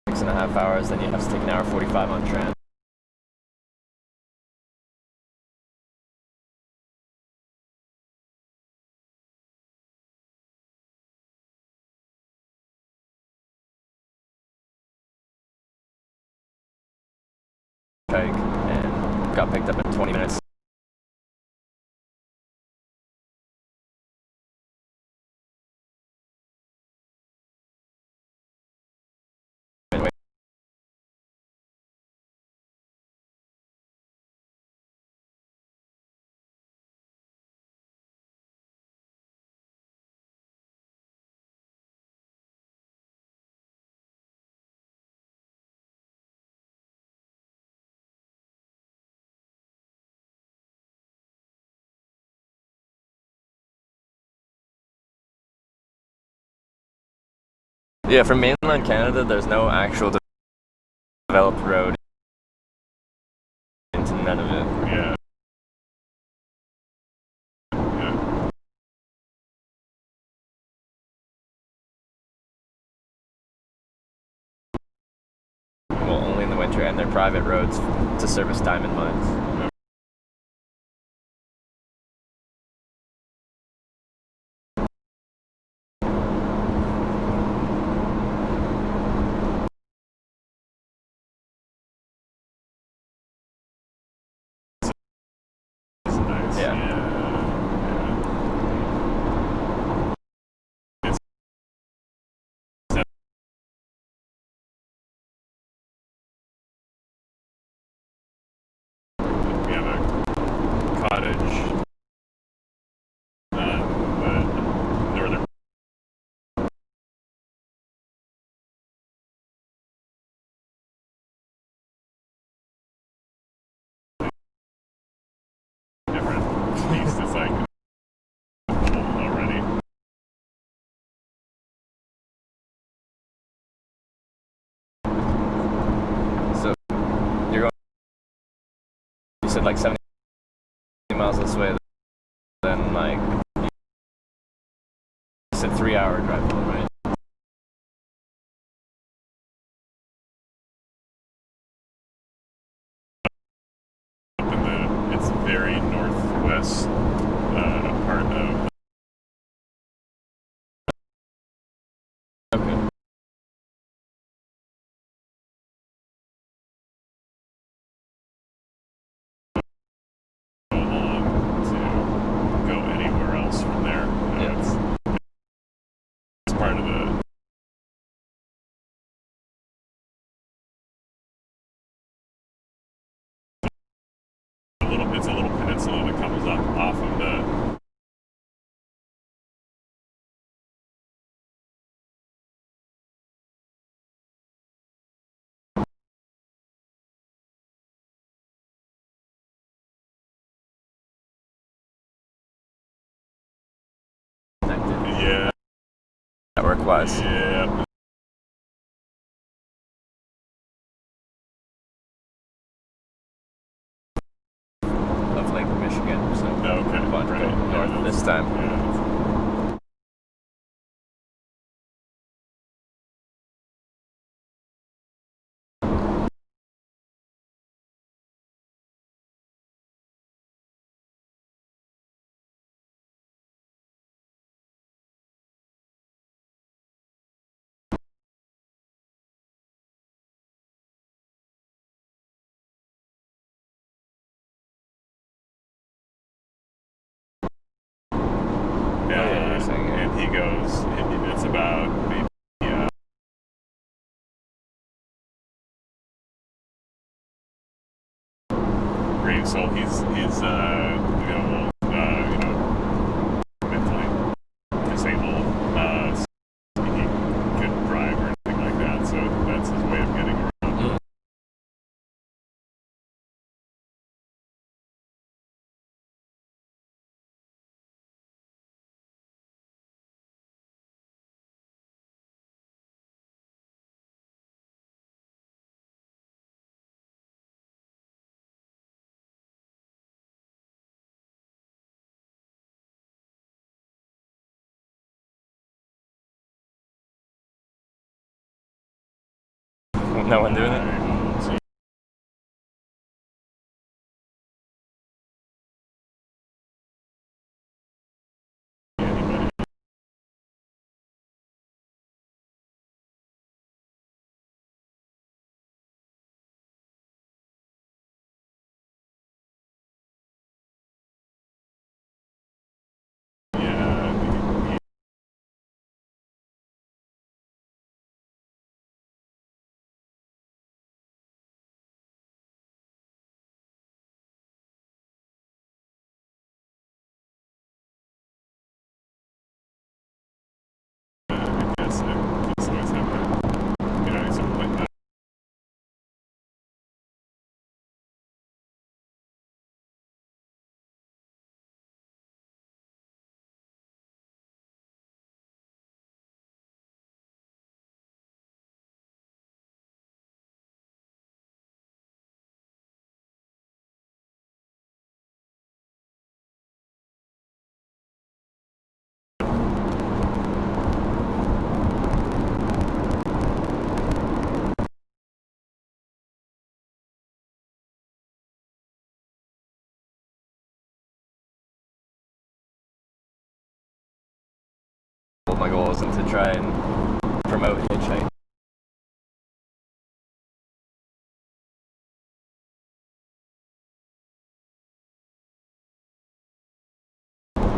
Six and a half hours, then you have to take an hour 45 on tram. Hike and got picked up in 20 minutes. Yeah, from mainland Canada, there's no actual developed road into none of it. Yeah. Yeah. Well, only in the winter, and they're private roads to service diamond mines. It's nice. Yeah. Yeah. It's we have a cottage the northern different. East is like old already. So you're going. You said like 70 miles this way, then like you said 3-hour drive home, right? Up in it's very northwest part of Okay. along to go anywhere else from there. You know, Yeah. it's part of the it's a little peninsula that comes up off of the Connected. yeah. Network-wise. Yeah. Of Lake Michigan, so Okay. we want to go Right. north Yeah, this time. Yeah. it's about maybe Brave Soul. He's mentally disabled. He couldn't drive or anything like that, so that's his way of getting around. No one doing it? See anybody. Yeah, I guess it's always have that, something like that. Well, my goal isn't to try and promote hitchhiking.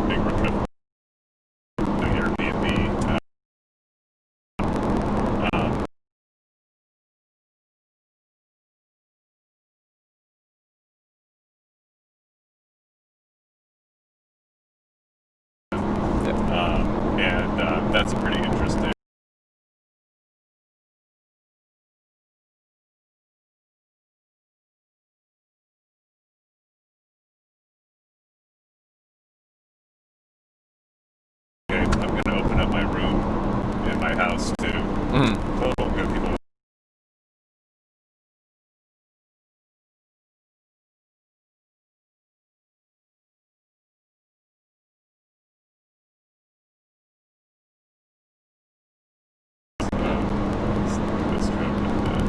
Big road trip, Airbnb. And that's pretty interesting. Okay, I'm going to open up my room in my house to total good people. This trip and,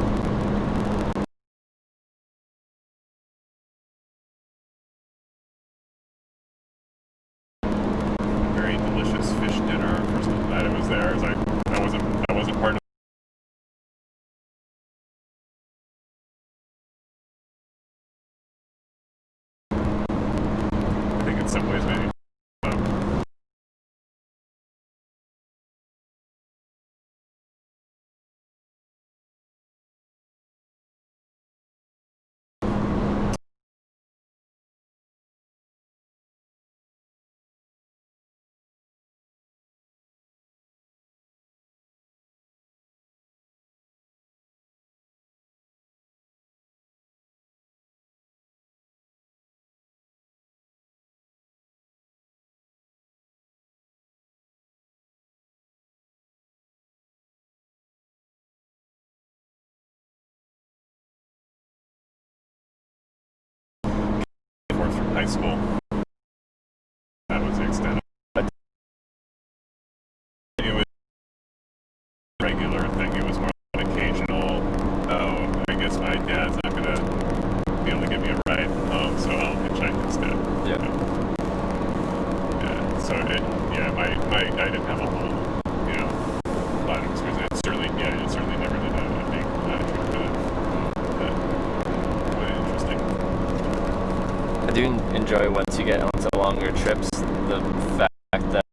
very delicious fish dinner. First night I was there, I wasn't part of. I think in some ways maybe. Divorced from high school. That was the extent of it. It was a regular thing. It was more an occasional, oh, I guess my dad's not going to be able to give me a ride home, so I'll hitchhike instead. Yeah. Yeah. So I didn't have a whole, lot of experience. It certainly never did a big trip to it. But quite interesting. I do enjoy once you get onto longer trips the fact that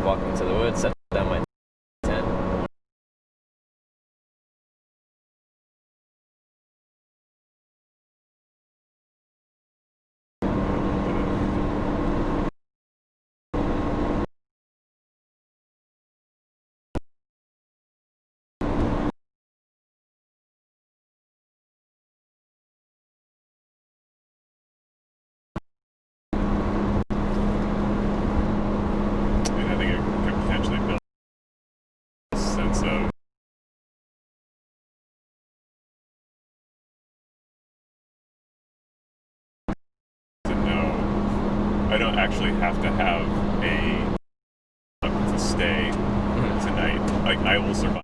walk into the woods, set down my tent. I think it could potentially build a sense of to know I don't actually have to have a to stay tonight. Like I will survive.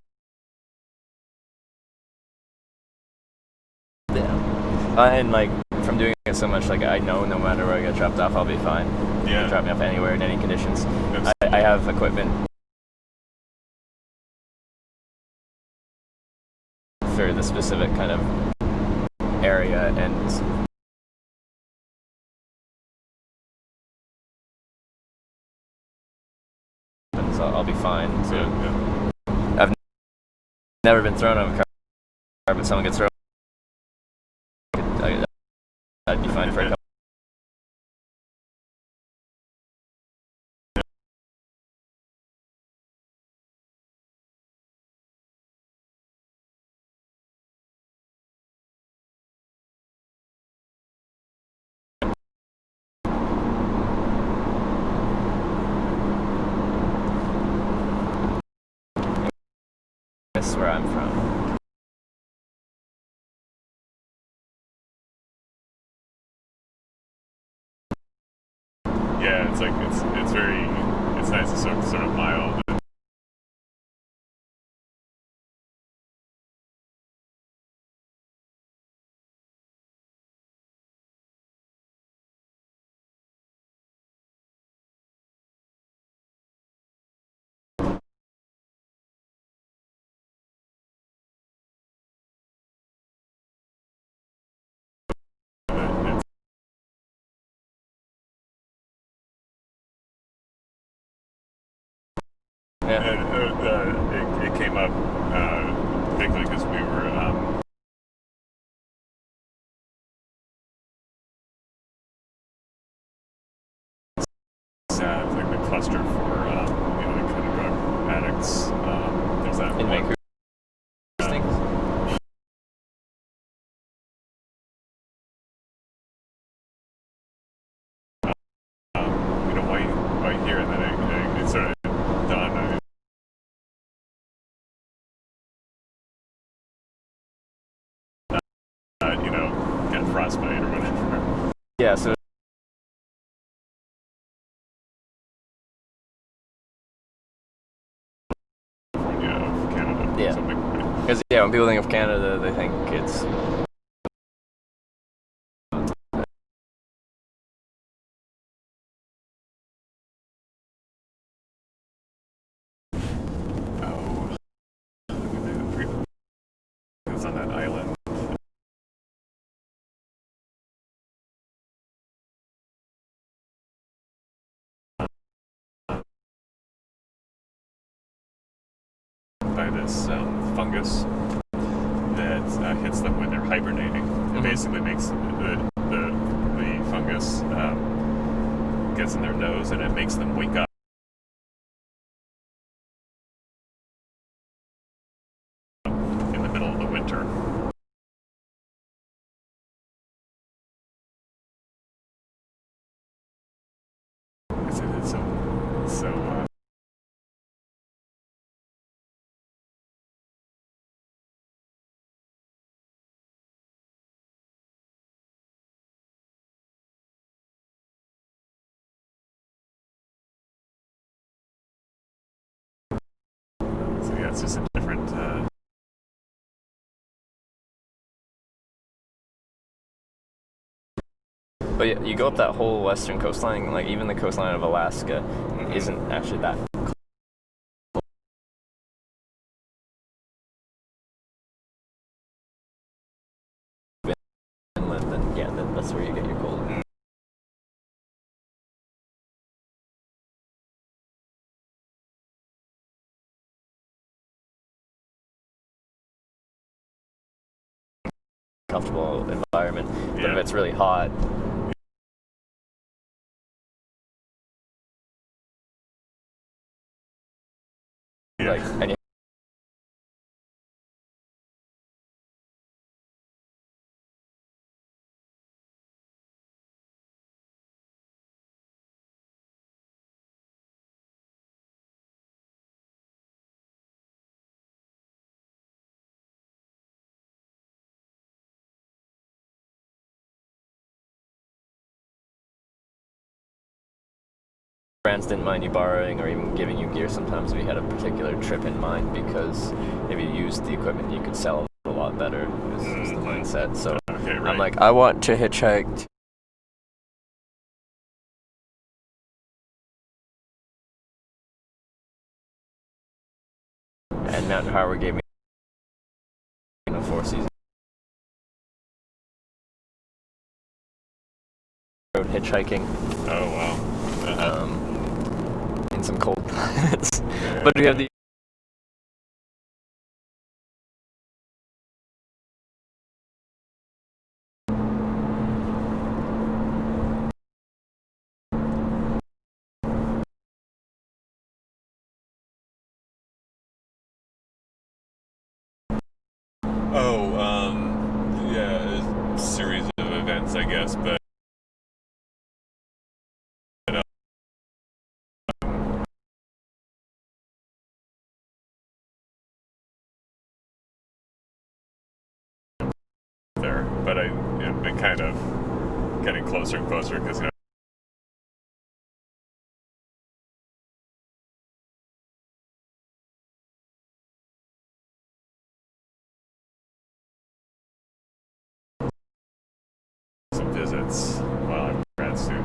Yeah. And like from doing it so much, like I know no matter where I get dropped off, I'll be fine. You Yeah. can drop me off anywhere in any conditions. That's- I have equipment for the specific kind of area, and so I'll be fine. So Yeah. I've never been thrown out of a car, but someone gets thrown, I'd be fine for a couple. That's where I'm from. Yeah, it's like it's very it's nice. It's sort of mild. It's, Yeah. and it came up particularly because we were it's like the cluster for the kind of drug addicts. There's that In one. Vancouver. Things. Why here, and then it sort of dawned on me. Get frostbite or whatever. Yeah, so California of Canada. Yeah. Something. because when people think of Canada, they think it's Oh, it was on that island. By this fungus that hits them when they're hibernating. It basically makes the fungus gets in their nose and it makes them wake up. In the middle of the winter. It's so yeah, it's just a different. But yeah, you go up that whole western coastline, like even the coastline of Alaska isn't actually that inland, and yeah, that's where you get your cold. comfortable environment. But Yeah. if it's really hot, Yeah. like, and you brands didn't mind you borrowing or even giving you gear sometimes if you had a particular trip in mind, because if you used the equipment you could sell a lot better, was the mindset. So Okay, right. I'm like, I want to hitchhike and Mountain Harbor gave me a 4 season road hitchhiking Oh wow. in some cold climates. But we have the Yeah, a series of events, I guess, but there. But I've been kind of getting closer and closer because some visits while I'm a grad student.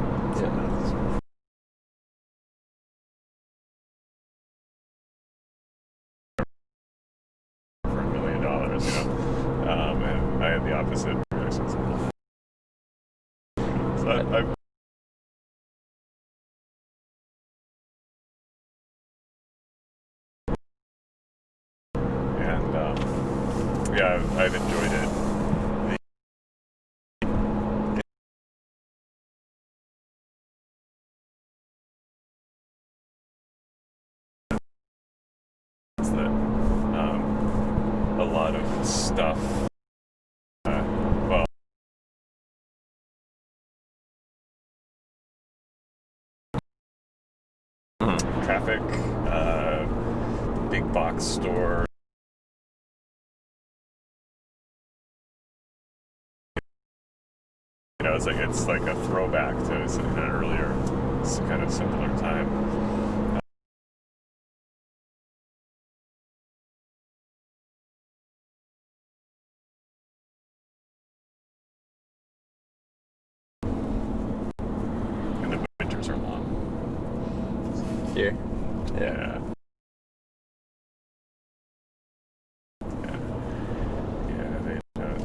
For $1 million, and I had the opposite reactions. So I've and I've enjoyed it. It's that a lot of stuff. Well, traffic, big box store. It's like a throwback to an earlier, kind of simpler time. And the winters are long. here. Yeah.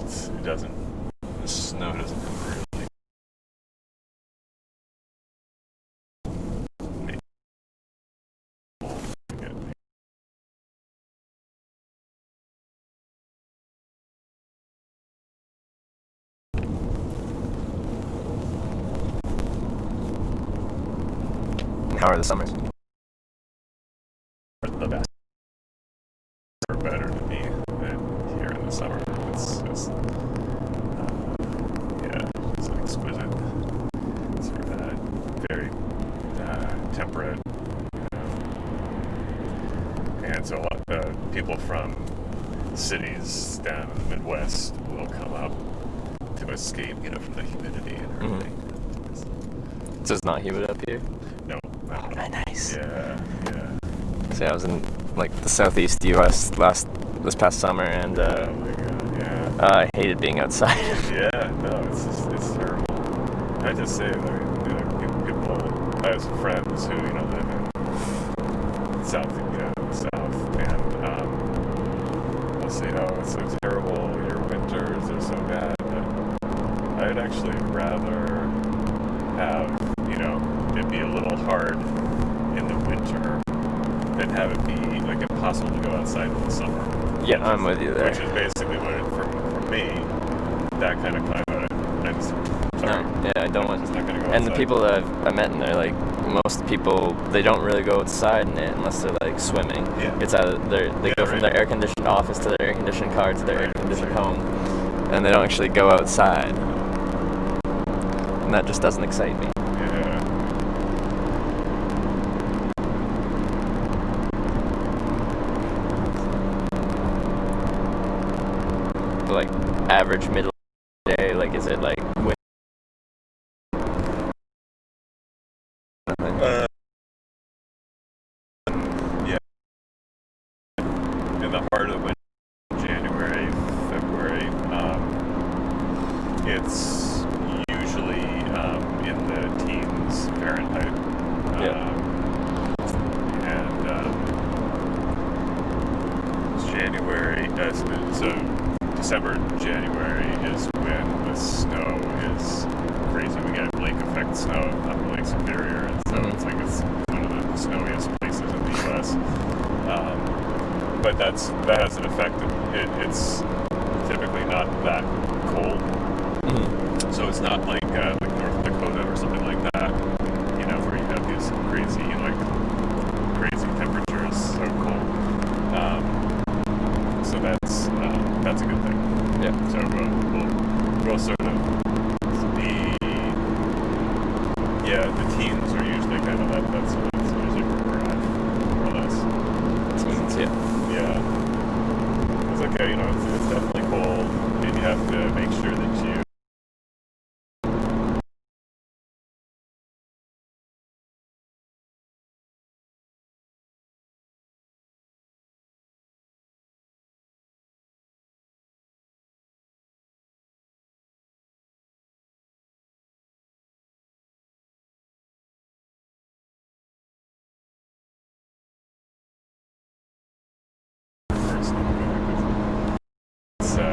It doesn't. The snow doesn't really. How are the summers? The best are better to me than here in the summer. It's exquisite. Sort of very temperate. And so a lot of people from cities down in the Midwest will come up to escape, from the humidity and everything. So it's not humid up here? No, not at all. Nice. Yeah. So I was in like the southeast U.S. this past summer, and Oh my god, yeah. I hated being outside. Yeah, no, it's terrible. I just say, people, I have some friends who, live in south, and they'll say, oh, it's so terrible, your winters are so bad, but I'd actually rather have, it be a little hard in the winter than have it be, impossible to go outside in the summer. Yeah, I'm with you there. Which is basically what for me, that kind of climate, I'm sorry. No, yeah, I don't want. It's not gonna go And the outside. people that I met in there, like most people, they don't really go outside in it unless they're like swimming. Yeah. It's either they Yeah, go from right. their air conditioned office to their air conditioned car to their air Right, conditioned right. home, and they don't actually go outside. And that just doesn't excite me. Yeah. But, like average middle day, like is it like nothing? Yeah. In the heart of winter, January, February, it's usually in the teens Fahrenheit. Yeah. And January, so December, January is when the snow is crazy. We get lake effect snow up in Lake Superior, and so it's like it's one of the snowiest places in the U.S. But that has an effect. It's typically not that cold, so it's not like North Dakota or something like that. You know, where you have these crazy temperatures, so cold. So that's a good thing. Yeah. So we'll sort of the teens are usually kind of that's usually where we're at, more or less. Teens, yeah. Yeah. It's okay, you know, it's definitely cold, and you have to make sure that you it's a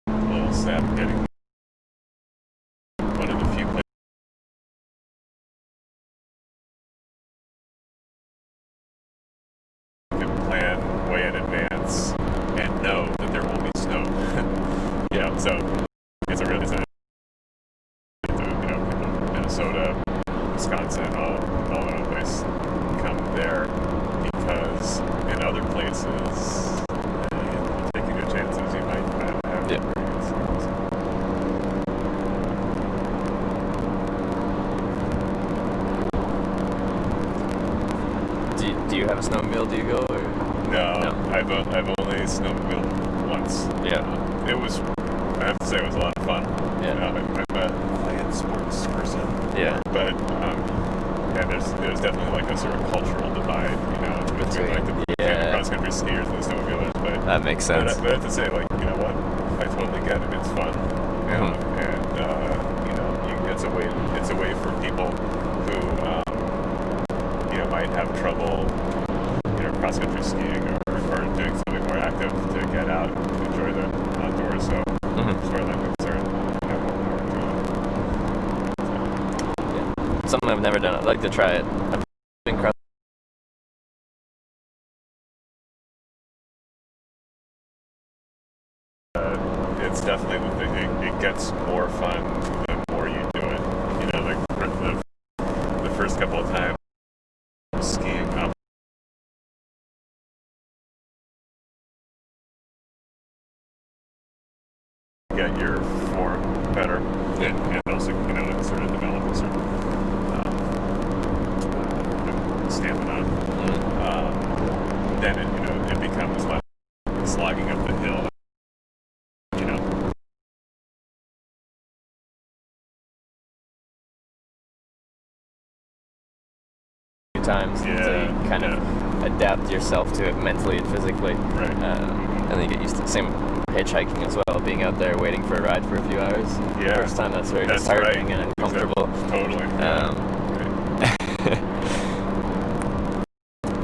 little sad getting one of the few places you can plan way in advance and know that there will be snow. You know, so it's a you know, people from Minnesota, Wisconsin, all over the place come there because in other places you're taking good chances you might have Yeah. very good snow. Do you have a snowmobile? Do you go? Or? No, I've only snowmobiled once. Yeah. It was, I have to say, it was a lot of fun. Yeah. You know, I'm a quiet sports person. Yeah. But yeah, there's definitely like a sort of cultural divide, you know, between like the cross country skiers and the snowmobilers. But That makes sense. But I have to say, like, you know what, I totally get it. It's fun, you know, and you know, it's a way for people who you know might have trouble, you know, cross country skiing or doing something more active to get out and enjoy the outdoors. So as far as I'm concerned, I have more power to it. Something I've never done. I'd like to try it. I've been cross. It's definitely it gets more fun the more you do it. You know, like the first couple of times skiing up, get your form better, and also, you know, sort of develop a certain stamina. Then it becomes less slogging up the hill. You know. Times until you kind of adapt yourself to it mentally and physically. Right. And then you get used to same hitchhiking as well, being out there waiting for a ride for a few hours. Yeah. First time, that's very That's disheartening right. and uncomfortable. Totally.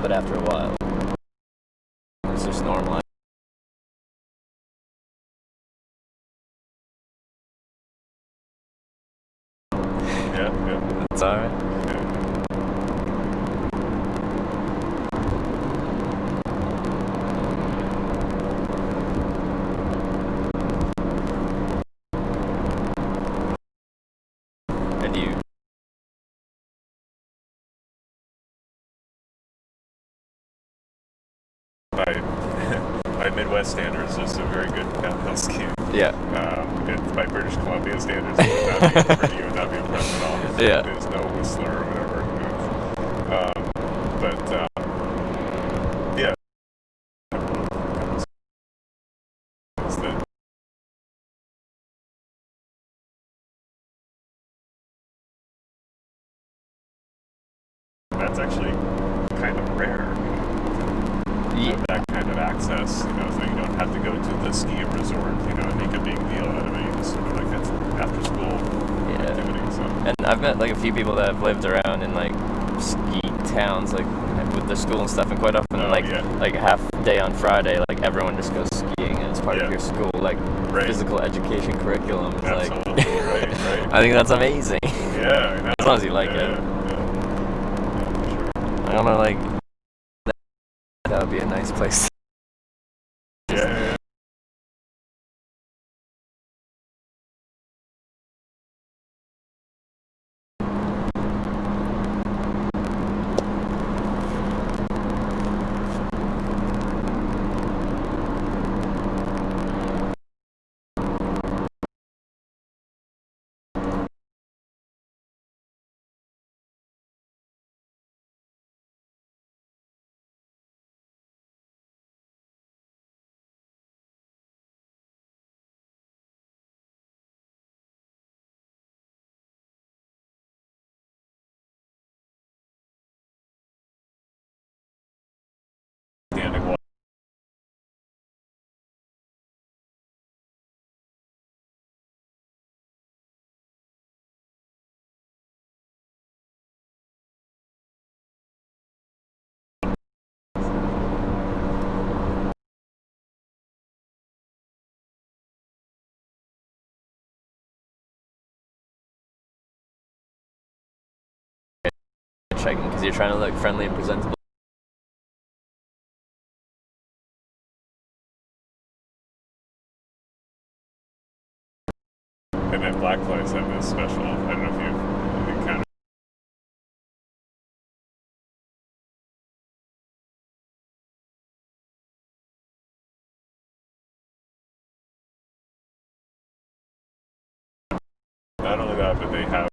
But after a while, it's just normal. Yeah. It's alright. by Midwest standards, it's a very good downhill ski. Yeah. By British Columbia standards, you would not be impressed at all. Yeah. There's no whistler or whatever. Yeah. It's the, that's actually kind of rare. Yeah. That kind of access, so you don't have to go to the ski resort, and make a big deal out of it. You just sort of it's after school activity. So. And I've met like a few people that have lived around in like ski towns, like with their school and stuff, and quite often like a half day on Friday, like everyone just goes skiing, and it's part of your school physical education curriculum. It's absolutely, right. I think that's amazing. Yeah, I know. As long as you like it. Yeah, sure. I don't know, like that would be a nice place. Yeah. Standing water. Hitchhiking because you're trying to look friendly and presentable. And then black flies have this special. I don't know if you've encountered. Not only that, but they have.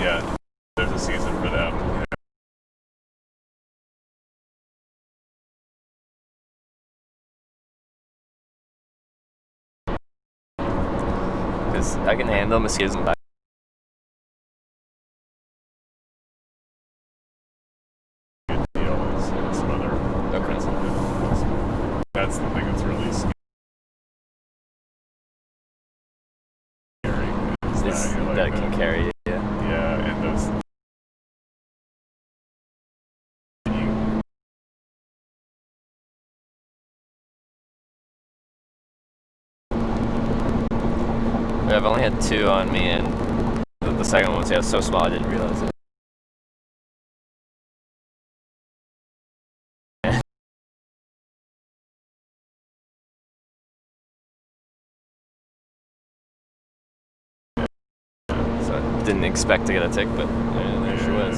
Yeah. There's a season for them. Because I can handle mosquitoes and Good deal is some other. Okay. That's the thing that's really scary. Is that, that can carry it. Yeah, and those. I've only had 2 on me, and the second one was so small I didn't realize it. So I didn't expect to get a tick, but there she was.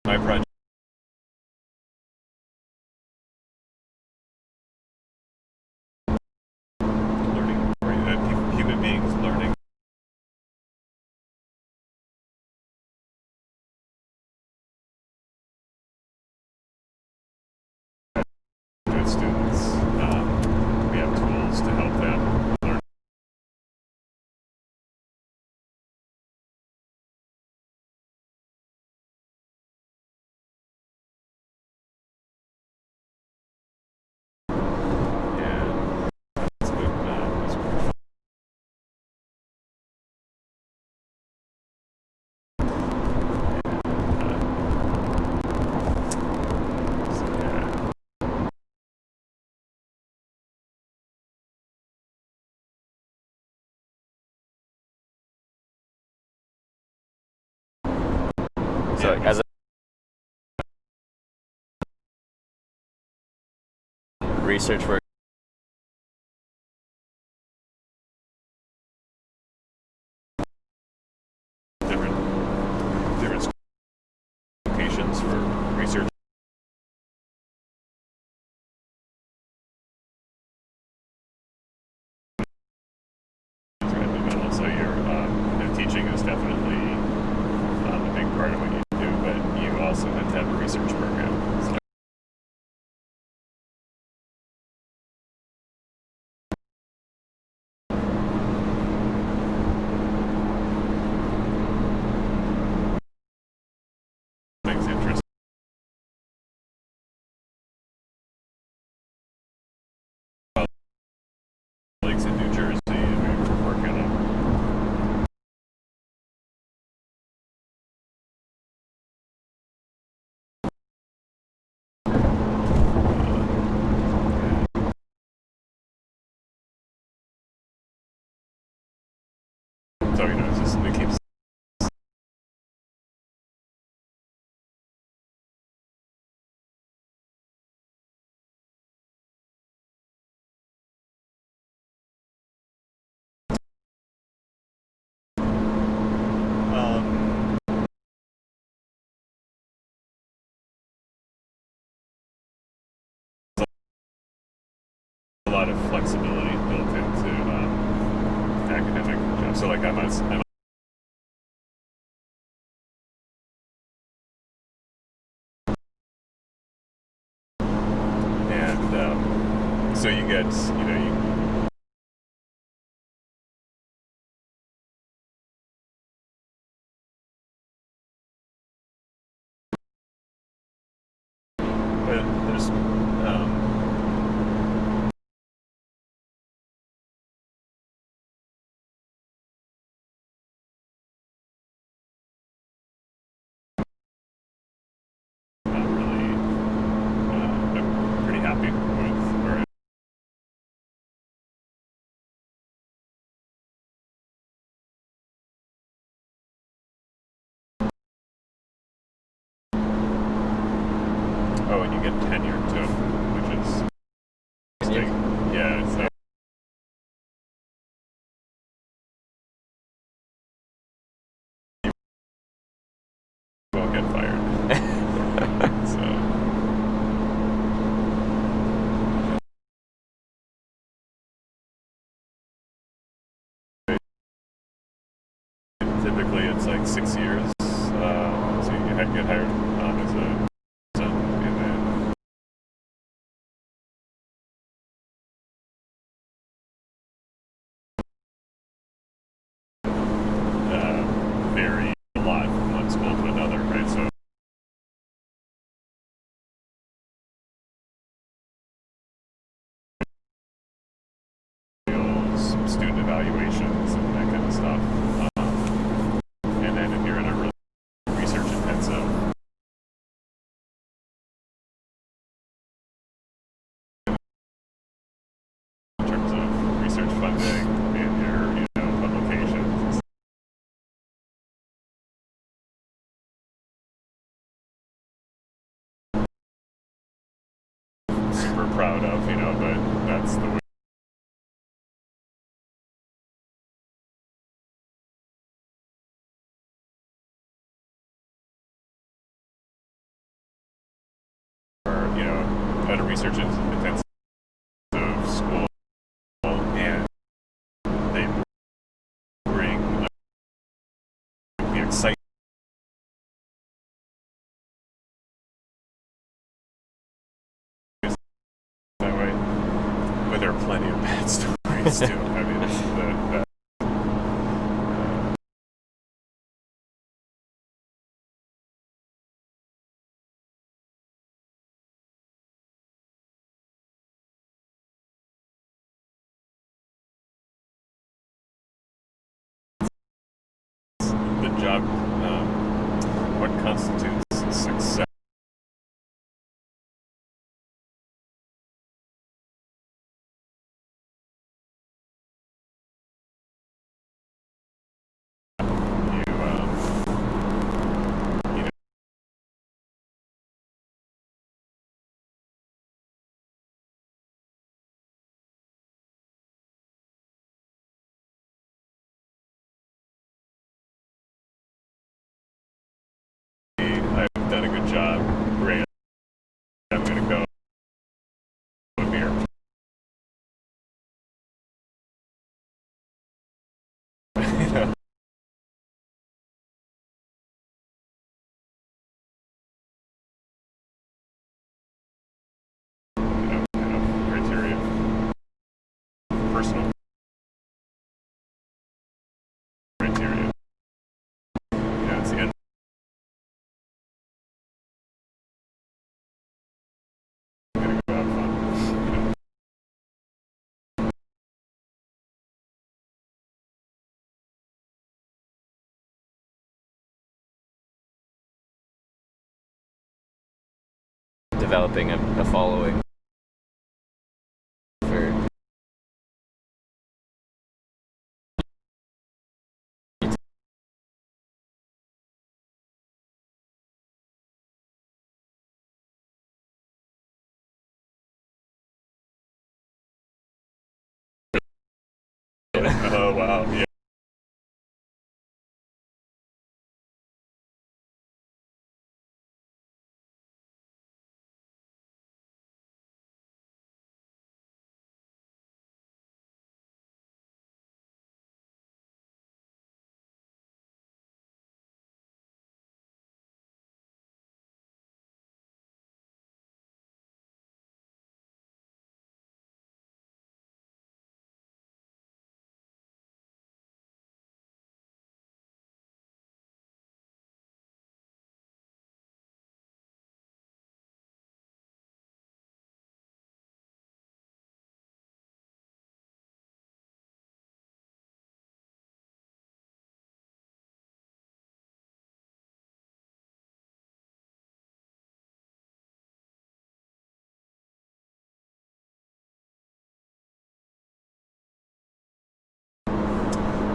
my project. Learning, human beings learning. Good students. We have tools to help them learn. And it's been so yeah. So Yeah. as a research work, different locations for research. So your teaching is definitely a big part of what you do, but you also have to have a research program. So things interesting. Colleagues in New Jersey, and we were working on. So it's just it keeps. Um, a lot of flexibility built into academic jobs. So like I'm and so you get you. But there's not really. I'm pretty happy with where oh, and you get tenure too, which is interesting. Yeah, so you won't get fired. So typically it's like 6 years. So you get hired as a and then vary a lot from one school to another, right? So student evaluations and that kind of stuff. And then if you're in a really research intensive in terms of research funding and your publications. Super proud of, but that's the way research intensive school, and they bring the excitement. That way, but there are plenty of bad stories too. I mean, this is the job, what constitutes success. You know, I've done a good job. Great. I'm going to go here. Kind of criteria, personal criteria. It's the end. I'm going to go have fun. Developing a following for Oh wow, yeah.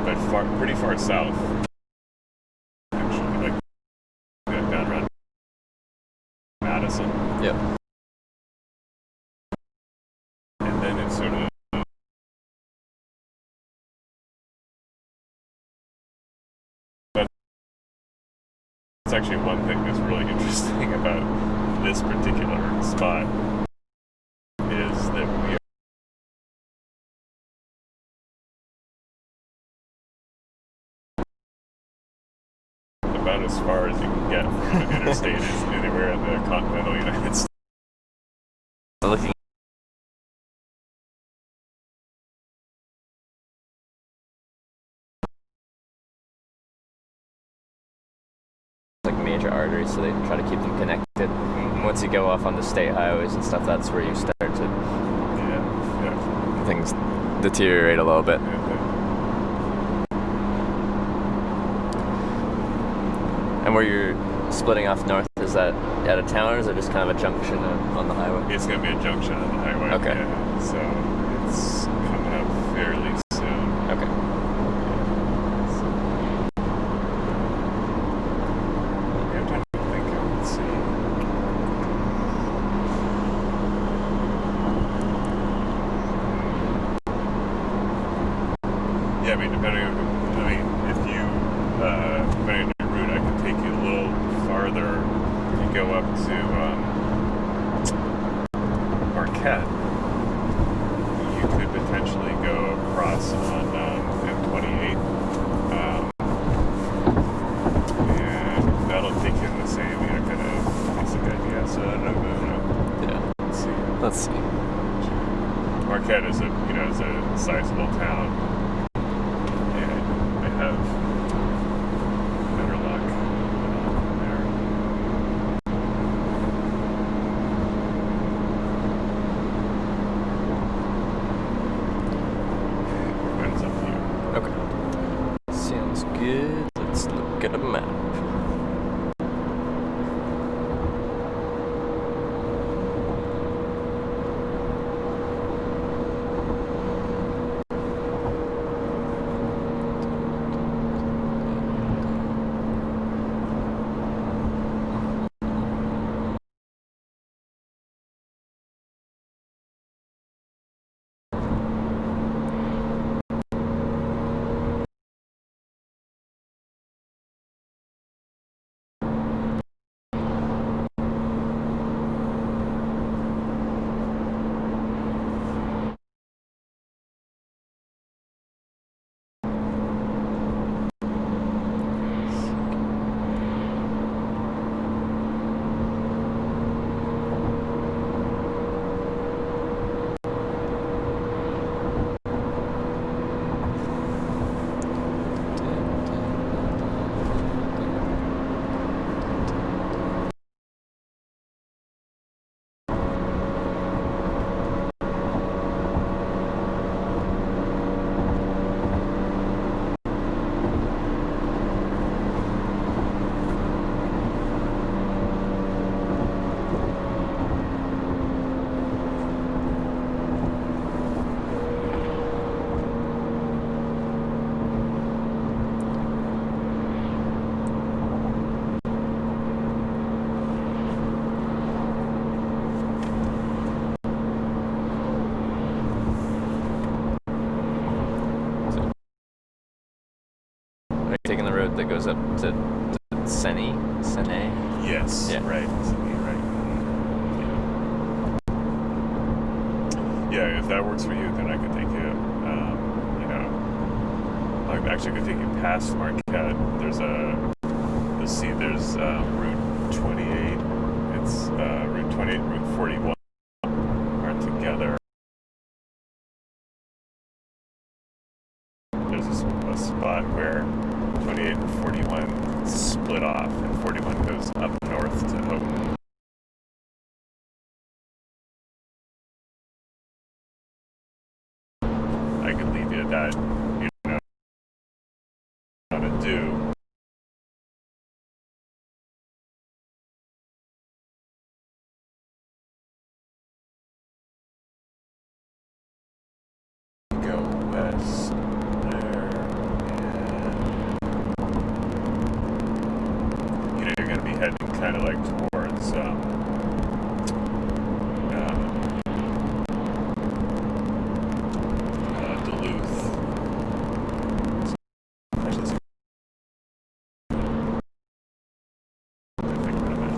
But pretty far south, actually, like down around Madison. Yep. And then it's sort of that's actually one thing that's really interesting about this particular spot is that we are about as far as you can get from an interstate is anywhere in the continental United States. looking like major arteries, so they try to keep them connected. Once you go off on the state highways and stuff, that's where you start to Yeah. things deteriorate a little bit. And where you're splitting off north, is that out of town, or is it just kind of a junction on the highway? It's going to be a junction on the highway. Okay. Yeah. So it's coming up fairly soon. Okay. Yeah, I'm trying to think. Let's see. Yeah, I mean, depending on, if you, depending on your route, I can take you a little farther. You go up to, Marquette, you could potentially go across on M28, and that'll take in the same kind of basic idea. So I don't know. Yeah. Let's see. Marquette is a sizable town, and they have better luck there. It's up to you. Okay. Sounds good. Let's look at a map. Are you taking the road that goes up to Sene? Yes. Yeah. Right. Right. Yeah. If that works for you, then I could take you. I actually could take you past Marquette. There's Route 28. It's Route 28, Route 41 are together. There's a spot where 28 and 41 split off, and 41 goes up north to Houghton. I could leave you at that, how to do. Go west there, and you're going to be heading kind of like towards Duluth. Actually, let's see. I think what I'm at.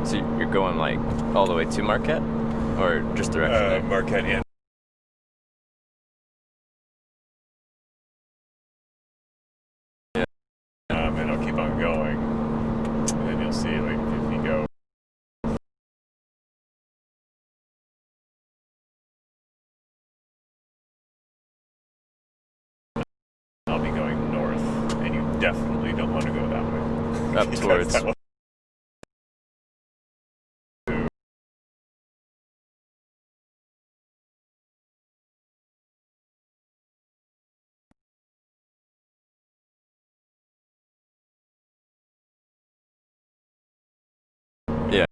So you're going like all the way to Marquette, or just directly there? Marquette and and I'll keep on going, and then you'll see, like, if you go I'll be going north, and you definitely don't want to go that way. Up towards That will yeah.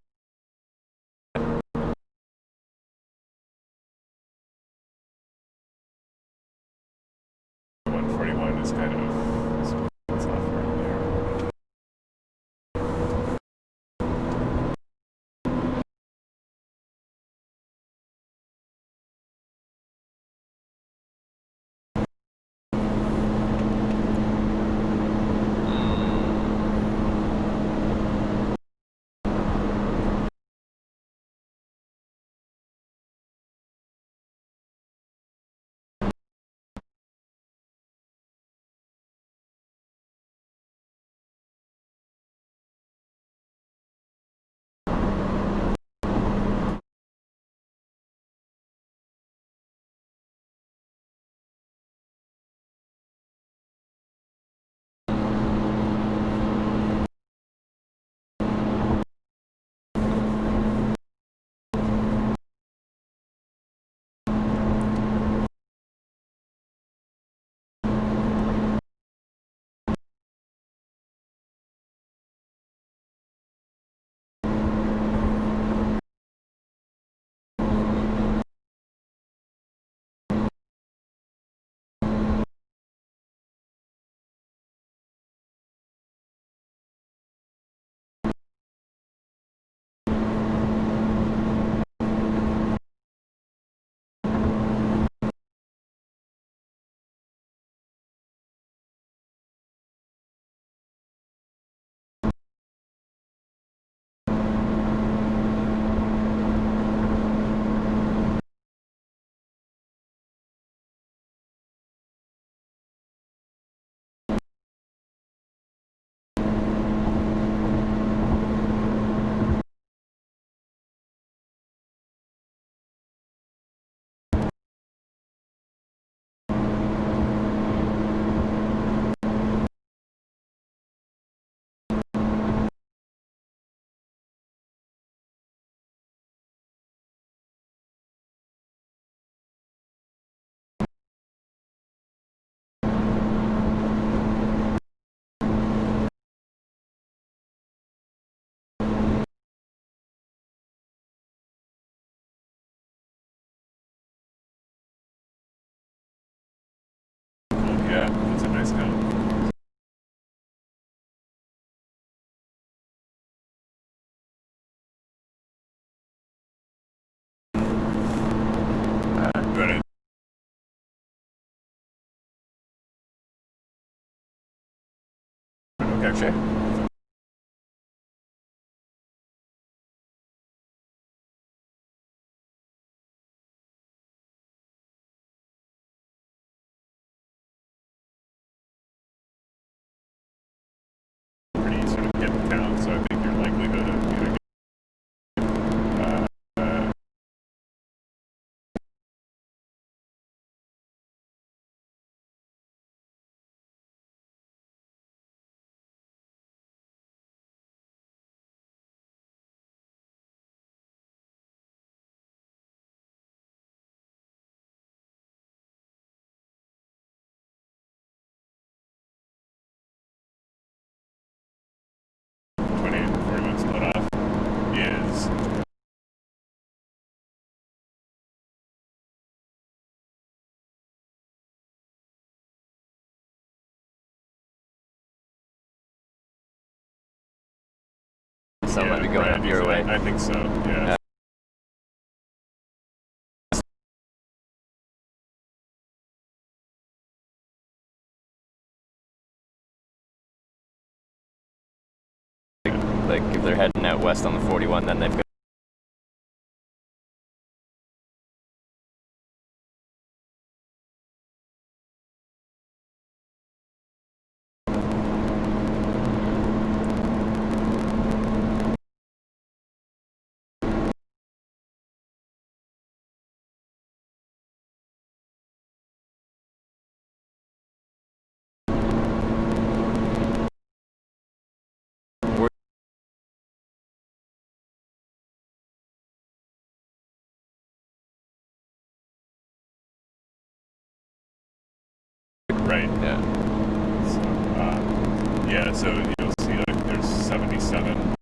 Okay. Sure. Pretty sort of hidden town, so I think your likelihood of getting split off is So might be going right, up your way. I think so. Yeah. Like if they're heading out west on the 41, then they've got. Right. Yeah. So, yeah. So you'll see, like, there's 77.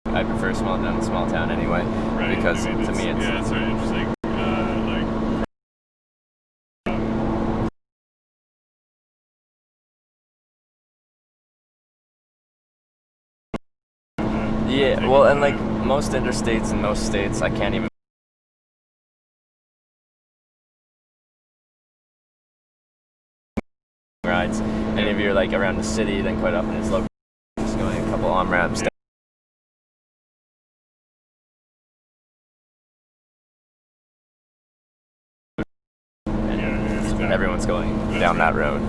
I prefer small town anyway, Right. because I mean, to me it's yeah, it's very interesting. yeah. Well, and like most interstates in most states, I can't even rides. And if you're like around the city, then quite often it's local. Just going a couple on ramps. Exactly. Everyone's going down that road.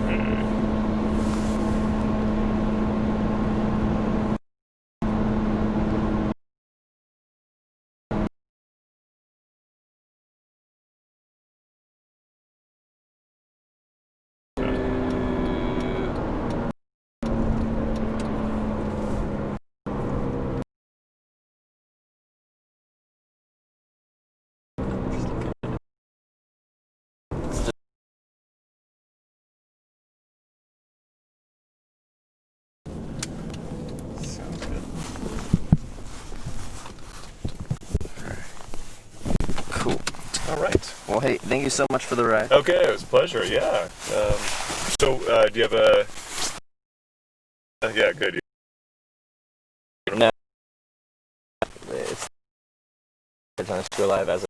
Sounds good. Cool. All right. Well, hey, thank you so much for the ride. Okay, it was a pleasure. Yeah. So, do you have a? Yeah, good. No, it's on Screw Live as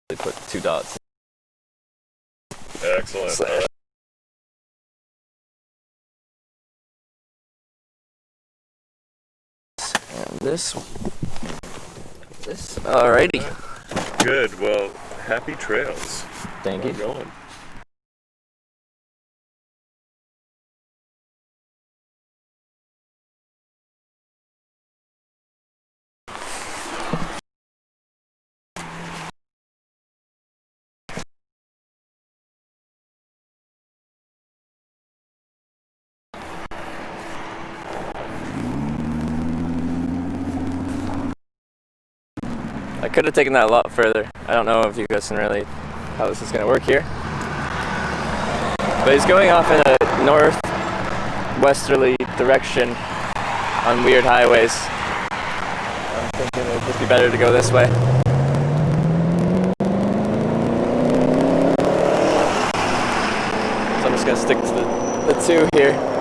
they put 2 dots. Excellent. Slash. And this. Alrighty. Good. Well, happy trails. Thank Keep you. going. could have taken that a lot further. I don't know if you guys can really how this is going to work here. But he's going off in a northwesterly direction on weird highways. I'm thinking it would just be better to go this way. So I'm just going to stick to the two here.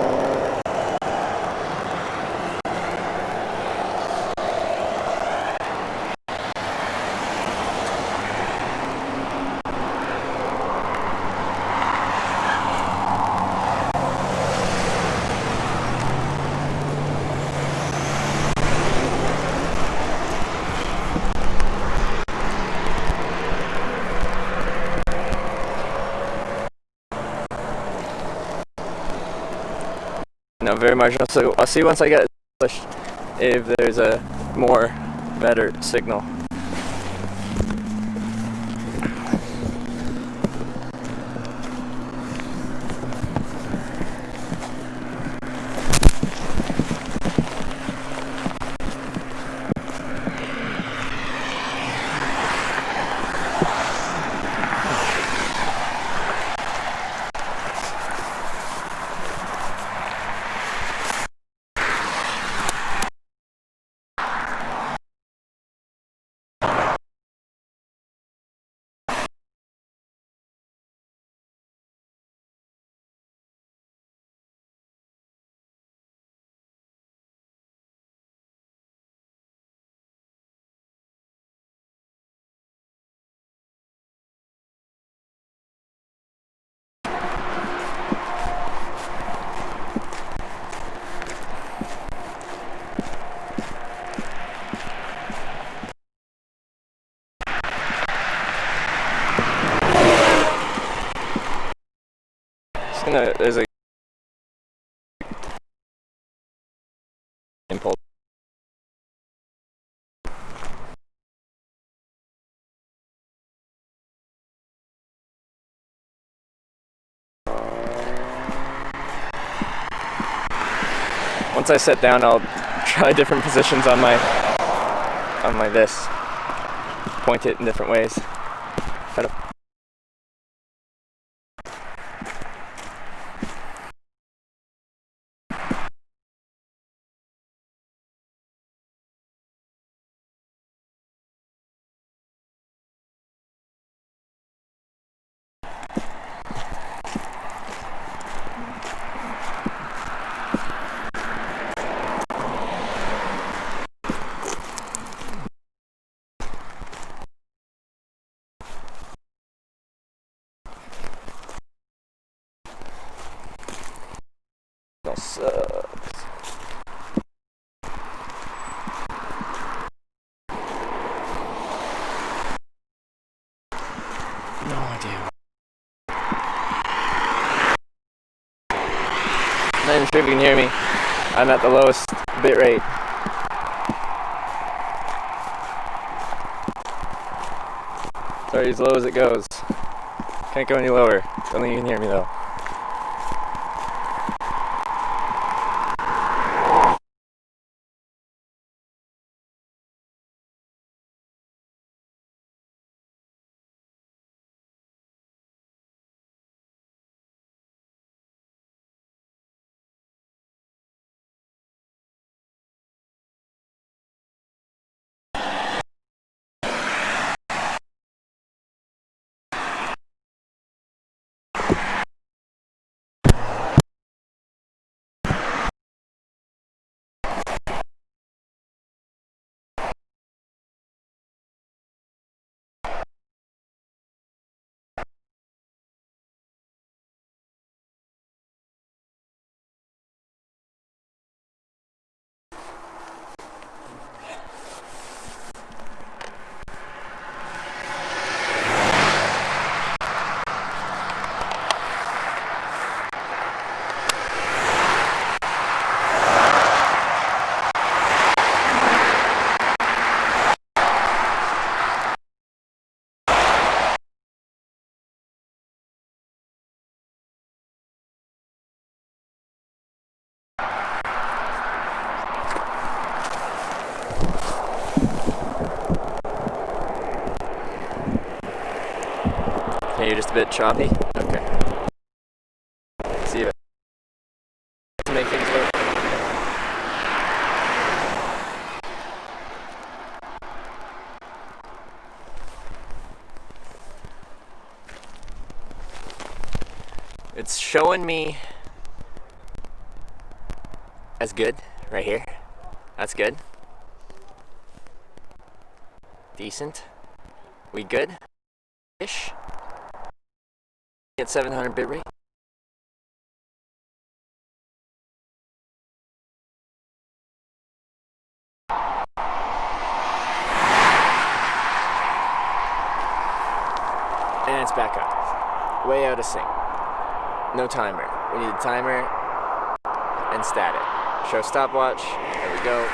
No, very marginal. So I'll see once I get established if there's a more better signal. There's a impulse. Once I sit down, I'll try different positions on my this. Point it in different ways. Try to sucks. No idea. Not even sure if you can hear me. I'm at the lowest bit rate. Sorry, as low as it goes. Can't go any lower. Don't think you can hear me though. a bit choppy. Okay. See if to make things work. It's showing me as good right here. That's good. Decent. We good? Ish. At 700 bit rate. And it's back up. Way out of sync. No timer. We need a timer and static. Show stopwatch. There we go.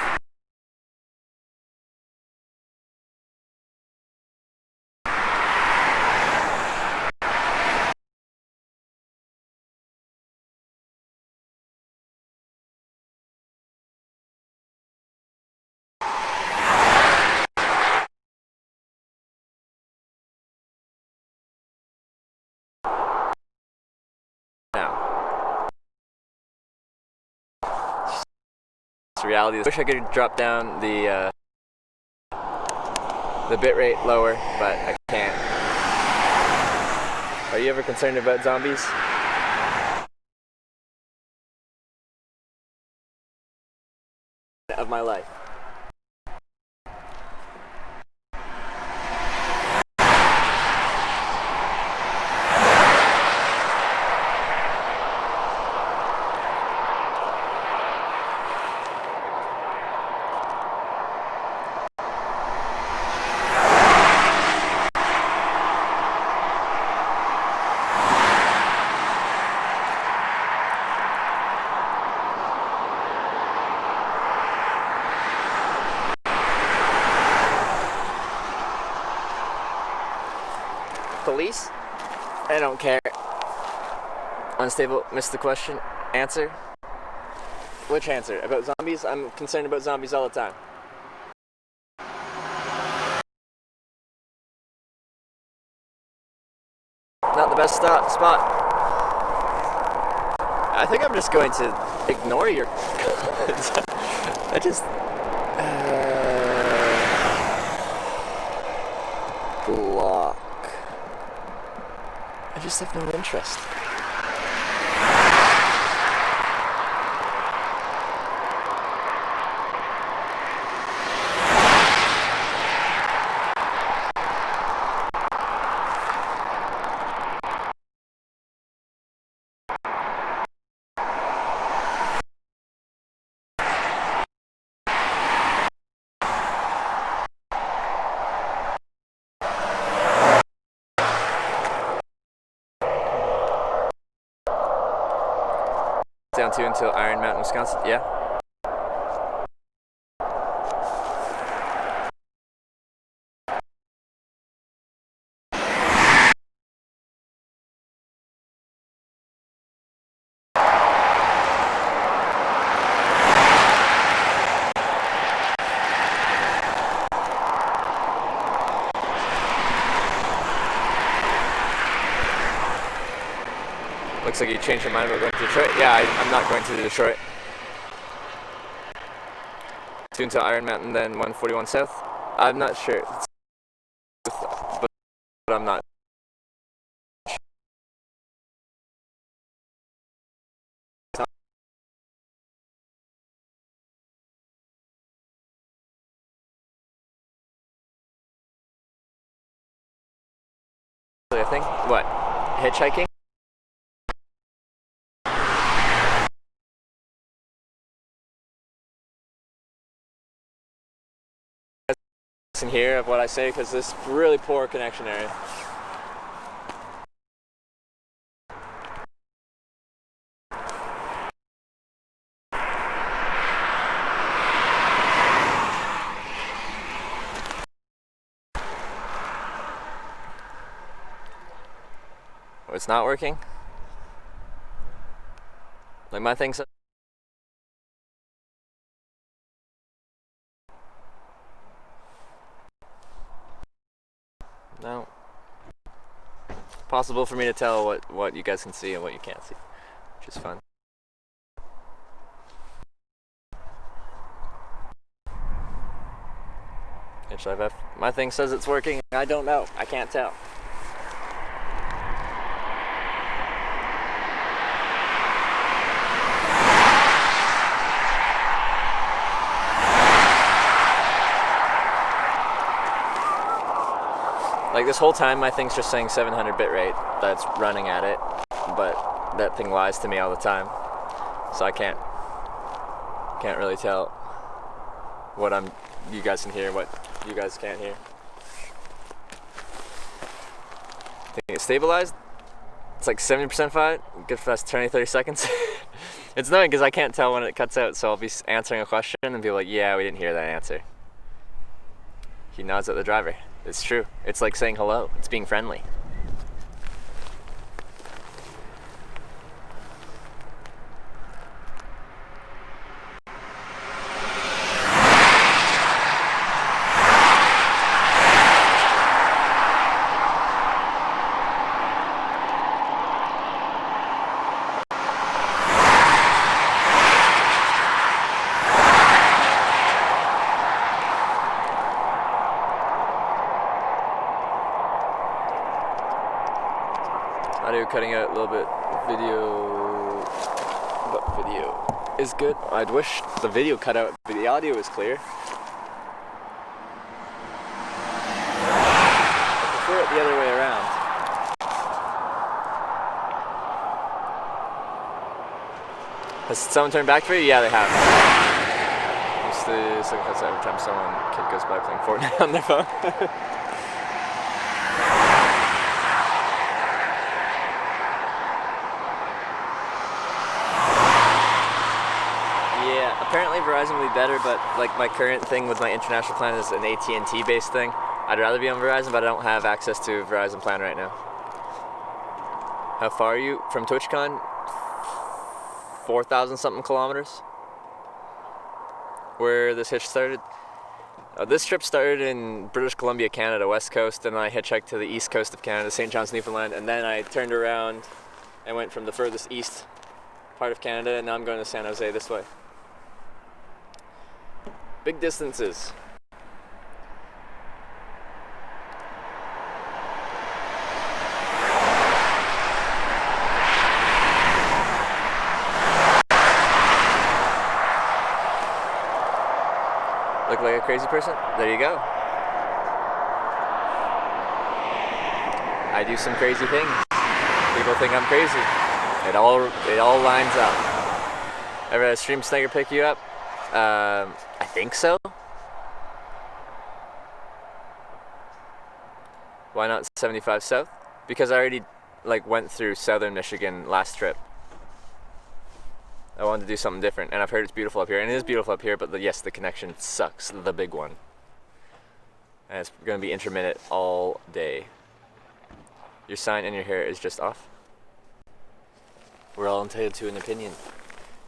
Now, it's reality. I wish I could drop down the bit rate lower, but I can't. Are you ever concerned about zombies? Of my life. Police? I don't care. Unstable, missed the question. Answer? Which answer? About zombies? I'm concerned about zombies all the time. Not the best spot. I think I'm just going to ignore your comments. I just... block. I just have no interest. Down to until Iron Mountain, Wisconsin. Yeah. Looks like you changed your mind about going to Detroit. Yeah, I'm not going to Detroit. 2 until Iron Mountain, then 141 South. I'm not sure. But I'm not. I think. What? Hitchhiking? Listen here of what I say because this really poor connection area. Oh, it's not working? Like my thing's... No. possible for me to tell what you guys can see and what you can't see, which is fun. HLF. My thing says it's working. I don't know. I can't tell. Like this whole time my thing's just saying 700 bit rate that's running at it, but that thing lies to me all the time. So I can't really tell what you guys can hear, what you guys can't hear. I think it's stabilized. It's like 70% fine. Good for us 20-30 seconds. It's annoying because I can't tell when it cuts out, so I'll be answering a question and be like, yeah, we didn't hear that answer. He nods at the driver. It's true. It's like saying hello. It's being friendly. Audio cutting out a little bit. Video is good. I'd wish the video cut out, but the audio is clear. I prefer it the other way around. Has someone turned back for you? Yeah, they have. It's the second cuts out every time kid goes by playing Fortnite on their phone. Apparently Verizon will be better, but like my current thing with my international plan is an AT&T based thing. I'd rather be on Verizon, but I don't have access to a Verizon plan right now. How far are you from TwitchCon? 4,000 something kilometers. Where this hitch started? This trip started in British Columbia, Canada, west coast, and then I hitchhiked to the east coast of Canada, St. John's, Newfoundland, and then I turned around and went from the furthest east part of Canada, and now I'm going to San Jose this way. Big distances. Look like a crazy person? There you go. I do some crazy things. People think I'm crazy. It all lines up. Ever had a stream sniper pick you up? I think so. Why not 75 south? Because I already went through southern Michigan last trip. I wanted to do something different, and I've heard it's beautiful up here, and it is beautiful up here, but yes, the connection sucks, the big one. And it's going to be intermittent all day. Your sign and your hair is just off. We're all entitled to an opinion.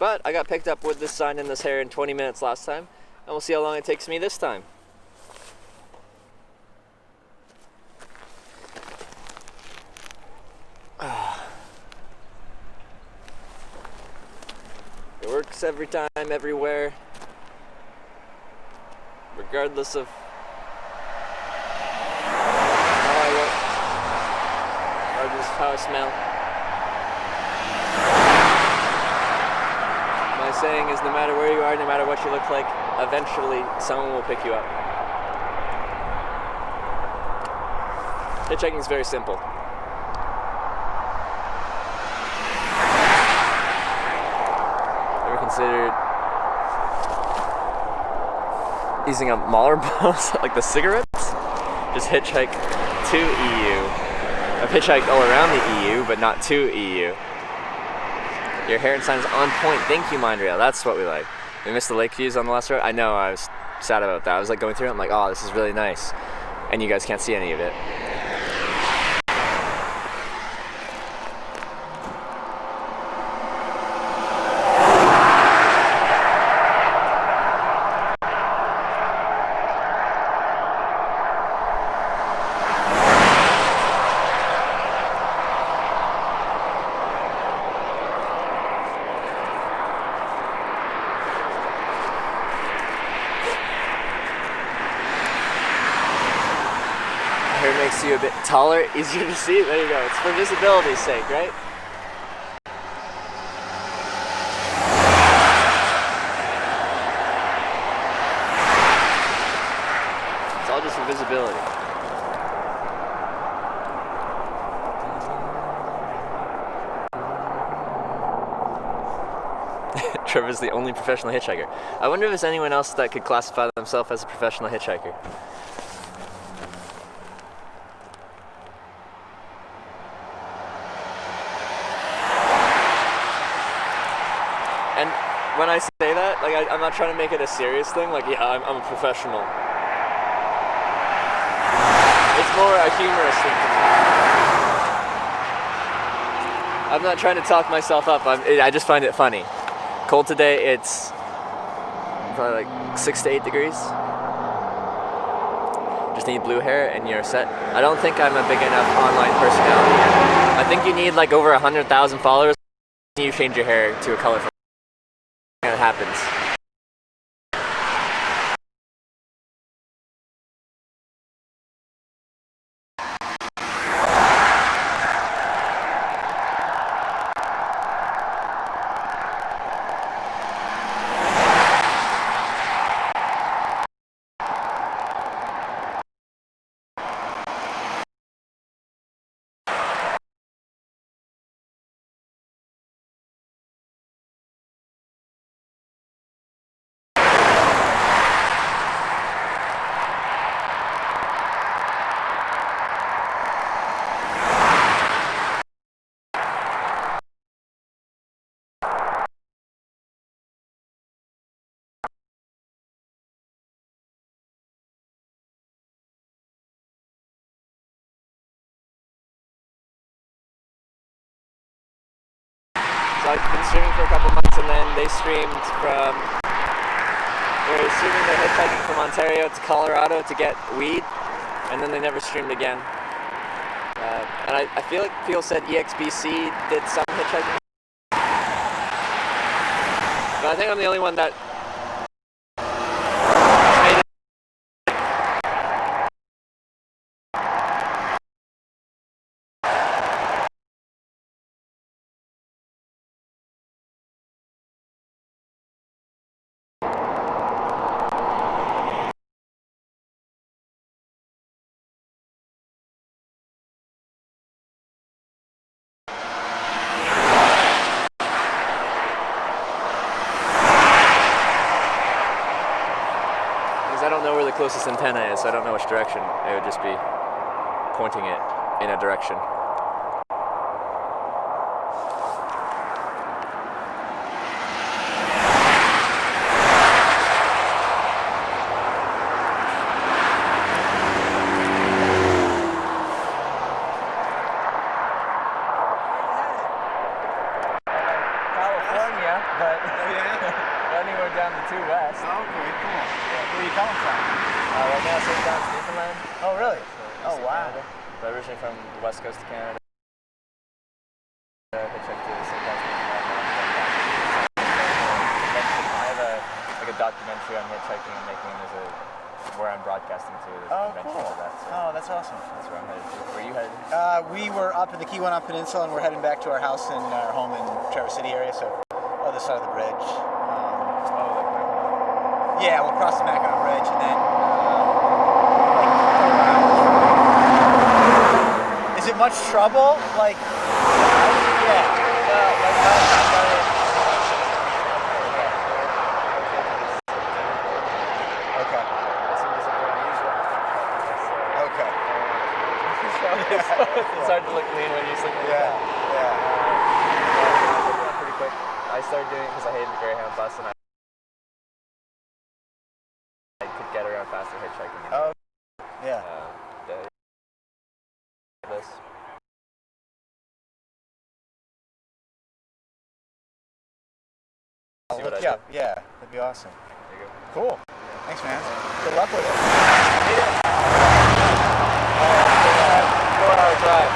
But I got picked up with this sign and this hair in 20 minutes last time, and we'll see how long it takes me this time. It works every time, everywhere, regardless of how I look, or just how I smell. My saying is, no matter where you are, no matter what you look like, eventually someone will pick you up. Hitchhiking is very simple. Ever considered using a Mahler bottle, like the cigarettes? Just hitchhike to EU. I've hitchhiked all around the EU, but not to EU. Your hair and sign is on point. Thank you, Mindrail. That's what we like. We missed the lake views on the last road. I know, I was sad about that. I was going through it, I'm like, oh, this is really nice. And you guys can't see any of it. makes you a bit taller, easier to see. There you go. It's for visibility's sake, right? It's all just for visibility. Trevor's the only professional hitchhiker. I wonder if there's anyone else that could classify themselves as a professional hitchhiker. And when I say that, like I'm not trying to make it a serious thing. Like, yeah, I'm a professional. It's more a humorous thing to me. I'm not trying to talk myself up. I just find it funny. Cold today, it's probably like 6 to 8 degrees. Just need blue hair and you're set. I don't think I'm a big enough online personality yet. I think you need like over 100,000 followers. You change your hair to a colorful. And it happens. So I've been streaming for a couple months, and then they were streaming the hitchhiking from Ontario to Colorado to get weed, and then they never streamed again. And I feel like people said EXBC did some hitchhiking, but I think I'm the only one that made it. I don't know where the closest antenna is, so I don't know which direction. It would just be pointing it in a direction. California, but anywhere down to 2 West. Oh, okay, cool. Where are you coming from? Right now, St. John's, Newfoundland. Oh, really? So, Oh, wow. Canada. But originally from the west coast of Canada. Hitchhiked to St. John's, Newfoundland. I have a documentary on hitchhiking I'm making. Where I'm broadcasting to. There's a convention for that. So Oh, that's awesome. that's where I'm headed to. Where are you headed? We were up in the Keweenaw Peninsula, and we're heading back to our house and our home in Traverse City area, so other side of the bridge. Yeah, we'll cross the Mackinac Bridge, and then is it much trouble? Like, yeah. Okay. Okay. It's hard to look clean when you're sitting. Yeah. Pretty quick. I started doing it because I hated the Greyhound bus, and I could get around faster hitchhiking. Oh. Yeah. This. I'll See look what you I up. Yeah, that'd be awesome. There you go. Cool. Thanks, man. Good luck with it. 4-hour drive.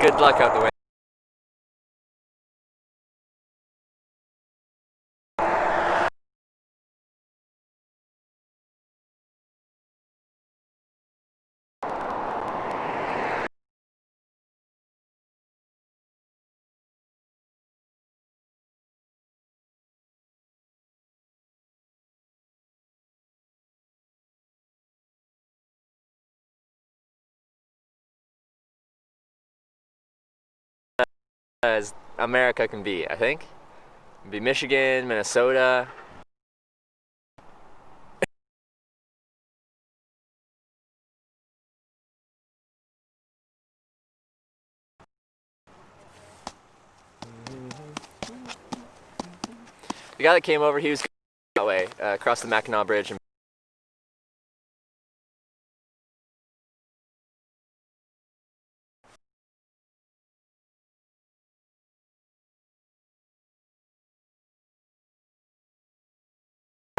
Good luck out the way. As America can be, I think. It'd be Michigan, Minnesota. The guy that came over, he was that way, across the Mackinac Bridge. And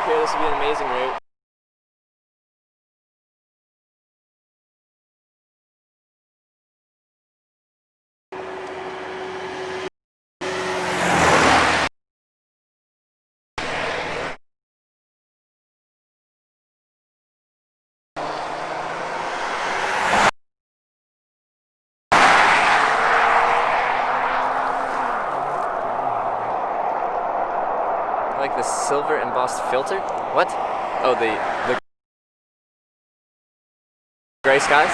here, this would be an amazing route. I like the silver embossed filter. What? Oh, the gray skies?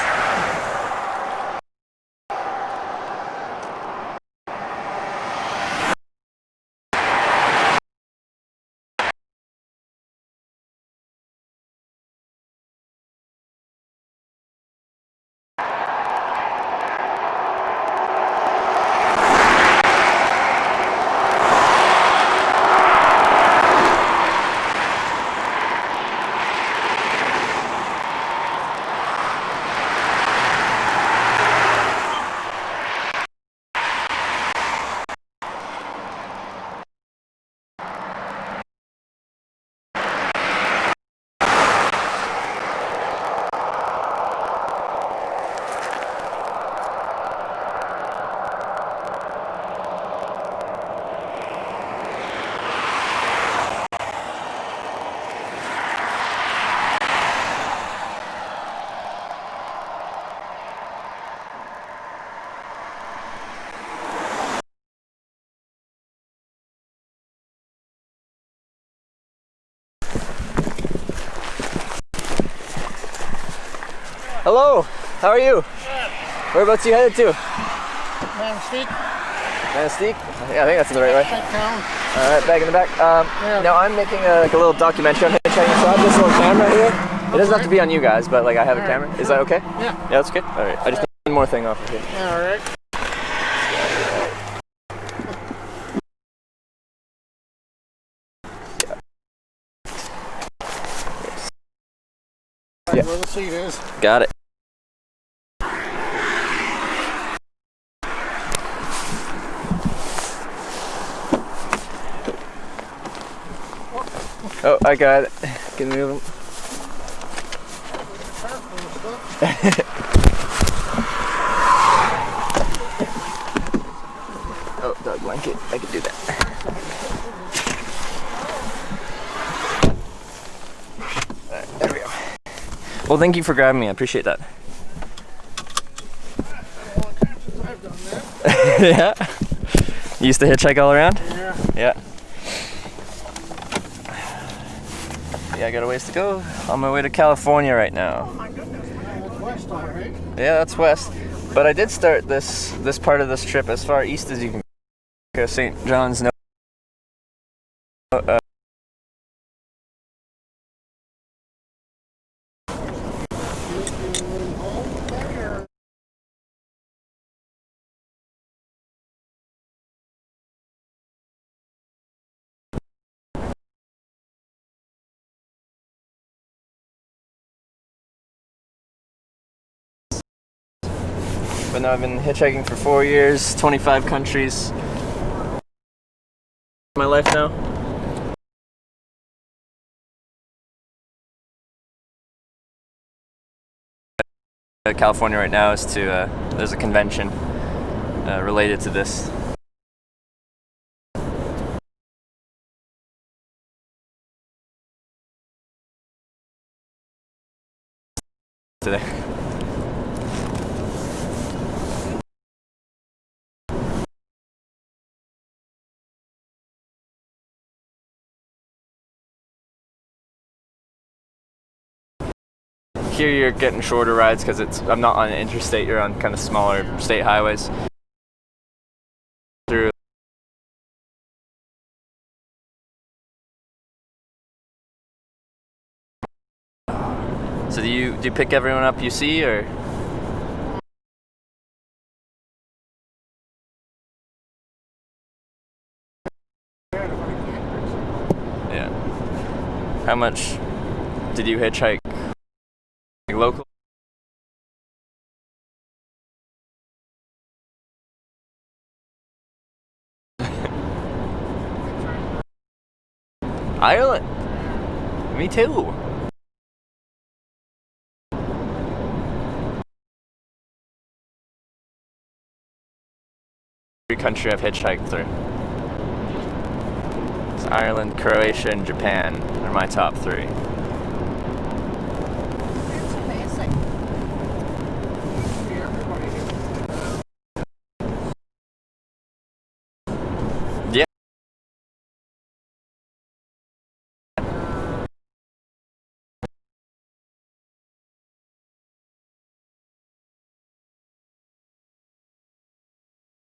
Hello, how are you? Whereabouts you headed to? Mansteak. Mansteak? Yeah, I think that's in the right way. Alright, back in the back. Now I'm making a little documentary on hitchhiking, so I have this little camera here. It doesn't have to be on you guys, but like I have a camera. Is that okay? Yeah. Yeah, that's okay? Alright, I just need one more thing off of here. Yeah, all right. Yeah. Where the seat is. Got it. Oh, I got it. Can move them. Oh, dog blanket. I can do that. Alright, there we go. Well, thank you for grabbing me. I appreciate that. Yeah. You used to hitchhike all around? Yeah. Yeah. Yeah, I got a ways to go. On my way to California right now. Oh my goodness, man. That's west, all right? Yeah, that's west. But I did start this part of this trip as far east as you can go. St. John's. But now I've been hitchhiking for 4 years, 25 countries. My life now. California right now is to there's a convention related to this. Today. Here you're getting shorter rides because I'm not on an interstate, you're on kind of smaller state highways. Through So do you pick everyone up you see, or? Yeah. How much did you hitchhike? Like local? Ireland. Me too. Every country I've hitchhiked through. It's Ireland, Croatia, and Japan are my top 3. It's amazing. Everybody Yeah.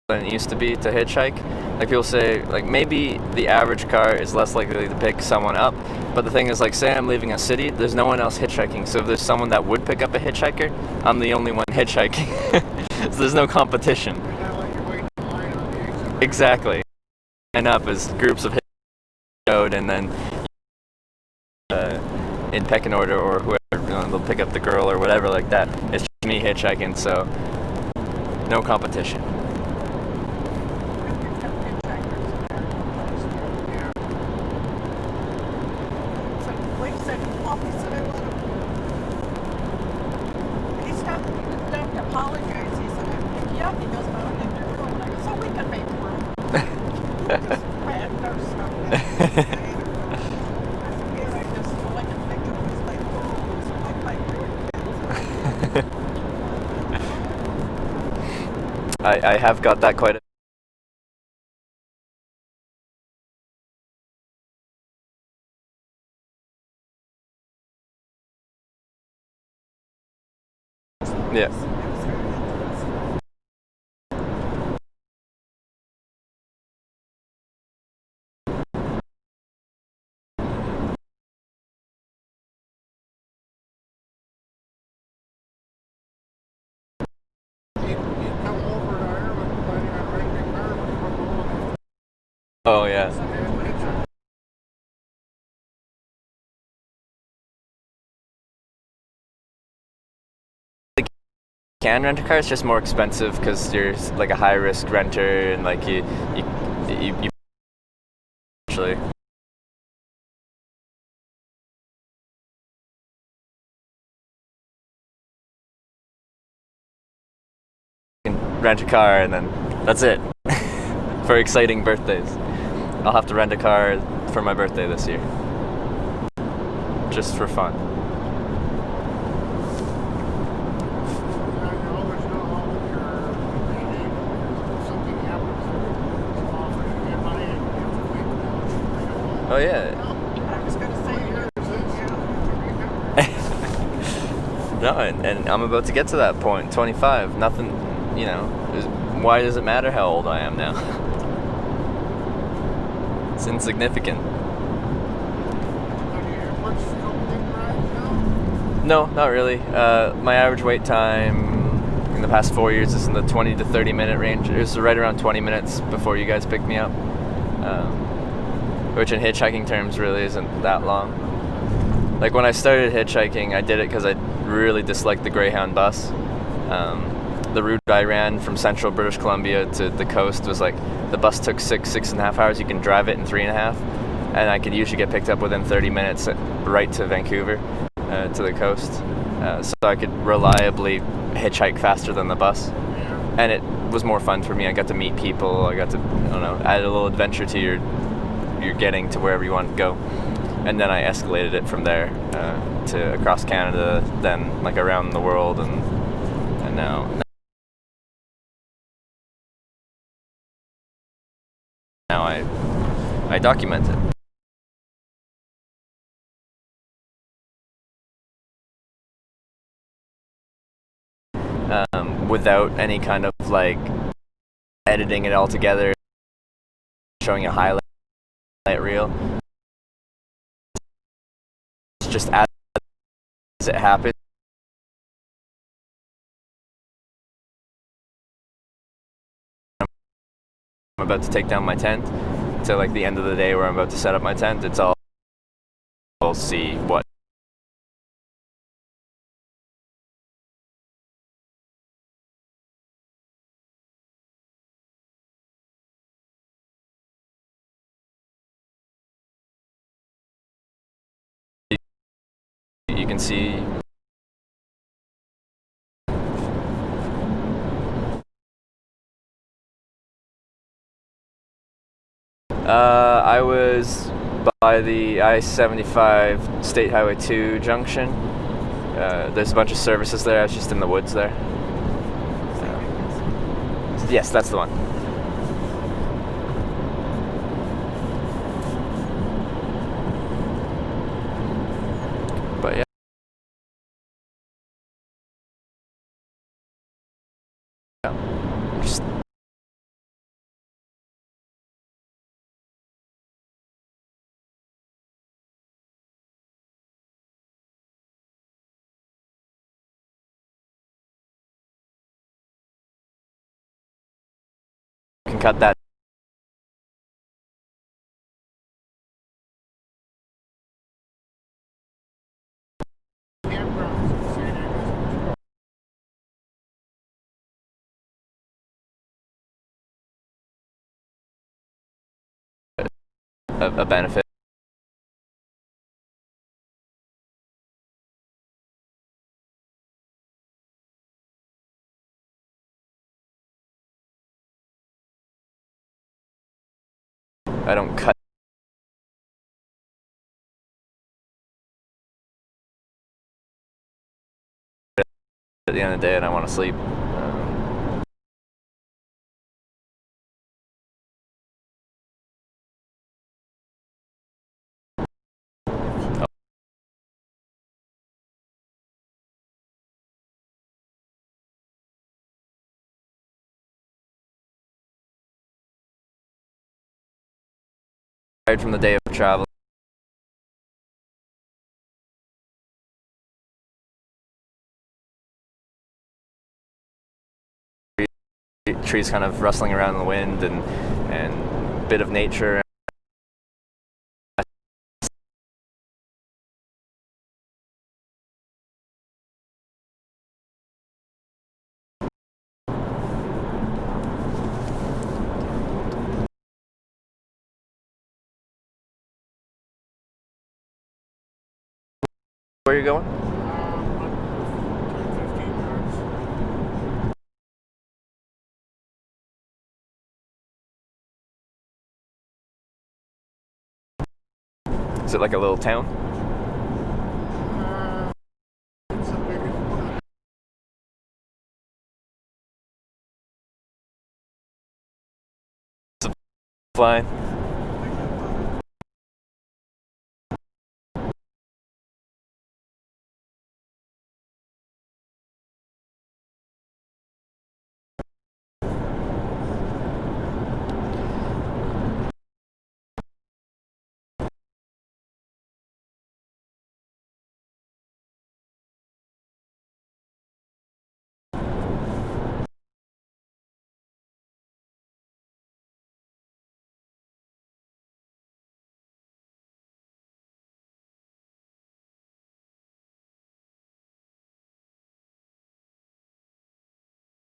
Than it used to be to hitchhike. Like people say, like maybe the average car is less likely to pick someone up, but the thing is, like, say I'm leaving a city, there's no one else hitchhiking, so if there's someone that would pick up a hitchhiker, I'm the only one hitchhiking. So there's no competition. Exactly. Line up as groups of hitchhikers, and then in pecking order, or whoever, they'll pick up the girl or whatever like that. It's just me hitchhiking, so no competition. I have got that quite a yeah. come over to Ireland, planning on renting a car, but come over. Oh yeah. Can rent a car, it's just more expensive because you're like a high risk renter, and like you actually can rent a car and then that's it. For exciting birthdays, I'll have to rent a car for my birthday this year, just for fun. Oh yeah. I was going to say, No, and I'm about to get to that point. 25. Nothing, you know. Why does it matter how old I am now? It's insignificant. No, not really. My average wait time in the past 4 years is in the 20 to 30 minute range. It was right around 20 minutes before you guys picked me up. Which in hitchhiking terms really isn't that long. Like when I started hitchhiking, I did it because I really disliked the Greyhound bus. The route I ran from central British Columbia to the coast was like, the bus took 6.5 hours. You can drive it in 3.5, and I could usually get picked up within 30 minutes right to Vancouver, to the coast. So I could reliably hitchhike faster than the bus. and it was more fun for me. I got to meet people. I got to, I don't know, add a little adventure to your getting to wherever you want to go. And then I escalated it from there to across Canada, then like around the world, and now I document it. Without any kind of like editing it all together, showing a highlight reel. It's just as it happens. I'm about to take down my tent to like the end of the day where I'm about to set up my tent. It's all I'll see what. You can see I was by the I-75 State Highway 2 junction. There's a bunch of services there. I was just in the woods there. Yes, that's the one. But yeah. Just can cut that. A benefit. I don't cut at the end of the day and I want to sleep. Tired from the day of travel. Trees kind of rustling around in the wind and a bit of nature. Where are you going? 10, 15 minutes. Is it like a little town? It's a big one. Flying.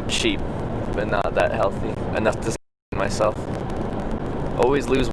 Cheap, but not that healthy. Enough to sustain myself. Always lose.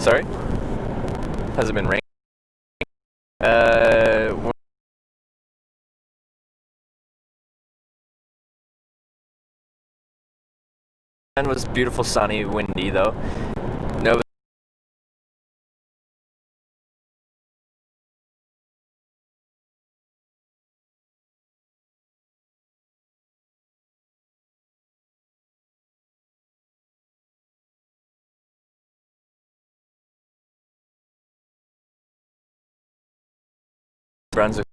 Sorry? Has it been raining? Uh, It was beautiful, sunny, windy though. No Brunswick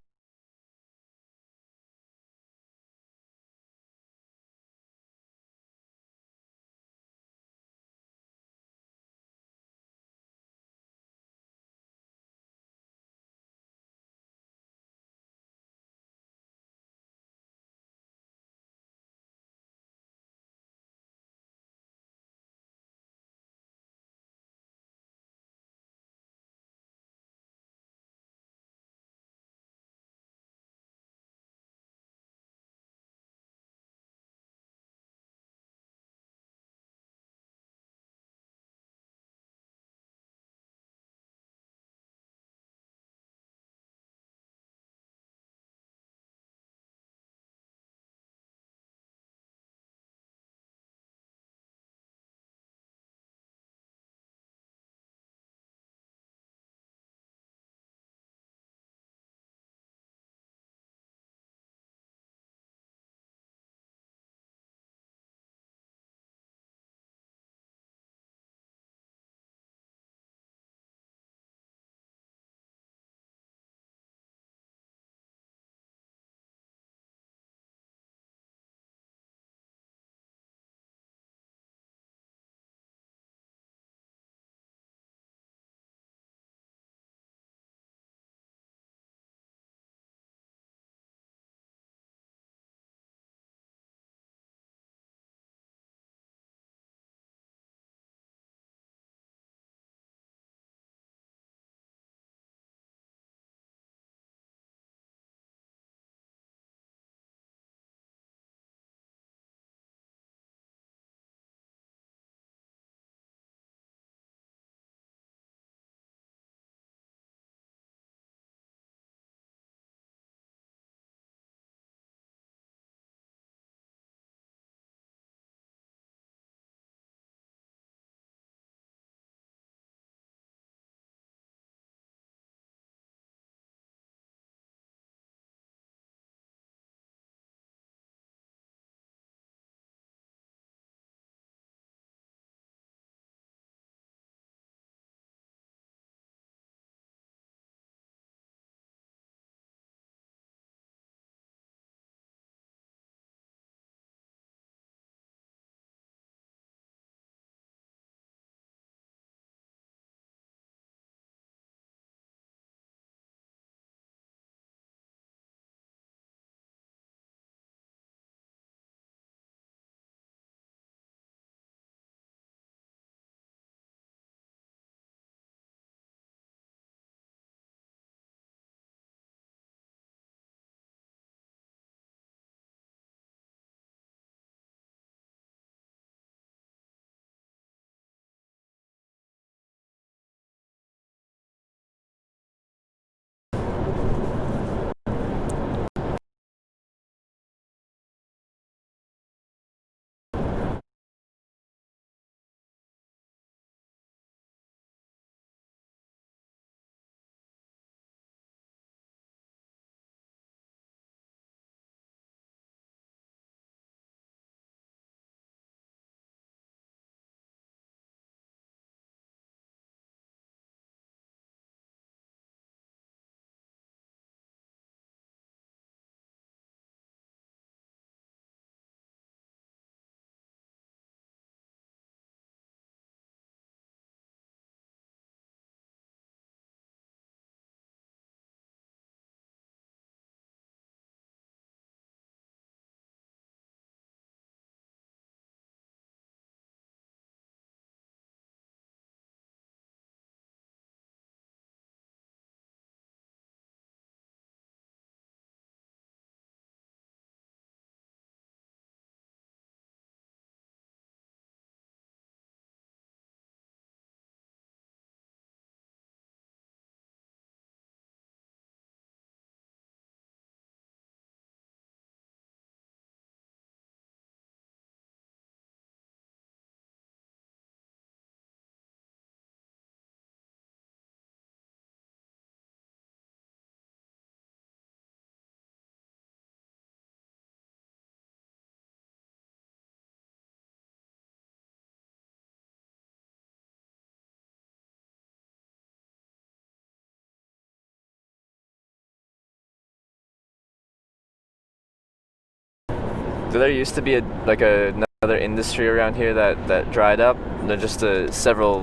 There used to be another industry around here that dried up. There are just several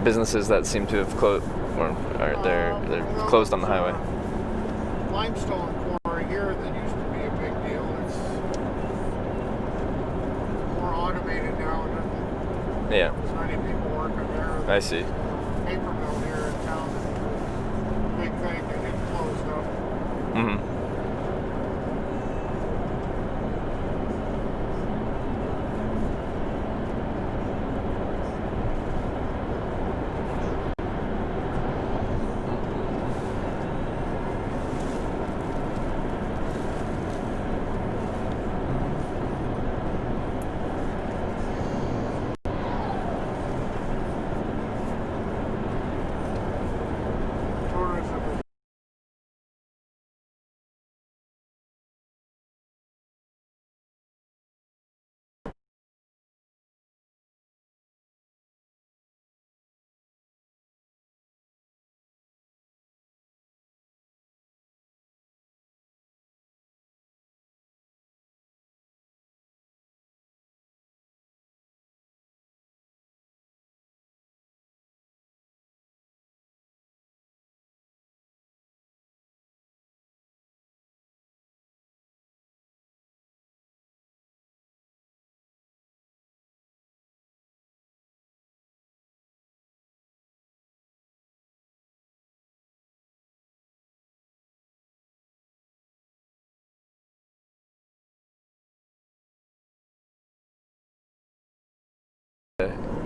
businesses that seem to have closed, or they're closed on the highway. Limestone quarry here that used to be a big deal. It's more automated now. And Yeah. there's not many people working there. I see. Paper mill here in town. Big thing that it closed up. Mm-hmm. Tourism is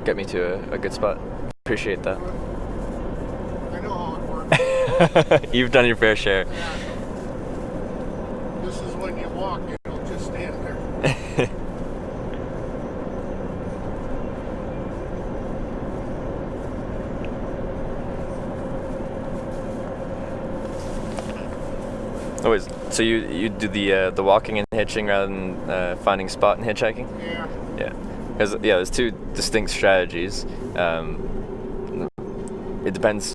Get me to a good spot. Appreciate that. I know how it works. You've done your fair share. This is when you walk, you don't just stand there. Always. So you do the walking and hitching rather than finding a spot and hitchhiking? Yeah. Yeah. Because there's two distinct strategies. It depends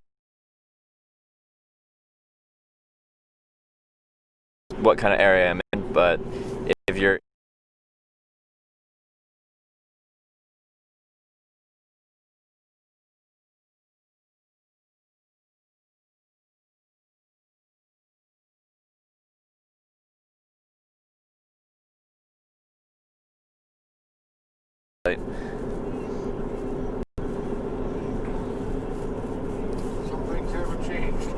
what kind of area I'm in, but if you're Some things haven't changed.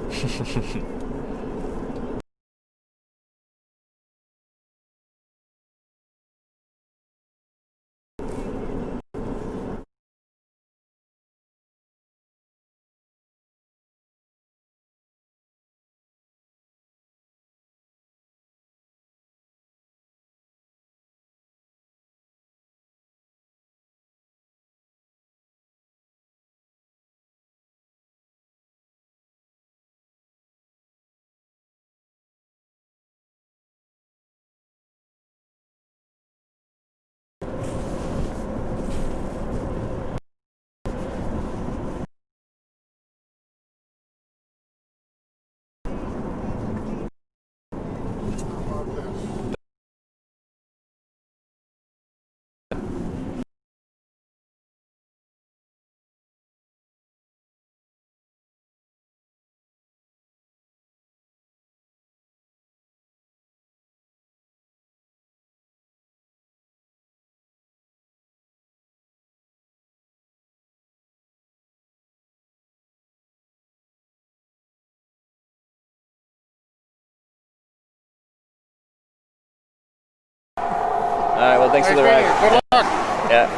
How about this? all right. Well, thanks for the Nice ride. meeting you. Good luck. Yeah.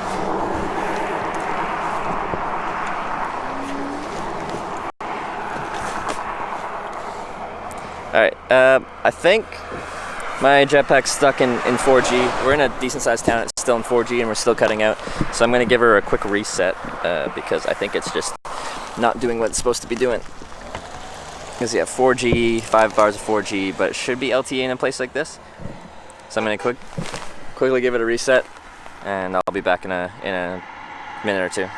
All right. I think my jetpack's stuck in 4G. We're in a decent-sized town. It's still in 4G, and we're still cutting out. So I'm gonna give her a quick reset because I think it's just not doing what it's supposed to be doing. Because 4G, 5 bars of 4G, but it should be LTE in a place like this. So I'm gonna quickly give it a reset, and I'll be back in a minute or two.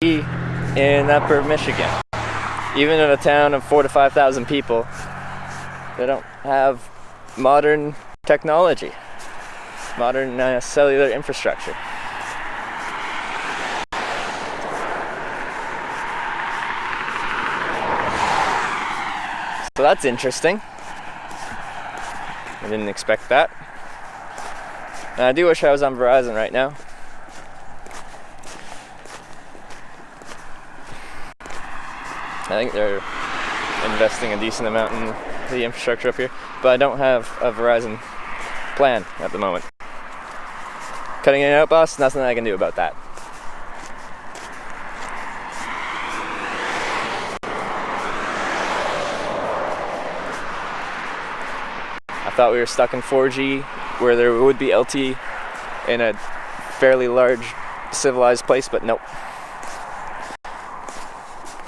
in Upper Michigan. Even in a town of 4,000 to 5,000 people, they don't have modern technology, modern cellular infrastructure. So that's interesting. I didn't expect that. And I do wish I was on Verizon right now. I think they're investing a decent amount in the infrastructure up here, but I don't have a Verizon plan at the moment. Cutting in and out, boss, nothing I can do about that. I thought we were stuck in 4G, where there would be LTE in a fairly large civilized place, but nope.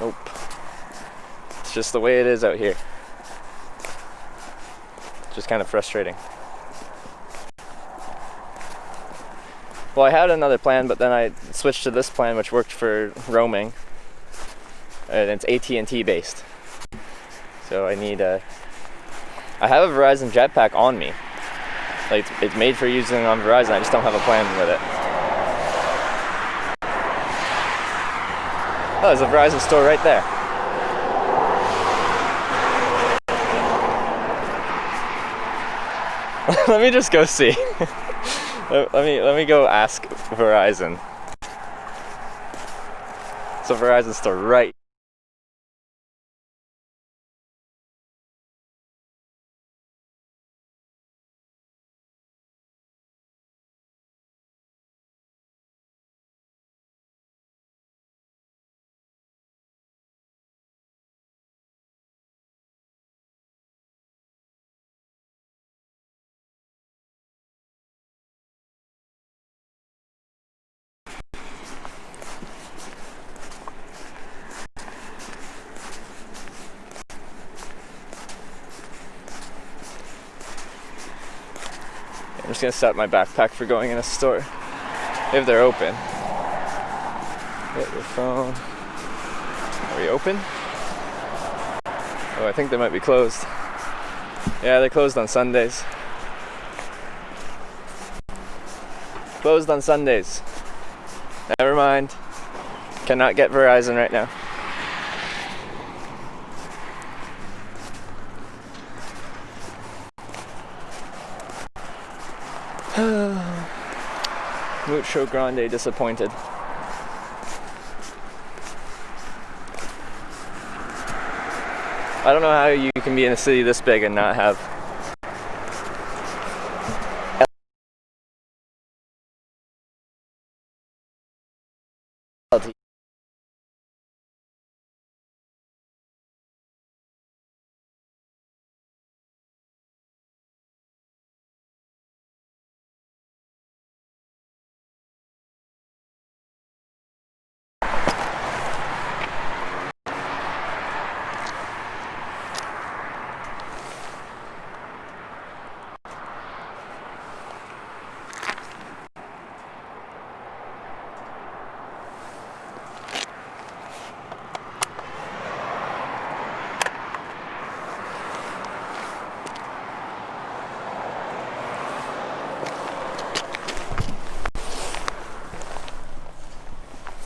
Nope. It's just the way it is out here. It's just kind of frustrating. Well, I had another plan, but then I switched to this plan, which worked for roaming, and it's AT&T based. So I need a. I have a Verizon jetpack on me. Like it's made for using on Verizon. I just don't have a plan with it. Oh, there's a Verizon store right there. Let me just go see. let me go ask Verizon. It's a Verizon store right. I'm just gonna set up my backpack for going in a store if they're open. Get your phone. Are we open? Oh, I think they might be closed. Yeah, they're closed on Sundays. Closed on Sundays. Never mind. Cannot get Verizon right now. Mucho Grande disappointed. I don't know how you can be in a city this big and not have LTE.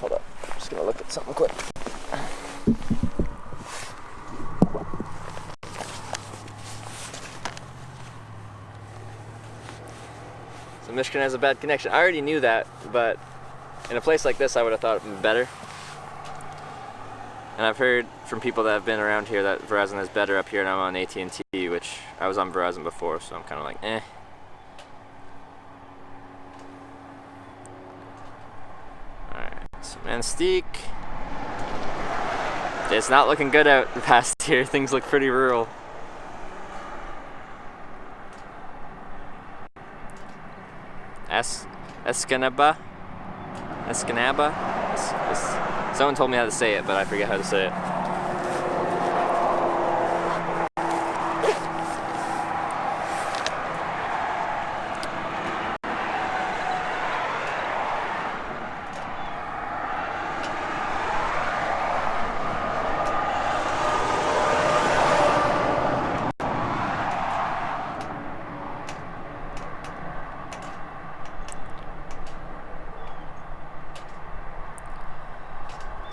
Hold up, I'm just gonna look at something quick. So Michigan has a bad connection. I already knew that, but in a place like this I would have thought it would be better. And I've heard from people that have been around here that Verizon is better up here, and I'm on AT&T, which I was on Verizon before, so I'm kind of like, eh. Manstique. It's not looking good out past here. Things look pretty rural. Escanaba? Someone told me how to say it, but I forget how to say it.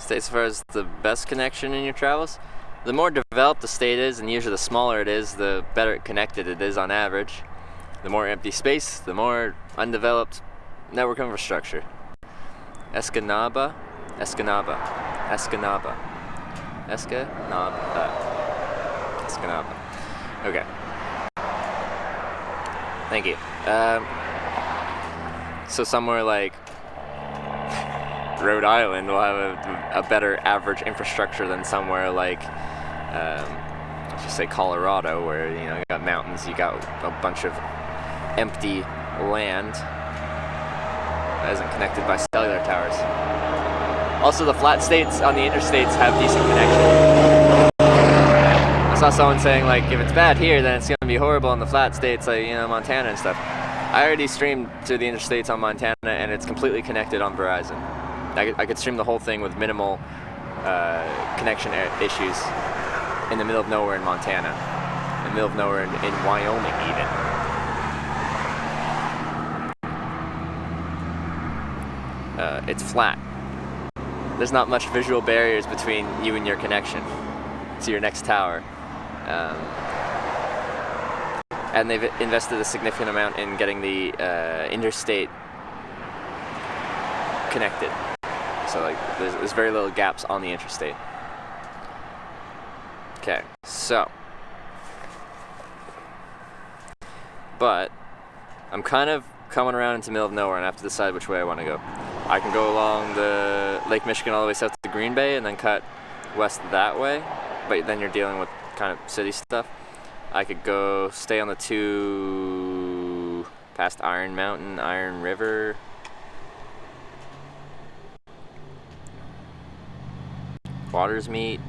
States as far as the best connection in your travels. The more developed the state is, and usually the smaller it is, the better connected it is on average. The more empty space, the more undeveloped network infrastructure. Escanaba. Okay. Thank you. So somewhere like Rhode Island will have a better average infrastructure than somewhere like, let's just say Colorado, where you got mountains, you got a bunch of empty land that isn't connected by cellular towers. Also, the flat states on the interstates have decent connection. I saw someone saying like, if it's bad here, then it's gonna be horrible in the flat states, like Montana and stuff. I already streamed through the interstates on Montana, and it's completely connected on Verizon. I could stream the whole thing with minimal connection issues in the middle of nowhere in Montana, in the middle of nowhere in Wyoming even. It's flat. There's not much visual barriers between you and your connection to your next tower. And they've invested a significant amount in getting the interstate connected. So like, there's very little gaps on the interstate. Okay, so. But, I'm kind of coming around into the middle of nowhere and I have to decide which way I want to go. I can go along the Lake Michigan all the way south to Green Bay and then cut west that way, but then you're dealing with kind of city stuff. I could go stay on the 2 past Iron Mountain, Iron River. Waters Meet.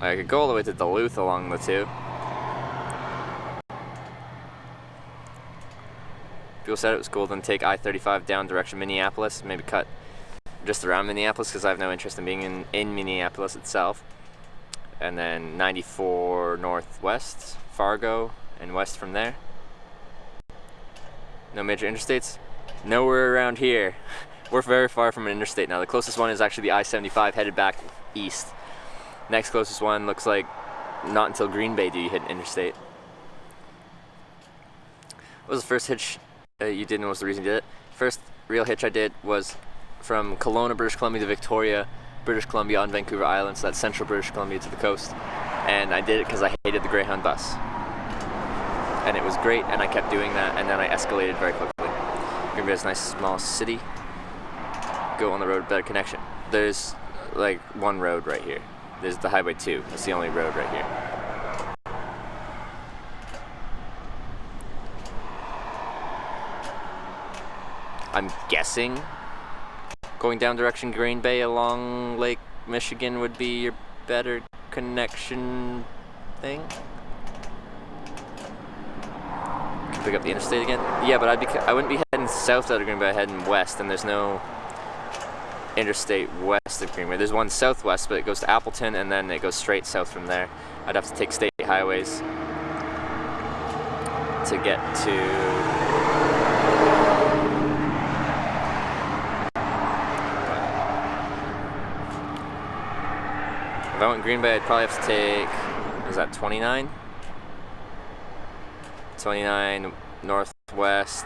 I could go all the way to Duluth along the 2. People said it was cool, then take I-35 down direction Minneapolis, maybe cut just around Minneapolis because I have no interest in being in Minneapolis itself. And then 94 northwest, Fargo, and west from there. No major interstates? Nowhere around here. We're very far from an interstate now. The closest one is actually the I-75 headed back east. Next closest one looks like not until Green Bay do you hit an interstate. What was the first hitch you did and what was the reason you did it? First real hitch I did was from Kelowna, British Columbia to Victoria, British Columbia on Vancouver Island, so that's central British Columbia to the coast. And I did it because I hated the Greyhound bus. And it was great, and I kept doing that, and then I escalated very quickly. Green Bay is a nice small city. Go on the road, better connection. There's like one road right here. There's the Highway 2. That's the only road right here. I'm guessing going down direction Green Bay along Lake Michigan would be your better connection thing. Can pick up the interstate again? Yeah, but I wouldn't be heading south out of Green Bay, I'd heading west, and there's no interstate west of Green Bay. There's one southwest, but it goes to Appleton, and then it goes straight south from there. I'd have to take state highways to get to... If I went Green Bay, I'd probably have to take, what is that, 29? 29 northwest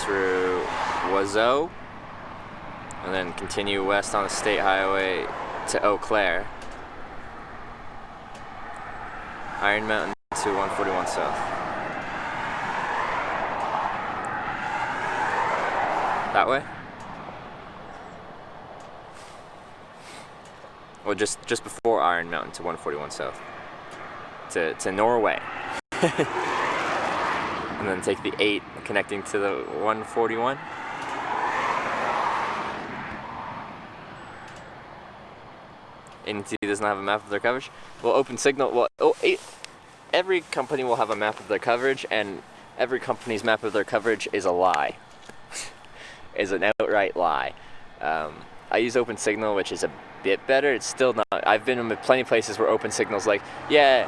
through Wazo, and then continue west on the state highway to Eau Claire. Iron Mountain to 141 south. That way? Well, just before Iron Mountain to 141 south. To Norway. And then take the 8 connecting to the 141. AT&T doesn't have a map of their coverage. Well, Open Signal, every company will have a map of their coverage, and every company's map of their coverage is a lie. Is an outright lie. I use Open Signal, which is a bit better. It's still not. I've been in plenty of places where Open Signal's like, yeah,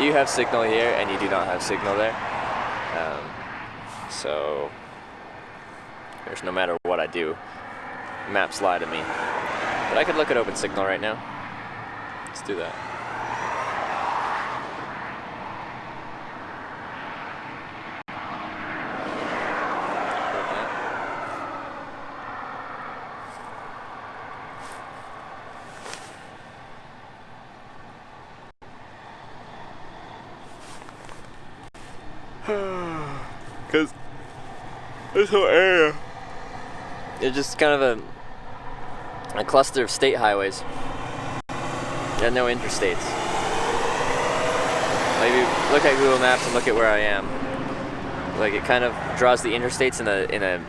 you have signal here, and you do not have signal there. So there's no matter what I do, maps lie to me. But I could look at Open Signal right now. Let's do that. Because this whole area is just kind of a cluster of state highways and no interstates. Like if you look at Google Maps and look at where I am, like it kind of draws the interstates in a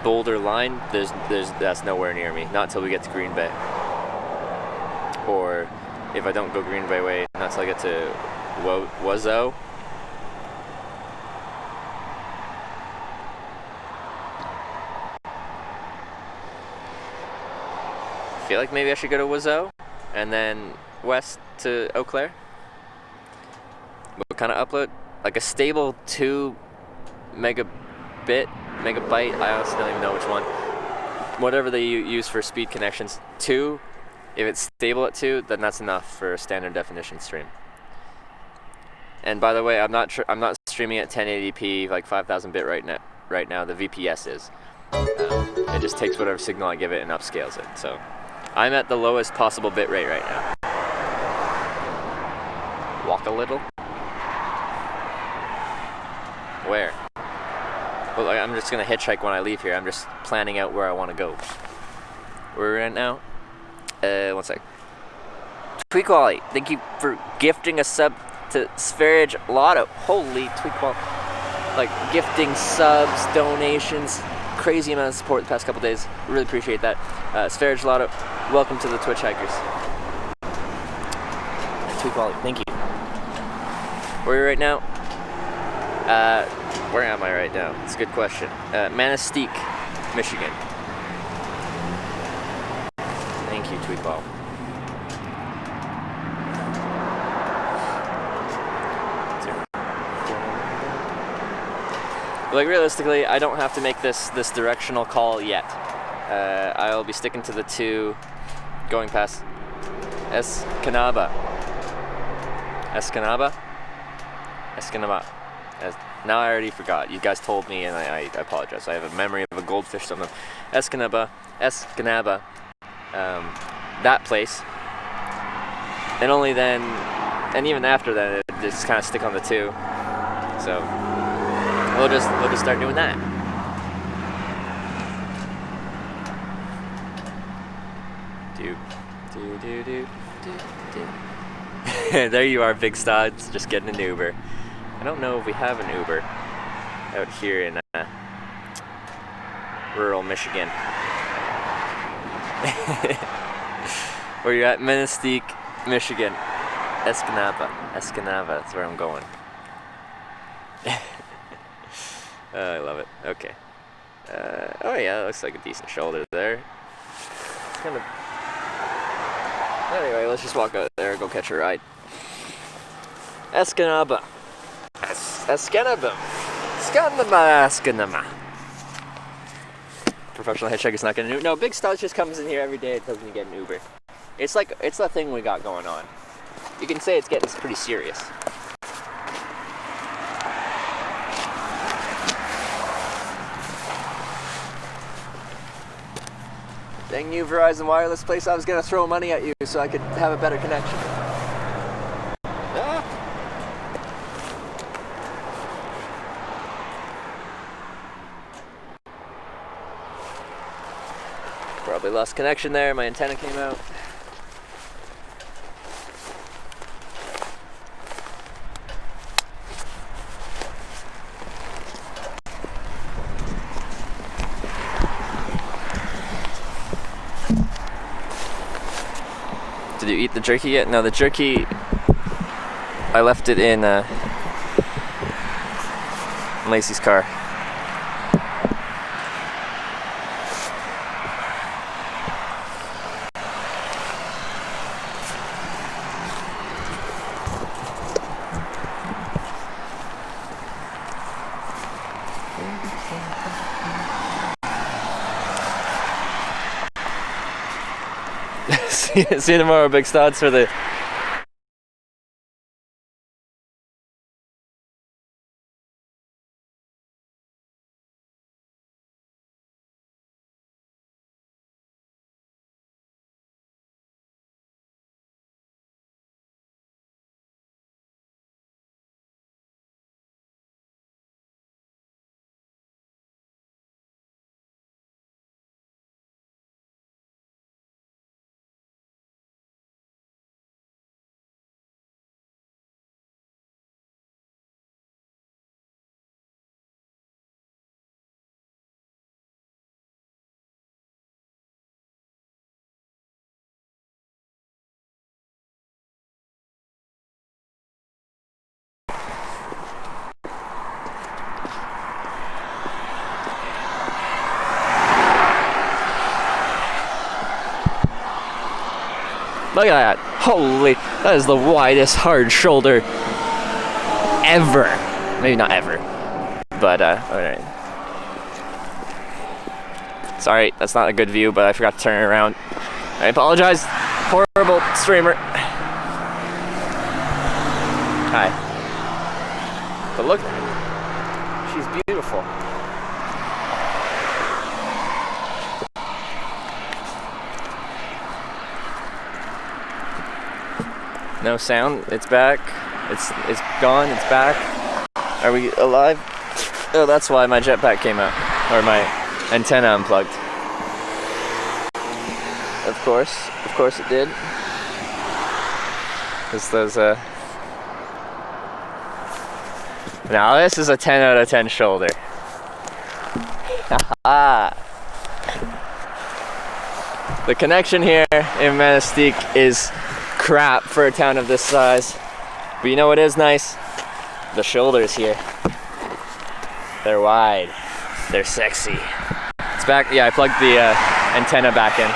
bolder line. That's nowhere near me. Not until we get to Green Bay, or if I don't go Green Bay way, not until I get to Wazo. I feel like maybe I should go to Wazo and then west to Eau Claire. What kind of upload? Like a stable 2 megabyte, I honestly don't even know which one. Whatever they use for speed connections. 2, if it's stable at 2, then that's enough for a standard definition stream. And by the way, I'm not streaming at 1080p, like 5,000 bit right now. The VPS is. It just takes whatever signal I give it and upscales it. So I'm at the lowest possible bit rate right now. Walk a little. Where? Well, I'm just gonna hitchhike when I leave here. I'm just planning out where I want to go. Where we're at now? One sec. Tweakwally, thank you for gifting a sub to Spherage Lotto. Holy Tweakwall. Like, gifting subs, donations, crazy amount of support the past couple days. Really appreciate that. Spherage Lotto, welcome to the Twitch Hikers. Tweakwally, thank you. Where are you right now? Where am I right now? It's a good question. Manistee, Michigan. Thank you, Tweetball. Like realistically, I don't have to make this directional call yet. I'll be sticking to the 2 going past Escanaba. Now I already forgot. You guys told me, and I apologize. I have a memory of a goldfish. Something. Escanaba. That place. And only then, and even after that, it just kind of stick on the 2. So we'll just start doing that. There you are, Big Studs, just getting an Uber. I don't know if we have an Uber out here in rural Michigan. Where you're at, Manistee, Michigan. Escanaba, that's where I'm going. I love it. Okay. Oh yeah, that looks like a decent shoulder there. It's kind of... Anyway, let's just walk out there and go catch a ride. Escanaba. Escanaba. Professional hitchhiker's not getting an Uber. No, Big Studs just comes in here every day and tells me to get an Uber. It's that thing we got going on. You can say it's getting pretty serious. Dang you, Verizon Wireless place. I was gonna throw money at you so I could have a better connection. Ah. Probably lost connection there. My antenna came out. Did you eat the jerky yet? No, the jerky, I left it in Lacey's car. See you tomorrow, big studs, for the... Look at that. Holy, that is the widest hard shoulder ever. Maybe not ever, but alright. Sorry, that's not a good view, but I forgot to turn it around. I apologize. Horrible streamer. Hi. But look, she's beautiful. No sound. It's back. It's gone. It's back. Are we alive? Oh, that's why my jetpack came out, or my antenna unplugged. Of course it did. Because those Now this is a 10 out of 10 shoulder. The connection here in Monastique is crap for a town of this size. But you know what is nice? The shoulders here. They're wide. They're sexy. It's back. Yeah, I plugged the antenna back in.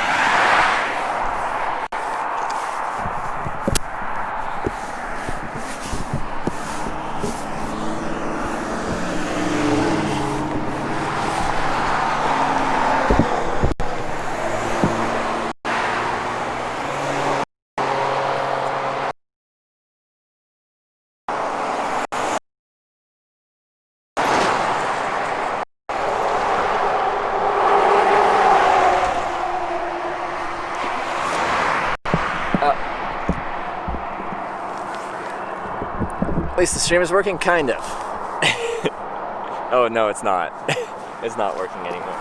At least the stream is working, kind of. Oh no, it's not. It's not working anymore.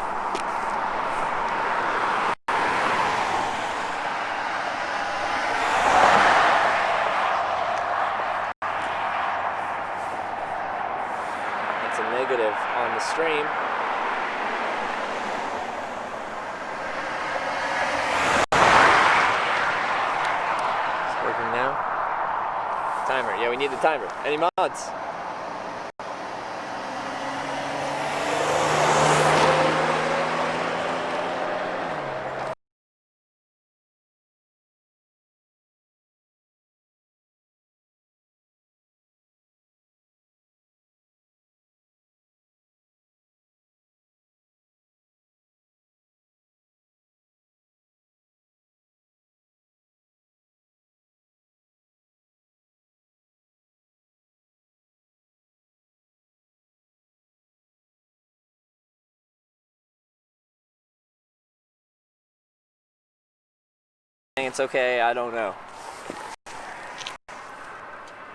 It's a negative on the stream. It's working now. Timer. Yeah, we need the timer. Any mods? It's okay, I don't know.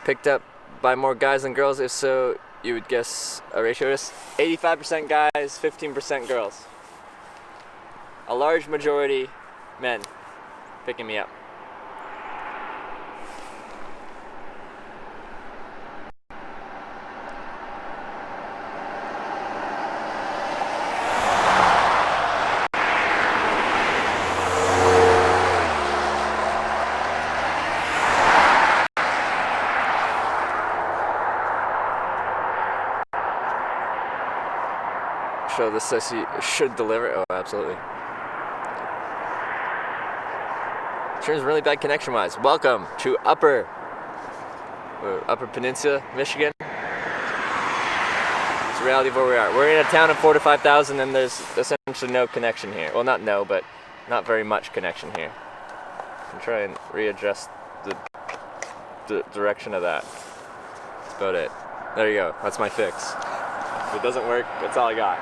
Picked up by more guys than girls? If so, you would guess a ratio is 85% guys, 15% girls. A large majority men picking me up. Show the sissy should deliver. Oh, absolutely. Stream's really bad connection-wise. Welcome to Upper Peninsula, Michigan. It's the reality of where we are. We're in a town of 4,000 to 5,000, and there's essentially no connection here. Well, not no, but not very much connection here. and try and readjust the direction of that. That's about it. There you go. That's my fix. If it doesn't work, that's all I got.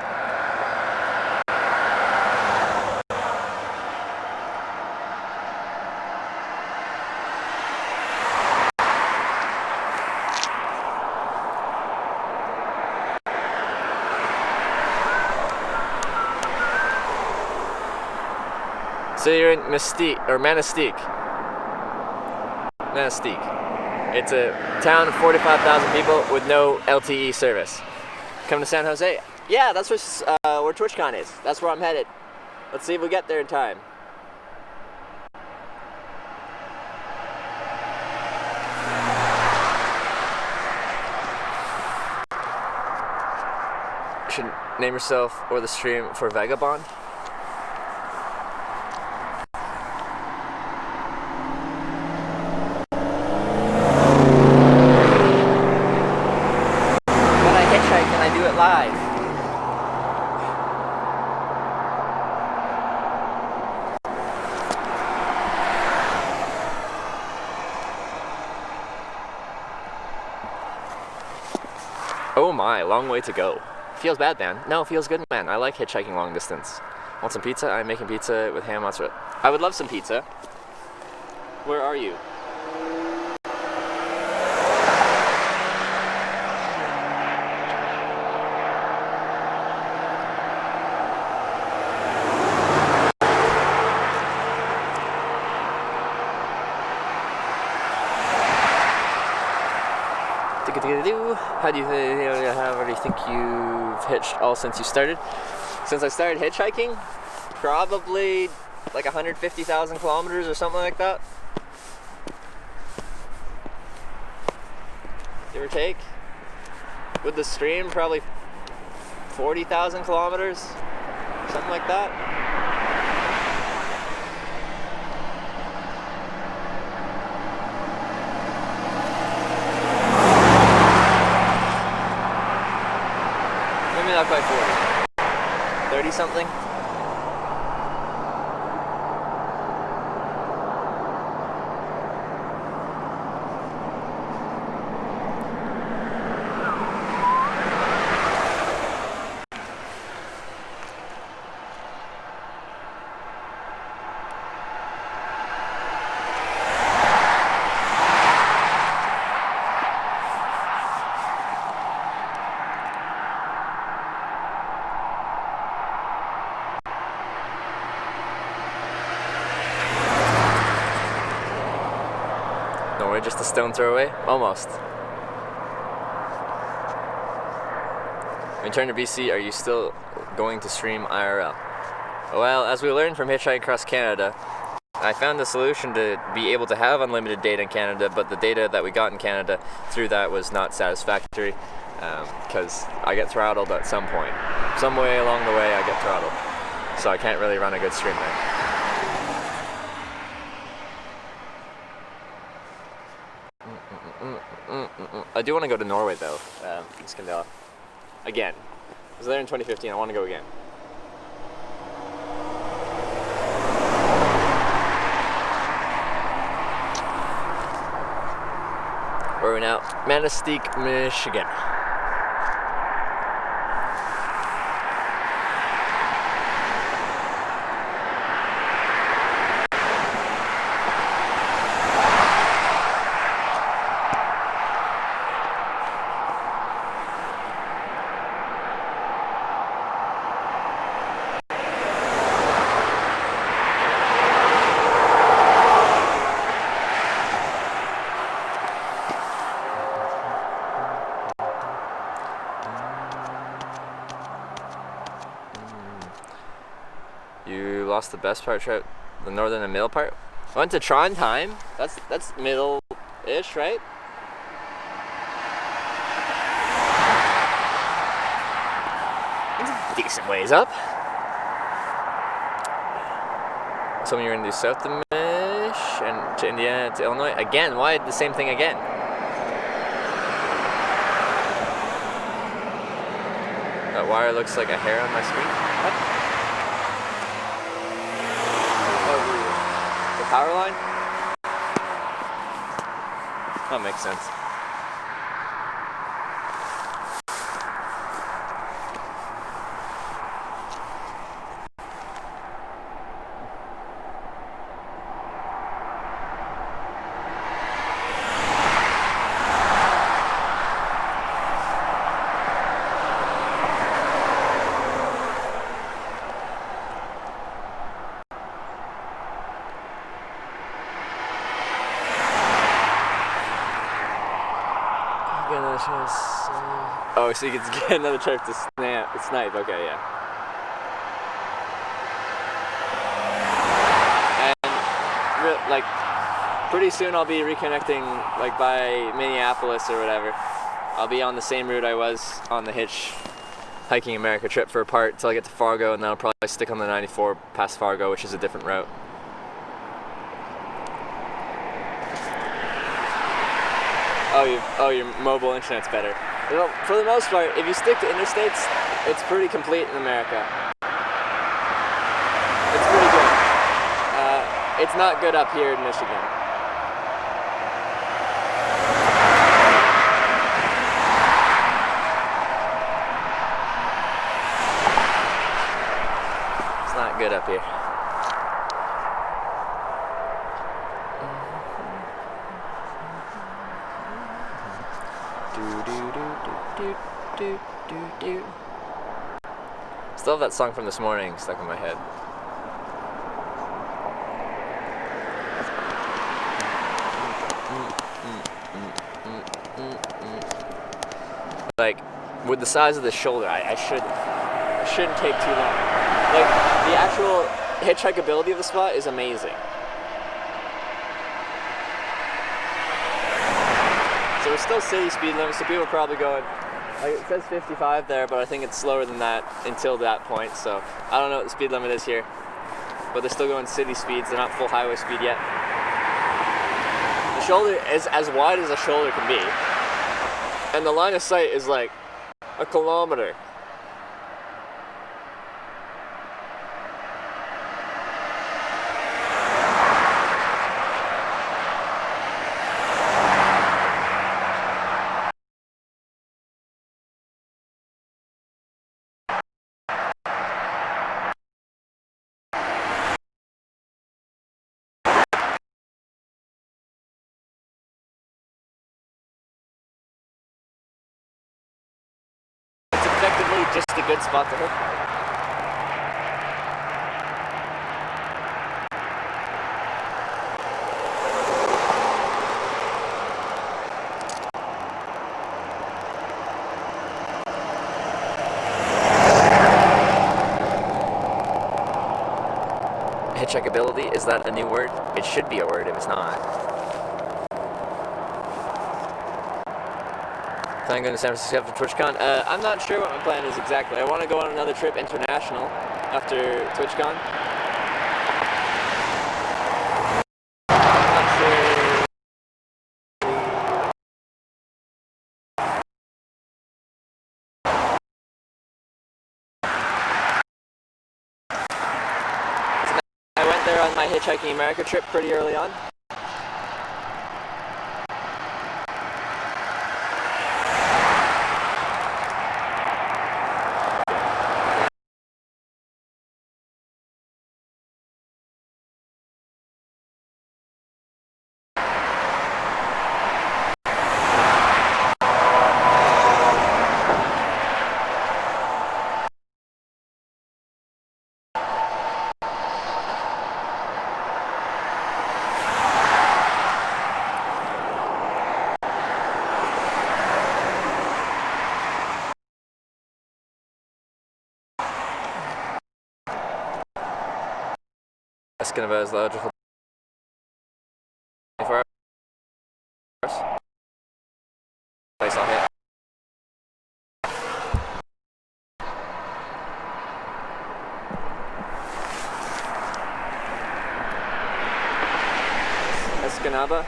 So you're in Manistee. It's a town of 45,000 people with no LTE service. Come to San Jose? Yeah, that's where TwitchCon is. That's where I'm headed. Let's see if we get there in time. You should name yourself or the stream for Vagabond. Live. Oh my, long way to go. Feels bad, man. No, feels good, man. I like hitchhiking long distance. Want some pizza? I'm making pizza with ham mozzarella. I would love some pizza. Where are you? How do you think you've hitched all since you started? Since I started hitchhiking, probably like 150,000 kilometers or something like that. Give or take. With the stream, probably 40,000 kilometers, something like that. Not quite 40. 30 something? Just a stone throw away? Almost. Return to BC, are you still going to stream IRL? Well, as we learned from Hitchhiking Across Canada, I found the solution to be able to have unlimited data in Canada, but the data that we got in Canada through that was not satisfactory, because I get throttled at some point. Some way along the way I get throttled, so I can't really run a good stream there. I do want to go to Norway though, again. I was there in 2015, I want to go again. Where are we now? Manistee, Michigan. The best part, the northern and middle part. I went to Trondheim. That's middle-ish, right? It's a decent ways up. So you're gonna do south to Mich and to Indiana to Illinois again. Why the same thing again? That wire looks like a hair on my screen. What? Power line? That makes sense. Oh, so you get to get another trip to snipe. Okay, yeah. And like, pretty soon I'll be reconnecting, like by Minneapolis or whatever. I'll be on the same route I was on the Hitchhiking America trip for a part until I get to Fargo, and then I'll probably stick on the 94 past Fargo, which is a different route. Oh, your mobile internet's better. Well, for the most part, if you stick to interstates, it's pretty complete in America. It's pretty good. It's not good up here in Michigan. It's not good up here. Still have that song from this morning stuck in my head. Like, with the size of the shoulder, I shouldn't take too long. Like, the actual hitchhikeability of the spot is amazing. So we're still city speed limits, so people are probably going, like, it says 55 there, but I think it's slower than that until that point, so I don't know what the speed limit is here. But they're still going city speeds, they're not full highway speed yet. The shoulder is as wide as a shoulder can be, and the line of sight is like a kilometer. Effectively just a good spot to hook. Hitchhikeability, is that a new word? It should be a word if it's not. Plan going to San Francisco after TwitchCon? I'm not sure what my plan is exactly. I want to go on another trip international after TwitchCon. I'm not sure. I went there on my Hitchhiking America trip pretty early on. Asking about his logical 24 hours. Place I'll hit. Escanaba.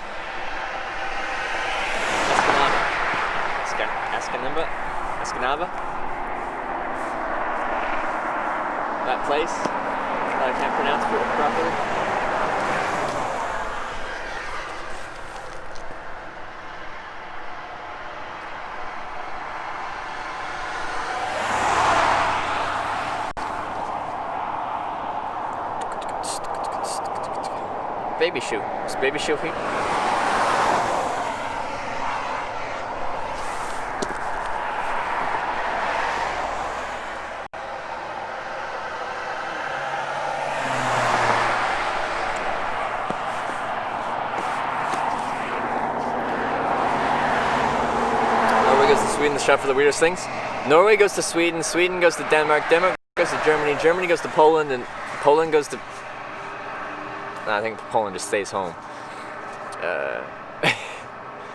Escanaba. That place that I can't pronounce properly. baby shoe. Is baby shoe heat? Norway goes to Sweden, the shop for the weirdest things. Norway goes to Sweden, Sweden goes to Denmark, Denmark goes to Germany, Germany goes to Poland, and Poland goes to... No, I think Poland just stays home.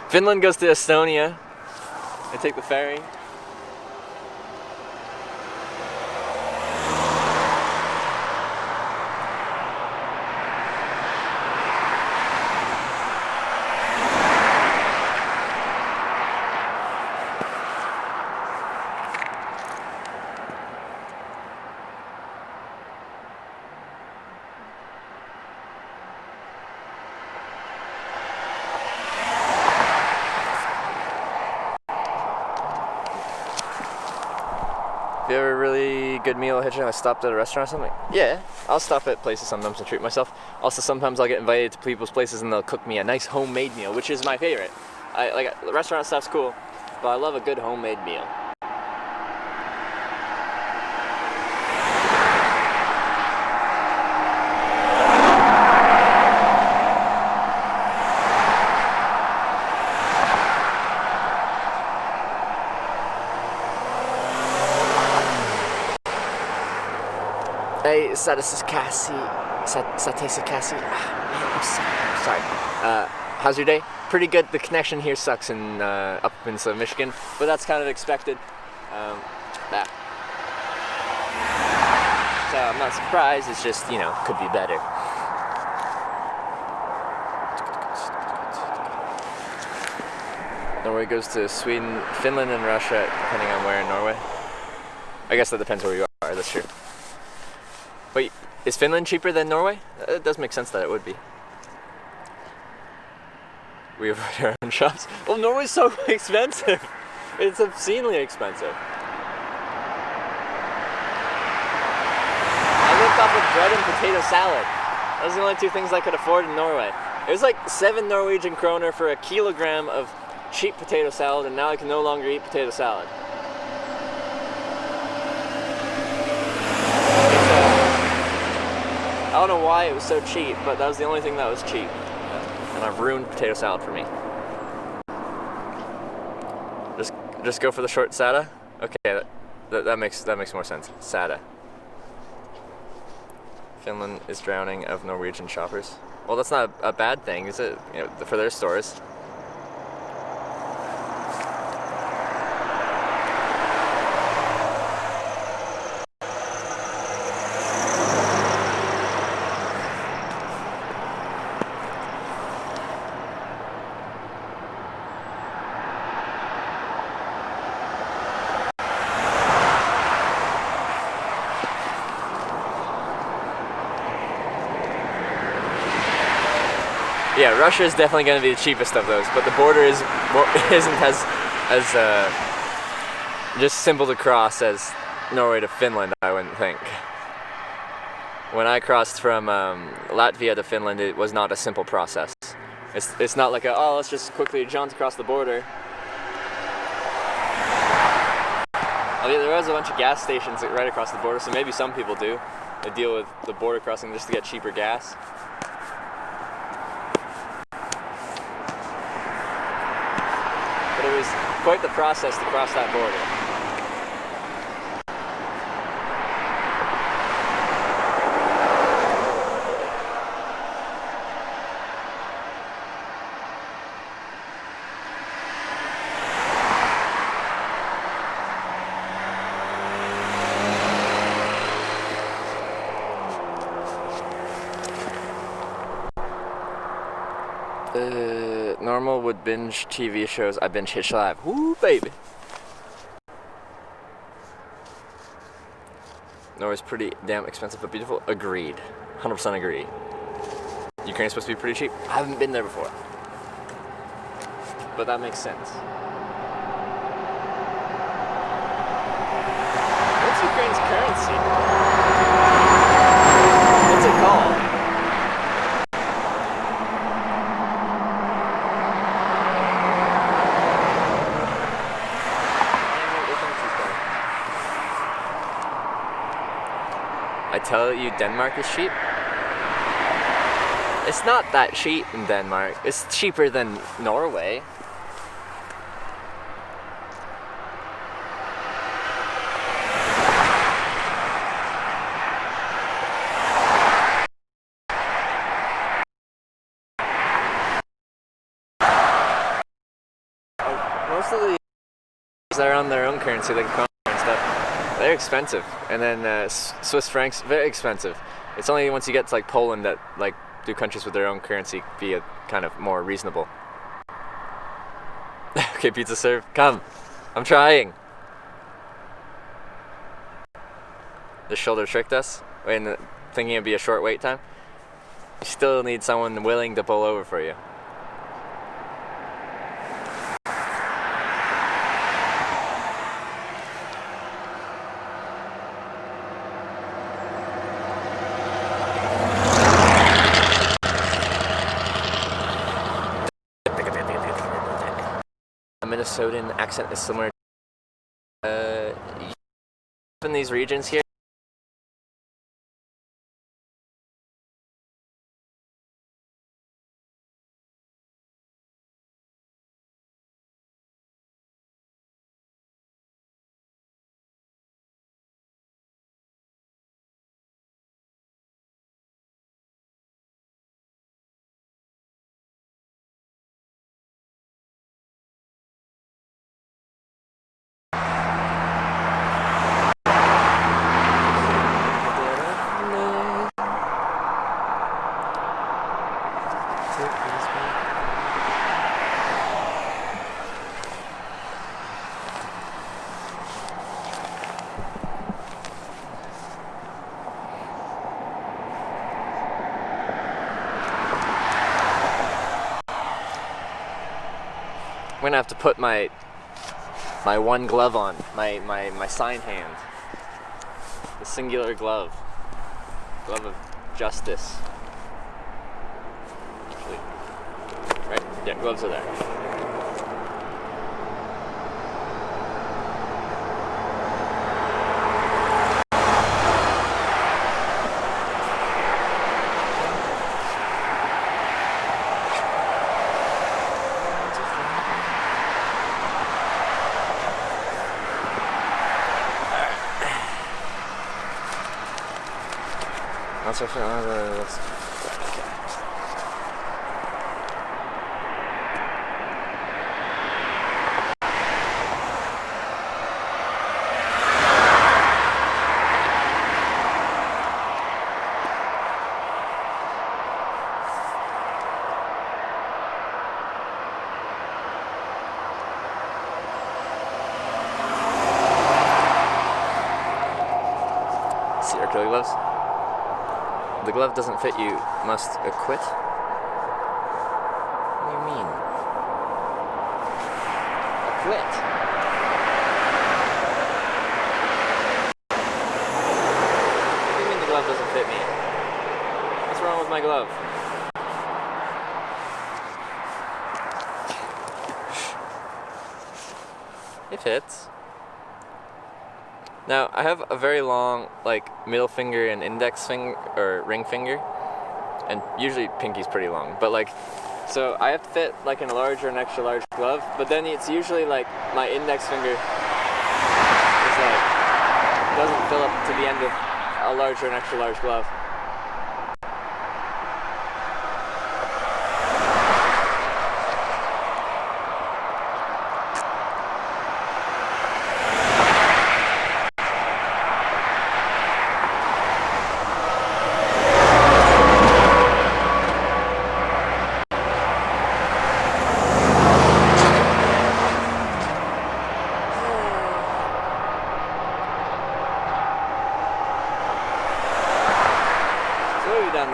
Finland goes to Estonia. They take the ferry. If you have a really good meal at Hitchhiking, I stopped at a restaurant or something? Yeah, I'll stop at places sometimes to treat myself. Also, sometimes I'll get invited to people's places and they'll cook me a nice homemade meal, which is my favorite. The restaurant stuff's cool, but I love a good homemade meal. Hey, Satisakasi. I'm sorry. How's your day? Pretty good. The connection here sucks in up in Michigan, but that's kind of expected. So I'm not surprised. It's just, you know, could be better. Norway goes to Sweden, Finland, and Russia, depending on where in Norway. I guess that depends where you are. That's true. Wait, is Finland cheaper than Norway? It does make sense that it would be. We have our own shops. Well, Norway's so expensive. It's obscenely expensive. I lived off of bread and potato salad. Those are the only two things I could afford in Norway. It was like 7 Norwegian kroner for a kilogram of cheap potato salad, and now I can no longer eat potato salad. I don't know why it was so cheap, but that was the only thing that was cheap. And I've ruined potato salad for me. Just go for the short sada? Okay, that makes more sense. Sada. Finland is drowning of Norwegian shoppers. Well, that's not a bad thing, is it? You know, for their stores. Yeah, Russia is definitely going to be the cheapest of those, but the border isn't as just simple to cross as Norway to Finland, I wouldn't think. When I crossed from Latvia to Finland, it was not a simple process. It's not like let's just quickly jaunt across the border. I mean, there was a bunch of gas stations right across the border, so maybe some people do. They deal with the border crossing just to get cheaper gas. But it was quite the process to cross that border. Normal would binge TV shows. I binge Hitch Live. Woo, baby. Norway's pretty damn expensive but beautiful. Agreed. 100% agree. Ukraine's supposed to be pretty cheap. I haven't been there before. But that makes sense. What's Ukraine's currency? What's it called? I tell you Denmark is cheap? It's not that cheap in Denmark. It's cheaper than Norway. Most of the they're on their own currency, like kroner and stuff. They're expensive, and then Swiss francs very expensive. It's only once you get to like Poland that like do countries with their own currency be a kind of more reasonable. Okay, pizza serve. Come, I'm trying. The shoulder tricked us. When thinking it'd be a short wait time. You still need someone willing to pull over for you. A Minnesotan accent is similar. In these regions here. I'm gonna have to put my one glove on, my sign hand. The singular glove. Glove of justice. Actually, right? Yeah, gloves are there. Let's see our killer gloves. The glove doesn't fit you, must acquit? What do you mean? Acquit? What do you mean the glove doesn't fit me? What's wrong with my glove? It fits. Now, I have a very long, like, middle finger and index finger, or ring finger, and usually pinky's pretty long, but like, so I have to fit like in a large or an extra large glove, but then it's usually like my index finger is like, doesn't fill up to the end of a large or an extra large glove.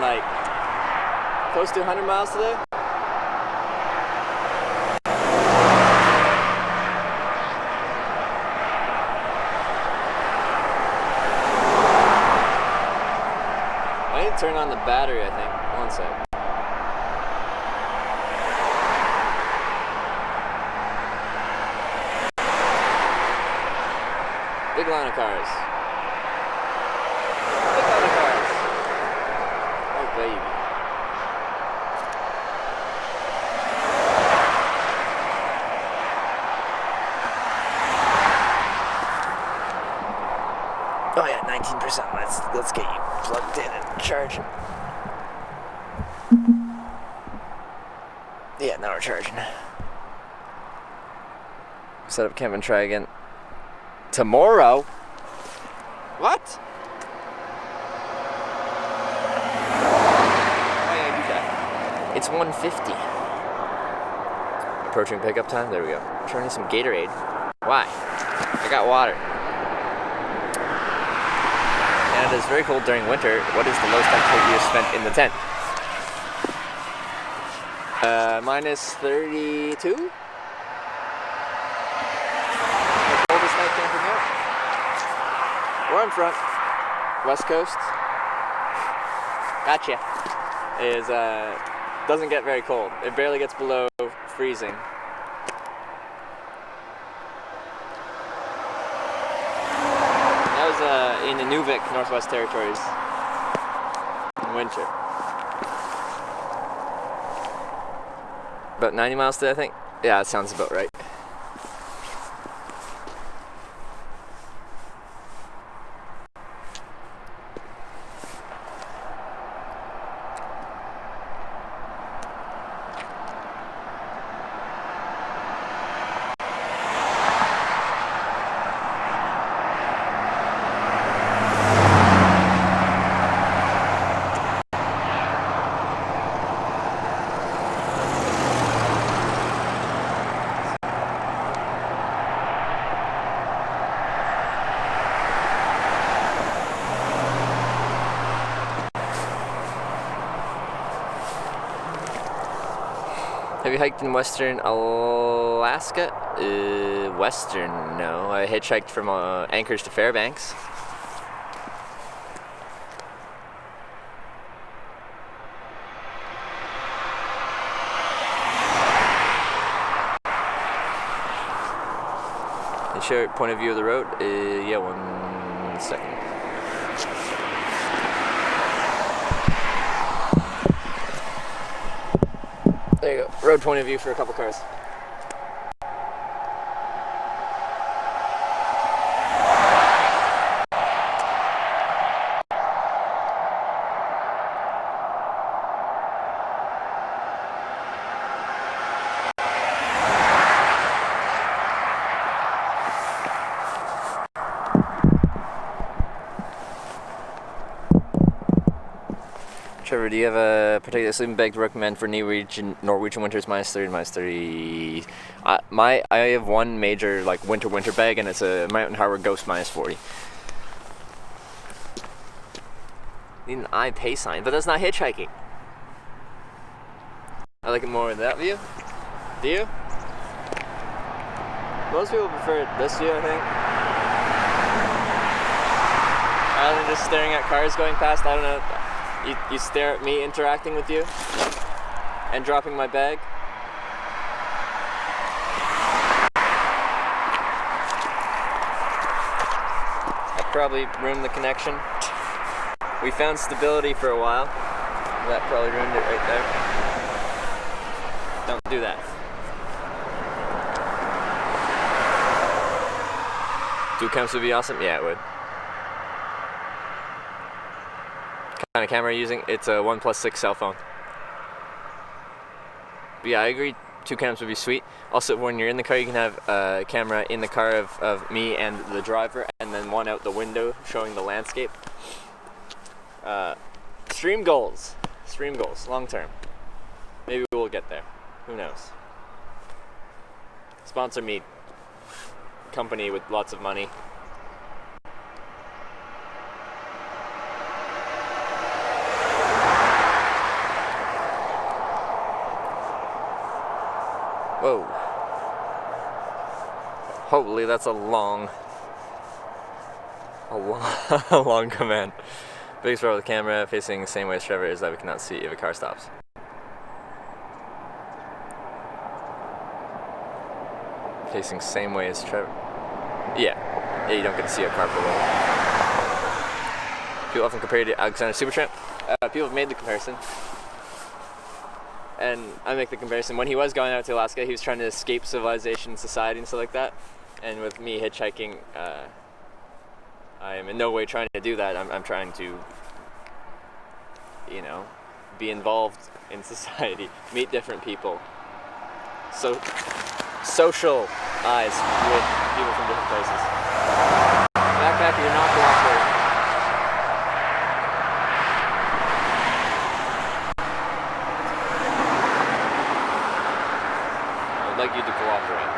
Like close to 100 miles today. I need to turn on the battery, I think. One sec. Big line of cars. Big line of cars. baby. Oh yeah, 19%. Let's get you plugged in and charging. Yeah, now we're charging. Set up camp and try again tomorrow. What? Why did I do that? It's 1:50. Approaching pickup time. There we go. Trying some Gatorade. Why? I got water. And it is very cold during winter. What is the lowest temperature you have spent in the tent? Minus 32? The coldest night camping out. We're in front. West Coast. Gotcha. Is, doesn't get very cold. It barely gets below freezing. That was, in Inuvik, Northwest Territories. In winter. About 90 miles today, I think. Yeah, that sounds about right. Have you hiked in western Alaska? Western, no. I hitchhiked from Anchorage to Fairbanks. And show point of view of the road? Yeah, 1 second. There you go. Road point of view for a couple cars. Trevor, do you have a particular sleeping bag to recommend for Norwegian winters? Minus 30 to minus 30. I have one major like winter bag, and it's a Mountain Harbor Ghost minus 40. Need an eye pay sign, but that's not hitchhiking. I like it more in that view. Do you? Most people prefer this view, I think. Rather than just staring at cars going past. I don't know. You stare at me interacting with you and dropping my bag. That probably ruined the connection. We found stability for a while. That probably ruined it right there. Don't do that. Dual cams would be awesome? Yeah, it would. What kind of camera are you using? It's a OnePlus 6 cell phone. But yeah, I agree. 2 cams would be sweet. Also, when you're in the car, you can have a camera in the car of me and the driver, and then one out the window showing the landscape. Stream goals, long term. Maybe we'll get there. Who knows? Sponsor me. Company with lots of money. Whoa. Hopefully that's a long command. Biggest problem with the camera facing the same way as Trevor is that we cannot see if a car stops. Facing same way as Trevor. Yeah, you don't get to see a car below. People often compare it to Alexander Supertramp. People have made the comparison. And I make the comparison. When he was going out to Alaska, he was trying to escape civilization, society, and stuff like that. And with me hitchhiking, I am in no way trying to do that. I'm trying to, you know, be involved in society, meet different people. So, socialize with people from different places. Backpacker, you're not cooperating. I'd like you to cooperate.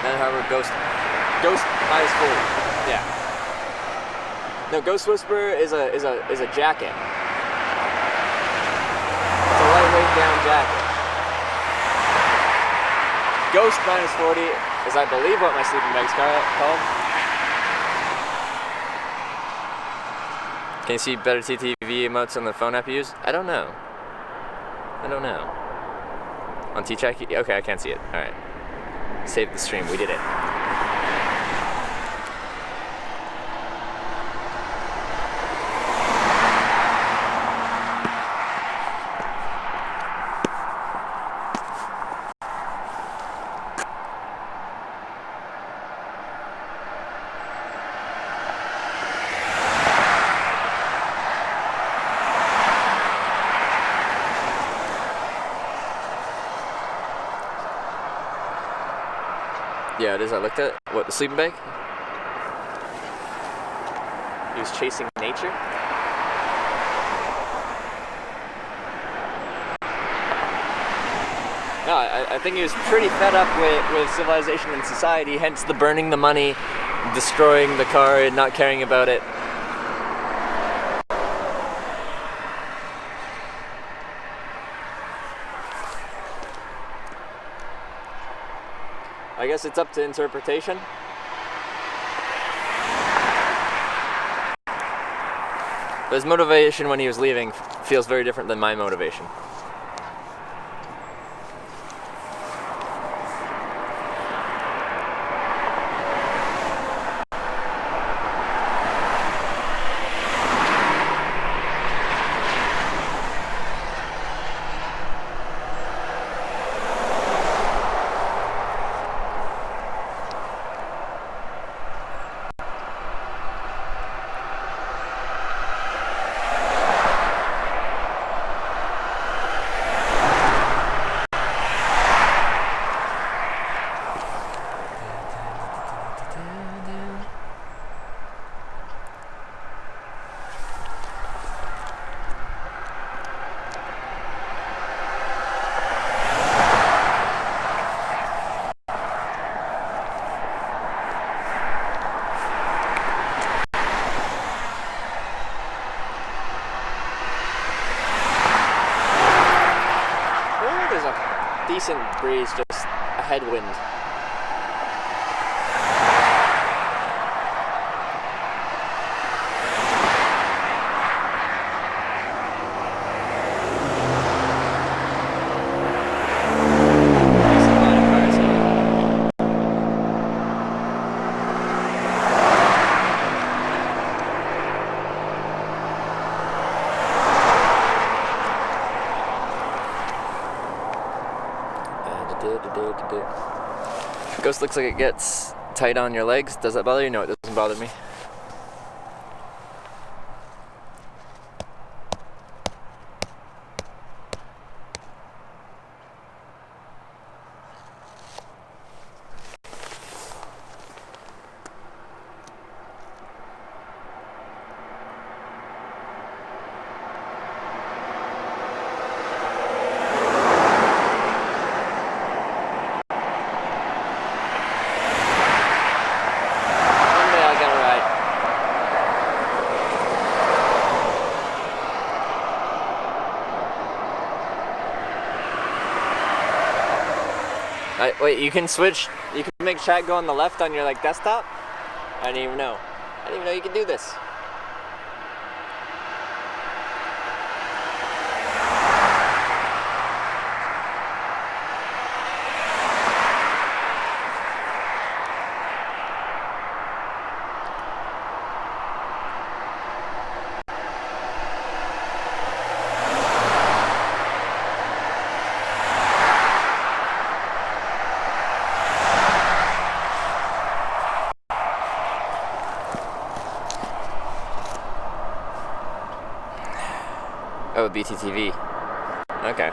Then, however, Ghost eyes forward. Yeah. No, Ghost Whisperer is a jacket. It's a lightweight down jacket. Ghost -40 is, I believe, what my sleeping bag's called. Can you see better TTV emotes on the phone app you use? I don't know. On TwitchCon? Okay, I can't see it. Alright. Save the stream. We did it. Yeah, it is. I looked at what, the sleeping bag? He was chasing nature. No, I think he was pretty fed up with civilization and society, hence the burning the money, destroying the car, and not caring about it. I guess it's up to interpretation. But his motivation when he was leaving feels very different than my motivation. Decent breeze, just a headwind. Ghost looks like it gets tight on your legs. Does that bother you? No, it doesn't bother me. Wait, you can switch, you can make chat go on the left on your like desktop? I didn't even know. I didn't even know you could do this. BTTV. Okay.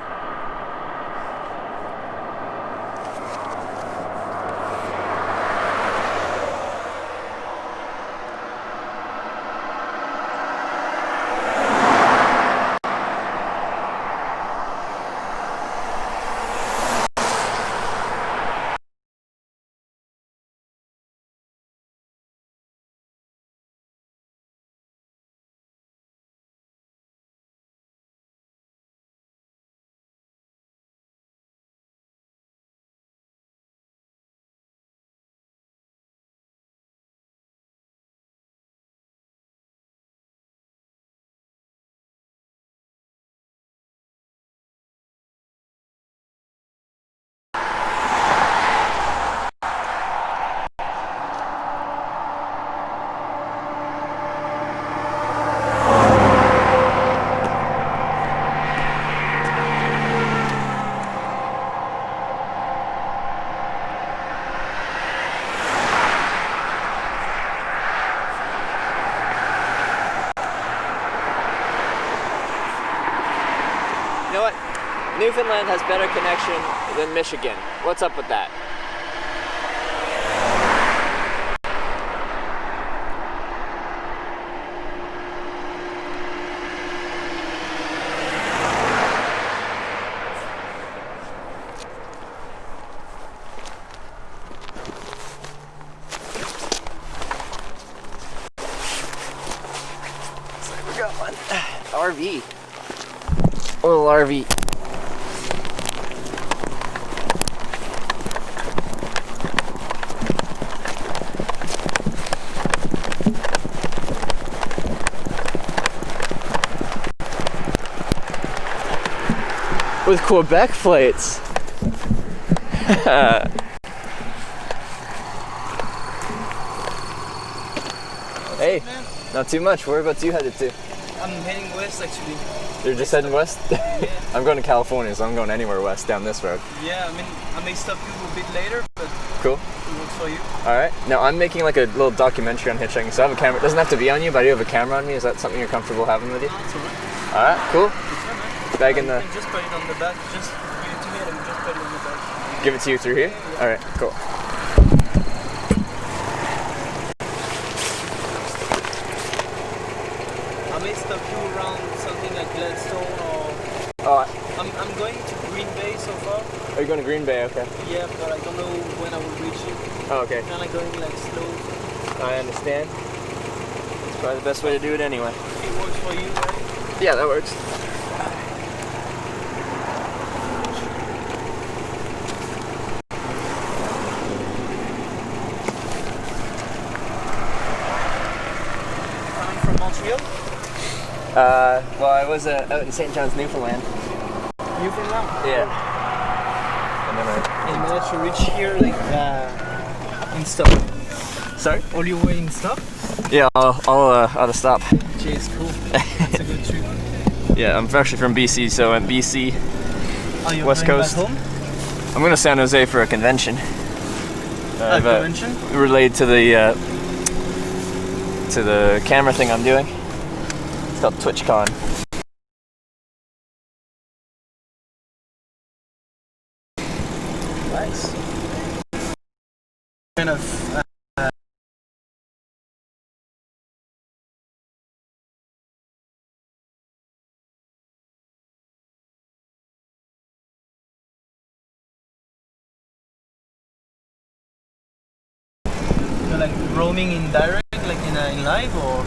You know what? Newfoundland has better connection than Michigan. What's up with that? So we got one RV. Little RV. With Quebec plates. Hey, not too much. Whereabouts you headed to? I'm heading west actually. You're just heading west? Yeah. I'm going to California, so I'm going anywhere west down this road. Yeah, I mean, I may stop you a bit later, but Cool. it works for you. Alright. Now I'm making like a little documentary on hitchhiking, so I have a camera. It doesn't have to be on you, but I do have a camera on me. Is that something you're comfortable having with you? That's alright. Alright, cool. Yeah, man. Bag in the... You can just put it on the back. Just give it to me and I will just put it on the back. Give it to you through here? Alright, cool. I may stop you around something like Gladstone or... Oh, I'm going to Green Bay so far. are you going to Green Bay? Okay. Yeah, but I don't know when I will reach it. Oh, okay. Kind of going like slow. I understand. It's probably the best way to do it anyway. It works for you, right? Yeah, that works. Coming from Montreal? Well, I was out in St. John's, Newfoundland. Newfoundland? Yeah. And then And you managed to reach here like in stop. Sorry? All your way in stop? Yeah, I'll out of stop. Jeez, cool. That's a good trip. Yeah, I'm actually from BC, so I'm BC, Are you West going Coast. back home? I'm going to San Jose for a convention. A convention? Related to the camera thing I'm doing. It's called TwitchCon. Nice. Kind of you're like roaming in direct, like in live, or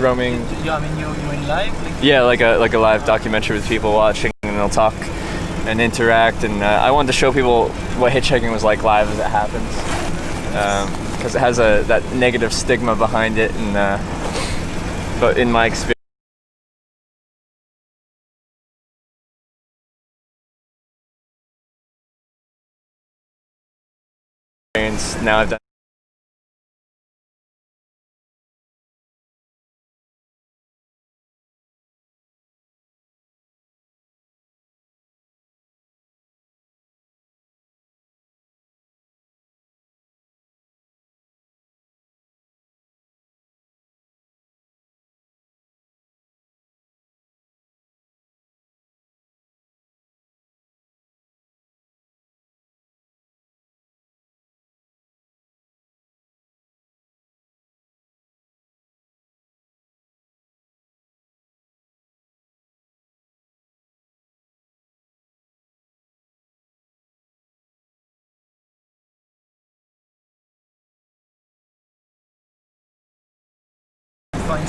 Roaming. yeah, I mean you're in live, like Yeah, like a live documentary with people watching, and they'll talk and interact. And I wanted to show people what hitchhiking was like live as it happens, because it has that negative stigma behind it. And but in my experience, now I've done.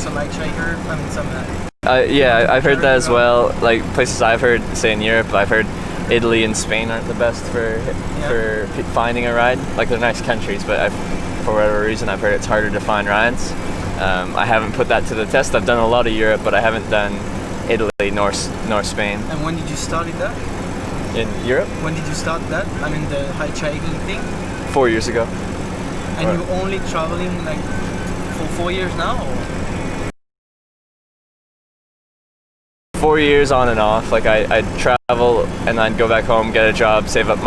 some hitchhiker, I mean some. Yeah, I've heard that as well. Like places I've heard, say in Europe, I've heard Italy and Spain aren't the best for finding a ride. Like they're nice countries, but for whatever reason I've heard it's harder to find rides. I haven't put that to the test. I've done a lot of Europe, but I haven't done Italy nor Spain. And when did you start that? In Europe? When did you start that? I mean the hitchhiking thing? 4 years ago. And you're only traveling like for 4 years now? Or? 4 years on and off. Like I'd travel and I'd go back home, get a job, save up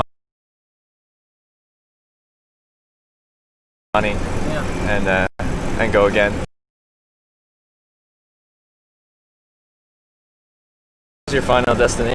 money, and go again. What's your final destination?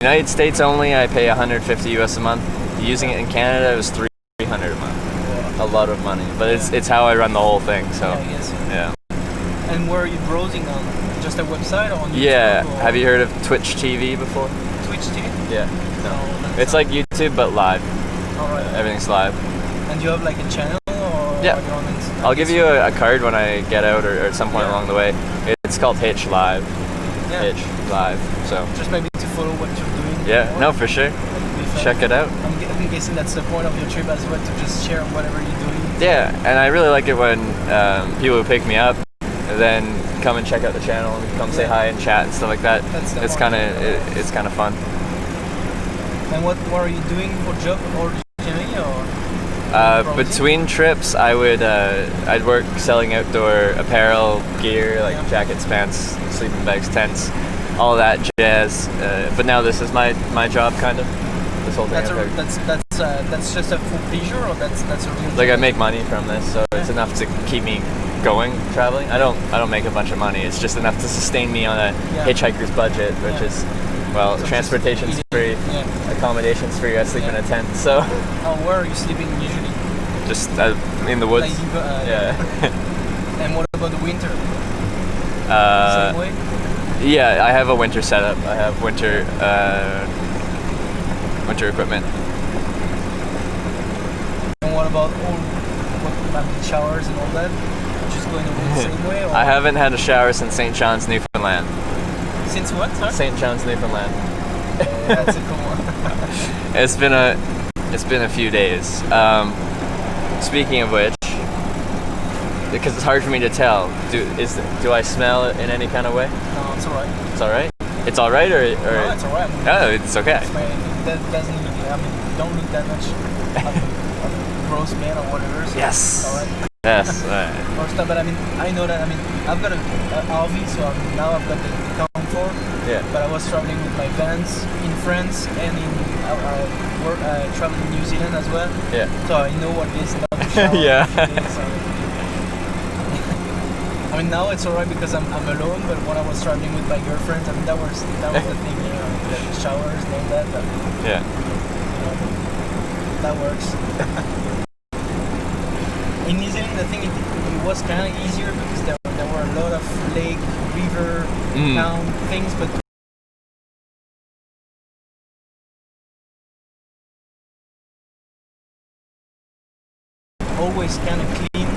United States only, I pay 150 US a month. Using it in Canada, it was 300 a month. A lot of money, but it's how I run the whole thing. So Yeah, I guess. yeah. And where are you browsing on? Just a website or on YouTube? Yeah. Or Have you heard of Twitch TV before? Twitch TV? Yeah. No. It's like YouTube but live. Alright. Everything's live. And you have like a channel or? Yeah. Are you on I'll give you a card when I get out or at some point along the way. It's called Hitch Live. Yeah. Hitch Live. So. Just maybe to follow what you're doing. Yeah. more. No, for sure. Check it out. I'm guessing that's the point of your trip as well, to just share whatever you're doing. Yeah, and I really like it when people who pick me up then come and check out the channel and come say hi and chat and stuff like that. That's the It's point. it's kind of fun. And what are you doing for job originally, or? browsing? Between trips, I'd work selling outdoor apparel, gear like jackets, pants, sleeping bags, tents, all that jazz. But now this is my job, kind of. This whole thing. That's just a full pleasure, or that's a real. Like I make money from this, so it's enough to keep me going traveling. I don't make a bunch of money. It's just enough to sustain me on a hitchhiker's budget, which is, well, So transportation's just free, accommodation's free. I sleep in a tent, so Oh, where are you sleeping usually? just in the woods. Like you go, Yeah. And what about the winter? Uh, Same way? Yeah, I have a winter setup. I have winter equipment. And what about showers and all that? Just going away the same way? Or? I haven't had a shower since St. John's, Newfoundland. Since what? Sorry? St. John's, Newfoundland. That's a cool one. It's been a few days. Speaking of which, because it's hard for me to tell, do I smell it in any kind of way? No, it's alright. It's all right. It's all right, or No, it's alright. oh, it's okay. That doesn't look. I mean, don't look that much of a gross man or whatever. So Yes. It's alright. Yes. All right. Or stuff, but I mean, I know that. I mean, I've got a RV, so now I've got the comfort. Yeah. But I was traveling with my vans in France and in traveling in New Zealand as well. Yeah. So I know what it is not to shower. Yeah. I mean, now it's alright because I'm alone. But when I was traveling with my girlfriend, I mean, that was the thing. You know, the showers and all that. But, Yeah. you know, that works. In New Zealand, I think it was kind of easier because there were a lot of lake, river, town things, but always kind of clean.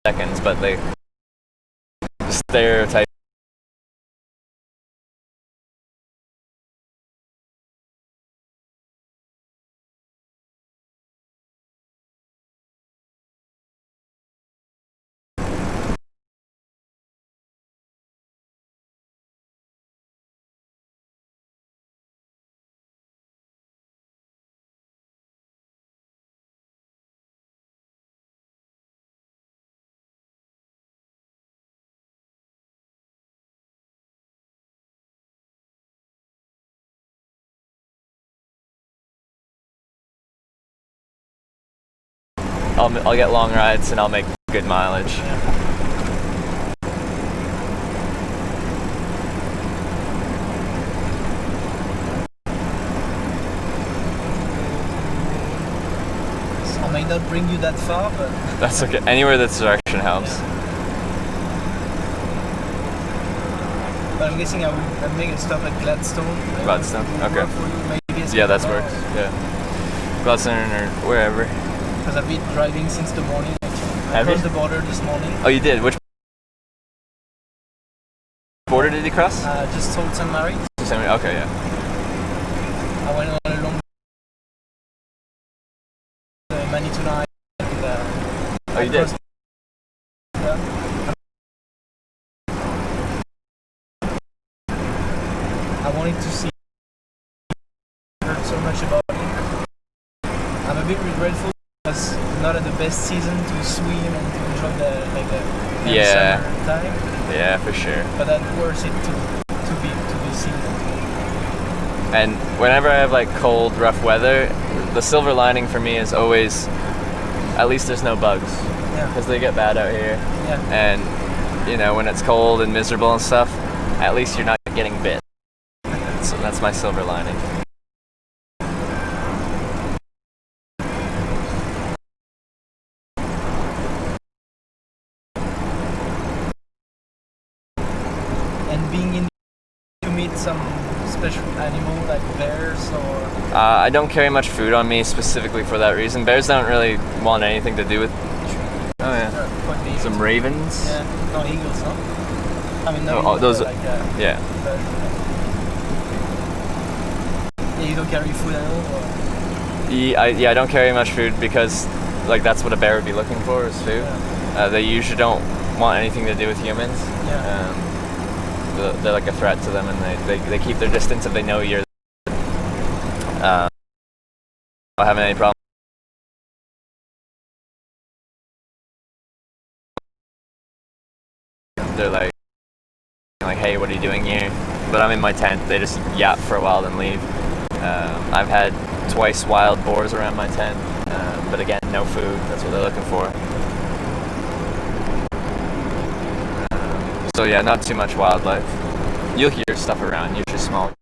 seconds, but they stereotype. I'll get long rides and I'll make good mileage. I may not bring you that far, but That's okay. Anywhere that's direction helps. But I'm guessing I'll make a stop at Gladstone. Gladstone, okay. Maybe Yeah, that works. Yeah. Gladstone or wherever. Because I've been driving since the morning. I Have you? crossed the border this morning. Oh, you did? Which border did you cross? Just told St. Mary. Okay, yeah. I went on a long Manitou night. Oh, you did? Yeah. I wanted to see. I heard so much about it. I'm a bit regretful because not at the best season to swim and to enjoy the Yeah. summer time. Yeah, for sure. But that's worth it to be seen. And whenever I have like cold, rough weather, the silver lining for me is always, at least there's no bugs. Yeah. Because they get bad out here. Yeah. And, you know, when it's cold and miserable and stuff, at least you're not getting bit. So that's my silver lining. And being in, you meet some special animal like bears or. I don't carry much food on me specifically for that reason. Bears don't really want anything to do with. Oh yeah. Quite big. Some ravens. Yeah. No eagles, no. I mean, no. Oh, Eagles, those. but like, Yeah. But, yeah, you don't carry food at all. Or? I don't carry much food because, like, that's what a bear would be looking for is food. Yeah. They usually don't want anything to do with humans. Yeah. They're like a threat to them, and they keep their distance if they know you're. Not having any problem. They're like, hey, what are you doing here? But I'm in my tent. They just yap for a while, then leave. I've had twice wild boars around my tent, but again, no food. That's what they're looking for. So yeah, not too much wildlife. You'll hear stuff around, usually small.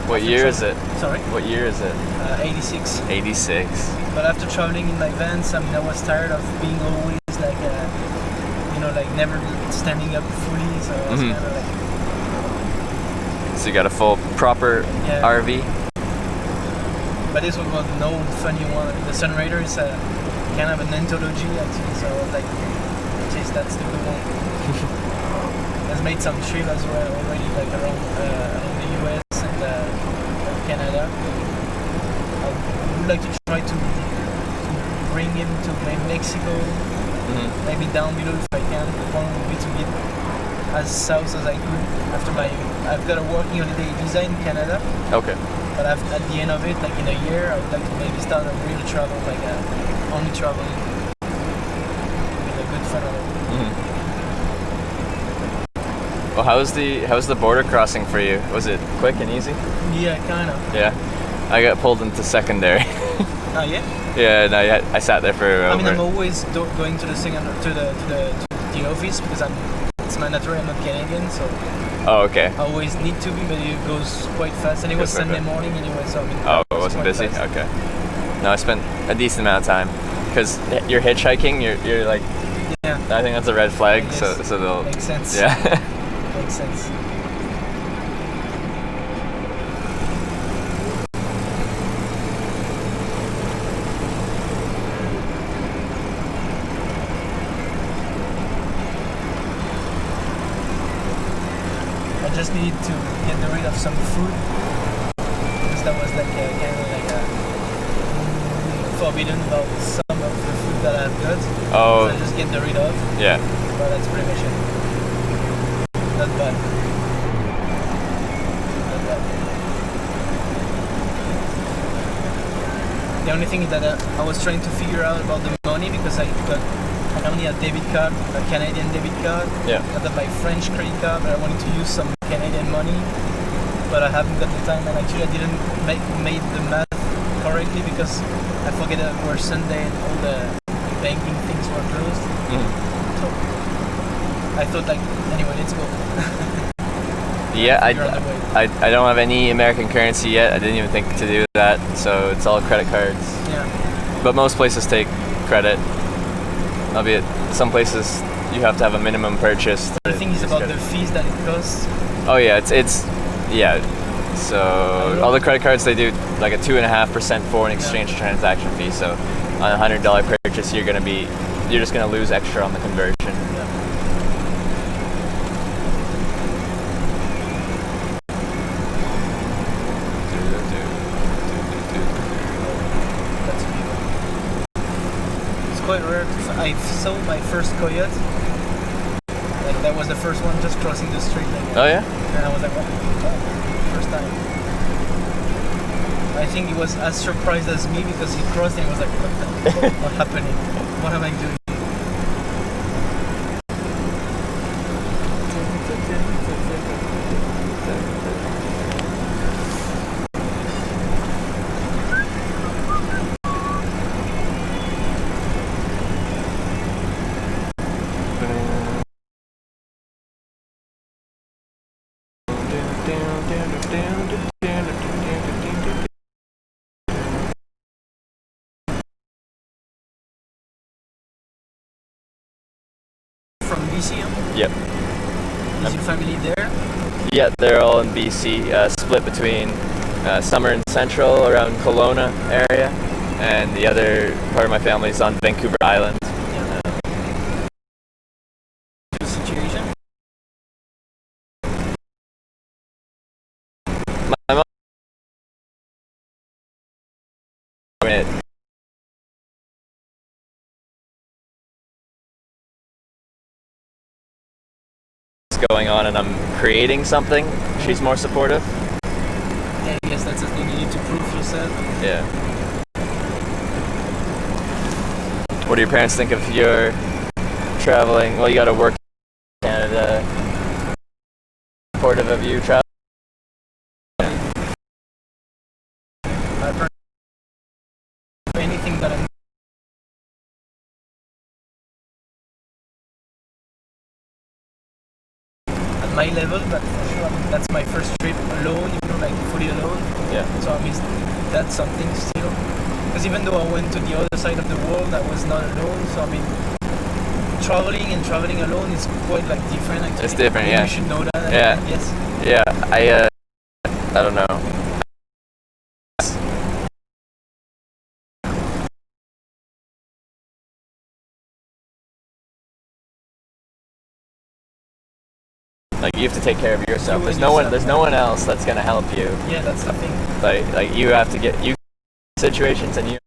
What year is it? Sorry? What year is it? 86. 86. But after traveling in my vans, I mean, I was tired of being always like, like never standing up fully. So I was kind of like. So you got a full, proper RV? But this was an old funny one. I mean, the Sunraider is kind of an anthology actually. So I was like, geez, that's the good one. Has made some trip as well already, like around the US and Canada. I would like to try to bring him to maybe Mexico, maybe down below if I can. The point would be to get as south as I could. I've got a working holiday visa in Canada. Okay. But at the end of it, like in a year, I would like to maybe start a real travel, like only traveling with a good fun of it. Well, how's the border crossing for you? Was it quick and easy? Yeah, kind of. Yeah. I got pulled into secondary. Oh yeah. Yeah, no, I sat there for. I mean, I'm always going to the office because it's mandatory. I'm not Canadian, so. Oh, okay. I always need to be, but it goes quite fast. And it was Sunday morning anyway, so I mean. Oh, it wasn't busy. Fast. Okay. No, I spent a decent amount of time. because you're hitchhiking, you're like, Yeah. I think that's a red flag. Yes. So they'll. Makes sense. Yeah. Makes sense. I just need to get rid of some food because that was like kind of like forbidden about some of the food that I've got. Oh. So I just get rid of. Yeah. But that's pretty much it. Not bad. Not bad. The only thing is that I was trying to figure out about the money because I only a debit card, a Canadian debit card. Yeah. I got my French credit card, but I wanted to use some Canadian money, but I haven't got the time, and actually I didn't made the math correctly because I forget that it was Sunday and all the banking things were closed. So I thought like, anyway, let's go. Yeah, You're on the way. I don't have any American currency yet. I didn't even think to do that, so it's all credit cards. Yeah. But most places take credit. Albeit some places you have to have a minimum purchase. The thing is about the fees that it costs. Oh yeah, it's yeah. So all the credit cards, they do like a 2.5% foreign exchange transaction fee. So on a $100 purchase, you're just gonna lose extra on the conversion. That's people. It's quite rare. I saw my first coyote. Like that was the first one just crossing the street. Like, Oh yeah. and I was like, oh, first time. I think he was as surprised as me because he crossed and he was like, what's happening? What am I doing? From BC, huh? Yep. Is your family there? Yeah, they're all in BC, split between Summer and Central around Kelowna area, and the other part of my family is on Vancouver Island. The situation? My mom going on and I'm creating something, she's more supportive. Yeah, I guess that's the thing, you need to prove yourself. Yeah. What do your parents think of your traveling? Well, you got to work in Canada. Supportive of you traveling? My parents, anything that I'm at my level, but for sure, I mean, that's my first trip alone, like fully alone. Yeah. So I mean, that's something still. Because even though I went to the other side of the world, I was not alone. So I mean, traveling alone is quite like different. Actually. It's different, Maybe yeah. You should know that. Yeah. Yes. Yeah, I don't know. Like you have to take care of yourself. There's no one else that's gonna help you. Yeah, that's the thing. Like you have to get situations and you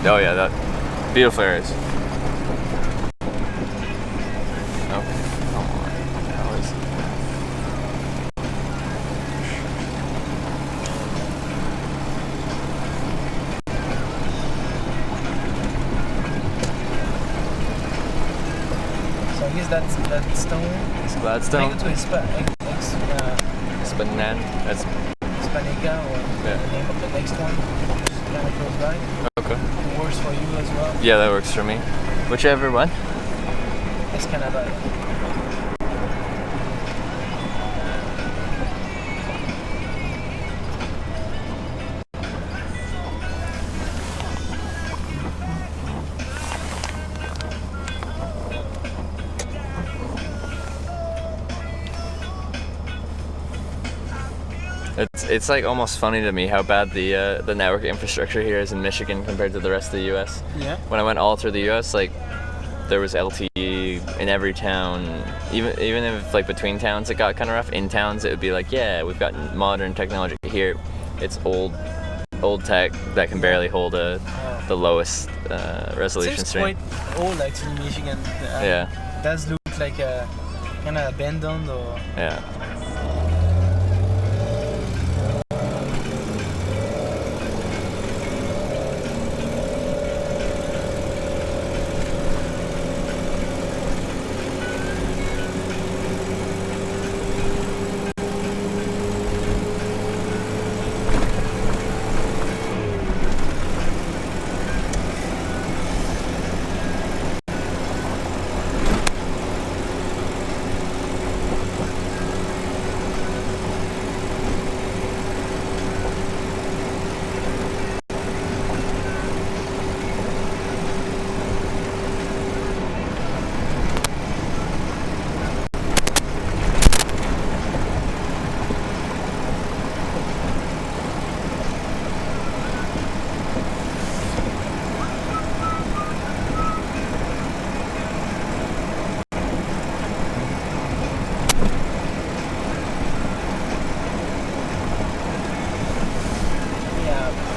Oh yeah, that beautiful areas. Oh, come on. How is So I guess that's Gladstone. it's Can I Gladstone? go to Spanan. That's Hispanica or Yeah. the name of the next one? Kind of close by. okay. It works for you as well. Yeah, that works for me. Whichever one. It's kind of It's like almost funny to me how bad the network infrastructure here is in Michigan compared to the rest of the U.S. yeah. When I went all through the U.S., like there was LTE in every town. Even if like between towns it got kind of rough. In towns it would be like, yeah, we've got modern technology. Here it's old tech that can barely hold the lowest resolution Seems stream. quite old actually, Michigan. Yeah, Does look like a kind of abandoned or. yeah.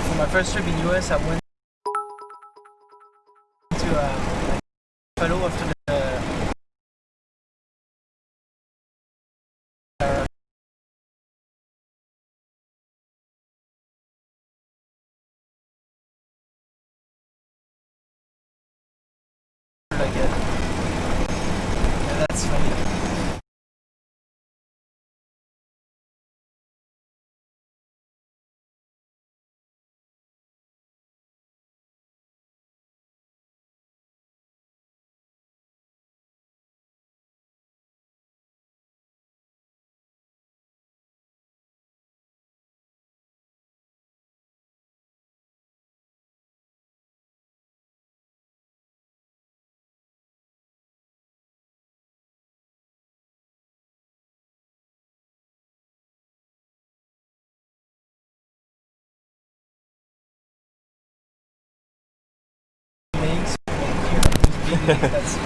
For my first trip in US, I went to Buffalo after the like it. Yeah, that's funny. Lakes, like here, these big lakes, that's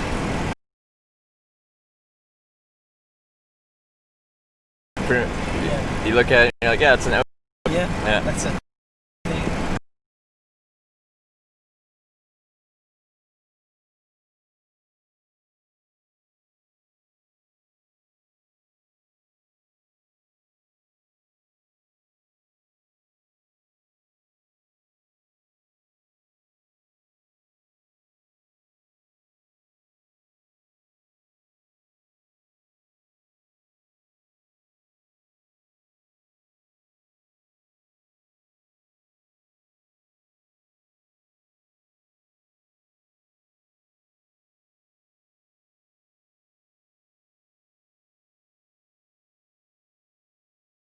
You look at it, you're like, yeah, it's an yeah, Yeah. that's it.